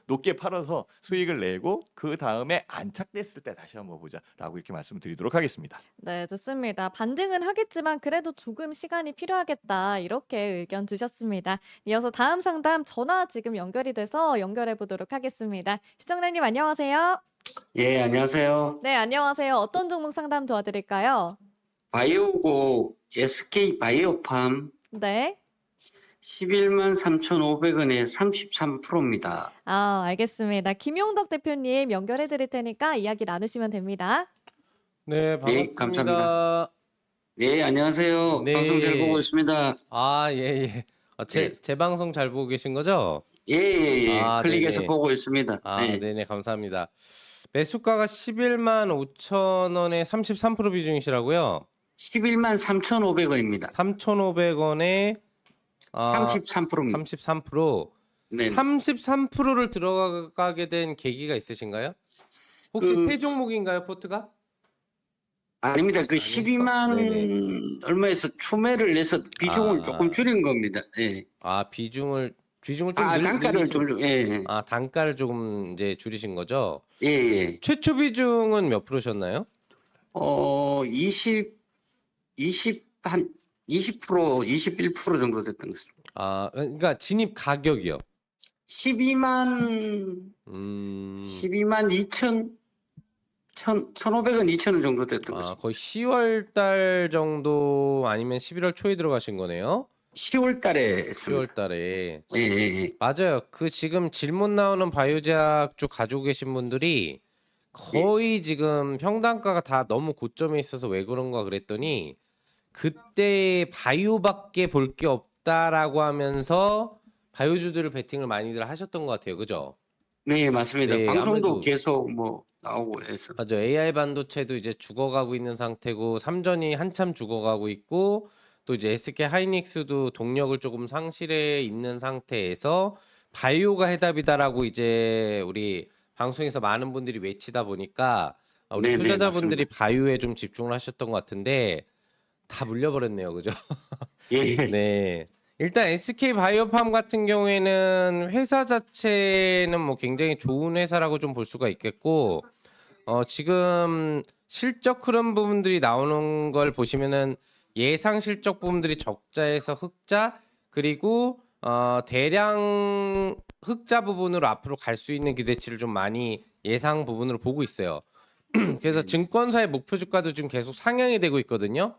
높게 팔아서 수익을 내고 그 다음에 안착됐을 때 다시 한번 보자라고 이렇게 말씀을 드리도록 하겠습니다. 네, 좋습니다. 반등은 하겠지만 그래도 조금 시간이 필요하겠다. 이렇게 의견 주셨습니다. 이어서 다음 상담 전화 지금 연결이 돼서 연결해 보도록 하겠습니다. 시청자님 안녕하세요. 예, 안녕하세요. 네, 안녕하세요. 어떤 종목 상담 도와드릴까요? 바이오고 SK 바이오팜 네. 11만 3,500원에 33%입니다. 아, 알겠습니다. 김용덕 대표님 연결해 드릴 테니까 이야기 나누시면 됩니다. 네, 네, 반갑습니다. 감사합니다. 네, 안녕하세요. 네. 방송 잘 보고 있습니다. 아, 예, 예. 제 방송 잘 보고 계신 거죠? 예, 예, 예. 아, 클릭해서 네네. 보고 있습니다. 아, 네. 네네, 감사합니다. 매수가가 11만 5천 원에 33% 비중이시라고요? 11만 3,500원입니다. 3,500원에 33%입니다. 33%. 네. 33%를 들어가게 된 계기가 있으신가요? 혹시 그- 새 종목인가요, 포트가? 아닙니다. 그 아니요. 12만 얼마에서 추매를 내서 비중을 아. 조금 줄인 겁니다. 예. 아, 비중을 좀 단가를 늘리신- 좀, 예, 아, 단가를 조금 이제 줄이신 거죠? 예, 예. 최초 비중은 몇 프로셨나요? 20, 한20% 21% 정도 됐던 것 같습니다. 아, 그러니까 진입 가격이요. 12만 2천 1,500원, 2,000원 정도 됐던 것 아, 같습니다. 거의 10월 달 정도 아니면 11월 초에 들어가신 거네요. 10월 달에 했습니다. 10월 달에. 예, 예, 예. 맞아요. 그 지금 질문 나오는 바이오제약 쪽 가지고 계신 분들이 거의 지금 평단가가 다 너무 고점에 있어서 왜 그런가 그랬더니 그때 바이오밖에 볼 게 없다라고 하면서 바이오주들을 베팅을 많이들 하셨던 것 같아요. 그죠? 네, 맞습니다. 네, 방송도 아무래도- 계속 뭐 나오고 해서. 맞아. AI 반도체도 이제 죽어가고 있는 상태고 삼전이 한참 죽어가고 있고 또 이제 SK 하이닉스도 동력을 조금 상실해 있는 상태에서 바이오가 해답이다라고 이제 우리 방송에서 많은 분들이 외치다 보니까 우리 네네, 투자자분들이 맞습니다. 바이오에 좀 집중을 하셨던 것 같은데 다 물려버렸네요. 그죠? 예, 네. 일단 SK 바이오팜 같은 경우에는 회사 자체는 뭐 굉장히 좋은 회사라고 좀 볼 수가 있겠고, 지금 실적 흐름 부분들이 나오는 걸 보시면은 예상 실적 부분들이 적자에서 흑자, 그리고 대량 흑자 부분으로 앞으로 갈 수 있는 기대치를 좀 많이 예상 부분으로 보고 있어요. 그래서 증권사의 목표 주가도 지금 계속 상향이 되고 있거든요.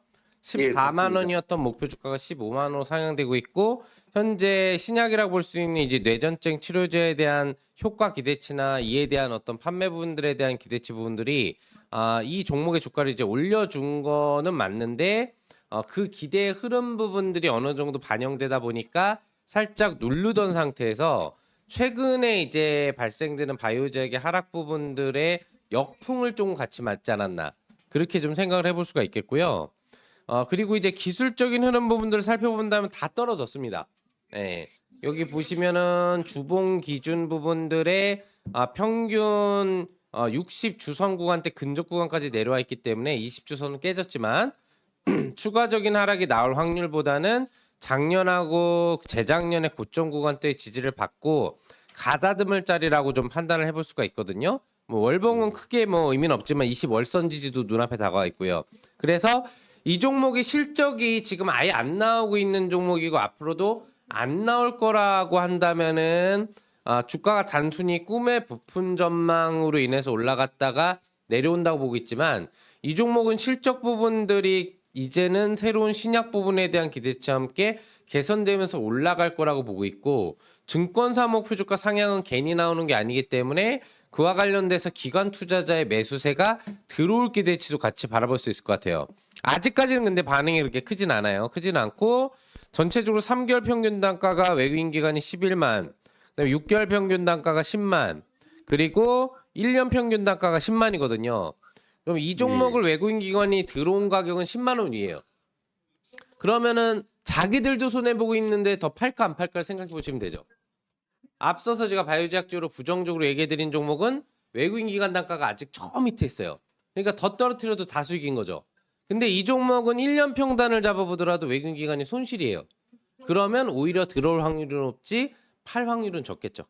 예, 14만 맞습니다. 원이었던 목표 주가가 15만 원으로 상향되고 있고 현재 신약이라고 볼 수 있는 이제 뇌전증 치료제에 대한 효과 기대치나 이에 대한 어떤 판매 부분들에 대한 기대치 부분들이 이 종목의 주가를 이제 올려준 거는 맞는데 그 기대의 흐름 부분들이 어느 정도 반영되다 보니까 살짝 누르던 상태에서 최근에 이제 발생되는 바이오제약의 하락 부분들의 역풍을 좀 같이 맞지 않았나 그렇게 좀 생각을 해볼 수가 있겠고요. 그리고 이제 기술적인 흐름 부분들을 살펴본다면 다 떨어졌습니다. 네. 여기 보시면은 주봉 기준 부분들의 평균 60 주선 구간대 근접 구간까지 내려와 있기 때문에 20주선은 깨졌지만 추가적인 하락이 나올 확률보다는 작년하고 재작년의 고점 구간대의 지지를 받고 가다듬을 자리라고 좀 판단을 해볼 수가 있거든요. 뭐 월봉은 크게 뭐 의미는 없지만 20월선 지지도 눈앞에 다가와 있고요. 그래서 이 종목의 실적이 지금 아예 안 나오고 있는 종목이고 앞으로도 안 나올 거라고 한다면은 주가가 단순히 꿈의 부푼 전망으로 인해서 올라갔다가 내려온다고 보고 있지만 이 종목은 실적 부분들이 이제는 새로운 신약 부분에 대한 기대치와 함께 개선되면서 올라갈 거라고 보고 있고 증권사 목표 주가 상향은 괜히 나오는 게 아니기 때문에 그와 관련돼서 기관 투자자의 매수세가 들어올 기대치도 같이 바라볼 수 있을 것 같아요. 아직까지는 근데 반응이 그렇게 크진 않아요. 크진 않고 전체적으로 3개월 평균 단가가 외국인 기관이 11만, 그다음에 6개월 평균 단가가 10만, 그리고 1년 평균 단가가 10만이거든요. 그럼 이 종목을 외국인 기관이 들어온 가격은 10만 원이에요. 그러면은 자기들도 손해 보고 있는데 더 팔까 안 팔까 생각해 보시면 되죠. 앞서서 제가 바이오제약적으로 부정적으로 얘기해 드린 종목은 외국인 기관 단가가 아직 저 밑에 있어요. 그러니까 더 떨어뜨려도 다 수익인 거죠. 근데 이 종목은 1년 평단을 잡아보더라도 외국인 기관이 손실이에요. 그러면 오히려 들어올 확률은 높지 팔 확률은 적겠죠.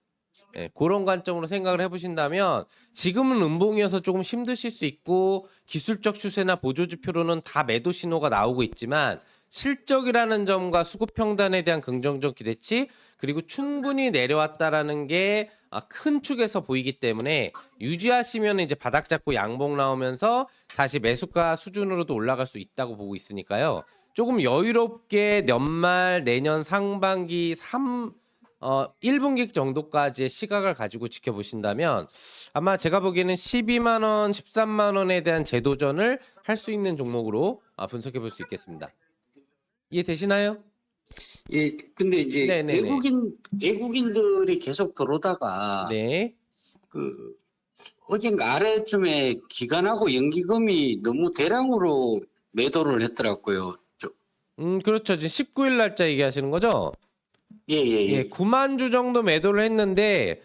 예, 그런 관점으로 생각을 해보신다면 지금은 음봉이어서 조금 힘드실 수 있고 기술적 추세나 보조지표로는 다 매도 신호가 나오고 있지만 실적이라는 점과 수급 평단에 대한 긍정적 기대치 그리고 충분히 내려왔다라는 게 큰 축에서 보이기 때문에 유지하시면 이제 바닥 잡고 양봉 나오면서 다시 매수가 수준으로도 올라갈 수 있다고 보고 있으니까요. 조금 여유롭게 연말 내년 상반기 1분기 정도까지의 시각을 가지고 지켜보신다면 아마 제가 보기에는 12만 원, 13만 원에 대한 재도전을 할 수 있는 종목으로 분석해 볼 수 있겠습니다. 이해되시나요? 예, 근데 이제 네네네. 외국인들이 계속 들어오다가 네. 그 어젠가 아래쯤에 기관하고 연기금이 너무 대량으로 매도를 했더라고요. 그렇죠. 지금 19일 날짜 얘기하시는 거죠? 예예예. 예, 9만 주 정도 매도를 했는데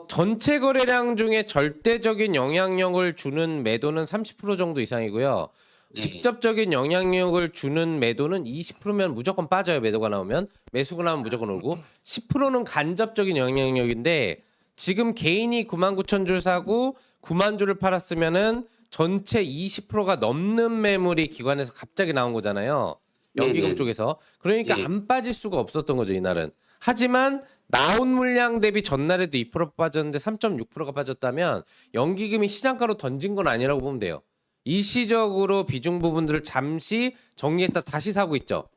전체 거래량 중에 절대적인 영향력을 주는 매도는 30% 정도 이상이고요. 예. 직접적인 영향력을 주는 매도는 20%면 무조건 빠져요. 매도가 나오면. 매수가 나오면 무조건 오고 10%는 간접적인 영향력인데 지금 개인이 9만 9천 줄 사고 9만 주를 팔았으면은 전체 20%가 넘는 매물이 기관에서 갑자기 나온 거잖아요. 연기금 네네. 쪽에서. 그러니까 예. 안 빠질 수가 없었던 거죠, 이날은. 하지만 나온 물량 대비 전날에도 2% 빠졌는데 3.6%가 빠졌다면 연기금이 시장가로 던진 건 아니라고 보면 돼요. 일시적으로 비중 부분들을 잠시 정리했다 다시 사고 있죠.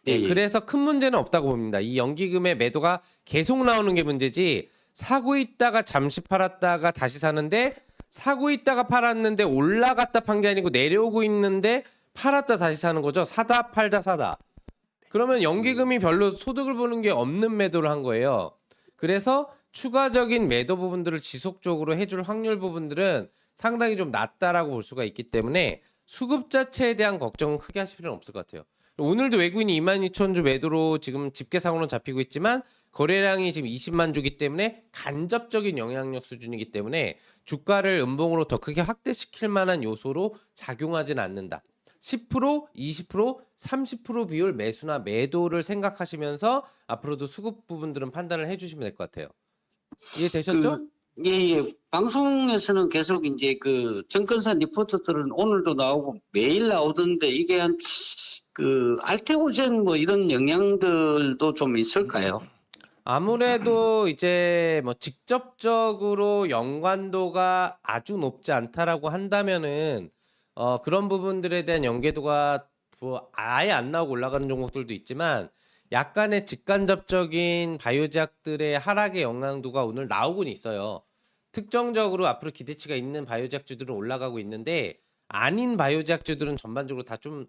네, 예. 그래서 큰 문제는 없다고 봅니다. 이 연기금의 매도가 계속 나오는 게 문제지 사고 있다가 잠시 팔았다가 다시 사는데 사고 있다가 팔았는데 올라갔다 판 게 아니고 내려오고 있는데 팔았다 다시 사는 거죠. 사다 팔다 사다. 그러면 연기금이 별로 소득을 보는 게 없는 매도를 한 거예요. 그래서 추가적인 매도 부분들을 지속적으로 해줄 확률 부분들은 상당히 좀 낮다라고 볼 수가 있기 때문에 수급 자체에 대한 걱정은 크게 하실 필요는 없을 것 같아요. 오늘도 외국인이 22,000주 매도로 지금 집계상으로는 잡히고 있지만 거래량이 지금 20만 주기 때문에 간접적인 영향력 수준이기 때문에 주가를 음봉으로 더 크게 확대시킬 만한 요소로 작용하지는 않는다. 10%, 20%, 30% 비율 매수나 매도를 생각하시면서 앞으로도 수급 부분들은 판단을 해주시면 될 것 같아요. 이해되셨죠? 예예. 방송에서는 계속 이제 그 증권사 리포터들은 오늘도 나오고 매일 나오던데 이게 한 그 알테오젠 뭐 이런 영향들도 좀 있을까요? 아무래도 이제 뭐 직접적으로 연관도가 아주 높지 않다라고 한다면은 그런 부분들에 대한 연계도가 뭐 아예 안 나오고 올라가는 종목들도 있지만 약간의 직간접적인 바이오제약들의 하락의 영향도가 오늘 나오곤 있어요. 특정적으로 앞으로 기대치가 있는 바이오제약주들은 올라가고 있는데 아닌 바이오제약주들은 전반적으로 다 좀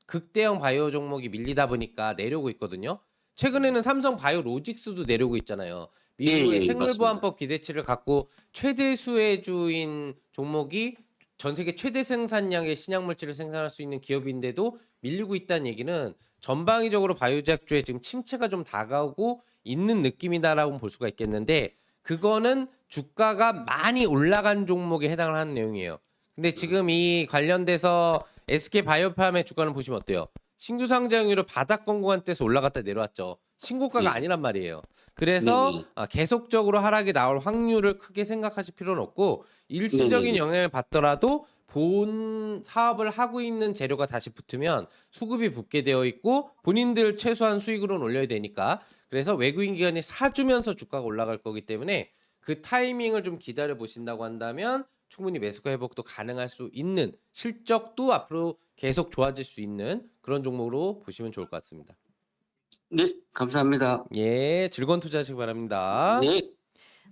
극대형 바이오 종목이 밀리다 보니까 내려오고 있거든요. 최근에는 삼성 바이오로직스도 내려오고 있잖아요. 미국의 예, 생물보안법 기대치를 갖고 최대 수혜주인 종목이 전 세계 최대 생산량의 신약물질을 생산할 수 있는 기업인데도 밀리고 있다는 얘기는 전방위적으로 바이오제약주에 지금 침체가 좀 다가오고 있는 느낌이다라고 볼 수가 있겠는데 그거는 주가가 많이 올라간 종목에 해당을 하는 내용이에요. 근데 지금 이 관련돼서 SK바이오팜의 주가는 보시면 어때요? 신규 상장으로 바닥 권고한 때에서 올라갔다 내려왔죠. 신고가가 네. 아니란 말이에요. 그래서 네네. 계속적으로 하락이 나올 확률을 크게 생각하실 필요는 없고 일시적인 네네네. 영향을 받더라도 본 사업을 하고 있는 재료가 다시 붙으면 수급이 붙게 되어 있고 본인들 최소한 수익으로는 올려야 되니까 그래서 외국인 기관이 사주면서 주가가 올라갈 거기 때문에 그 타이밍을 좀 기다려 보신다고 한다면 충분히 매수가 회복도 가능할 수 있는 실적도 앞으로 계속 좋아질 수 있는 그런 종목으로 보시면 좋을 것 같습니다. 네, 감사합니다. 예, 즐거운 투자하시기 바랍니다. 네.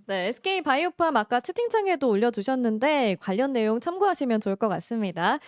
네, SK 바이오팜 아까 채팅창에도 올려두셨는데 관련 내용 참고하시면 좋을 것 같습니다.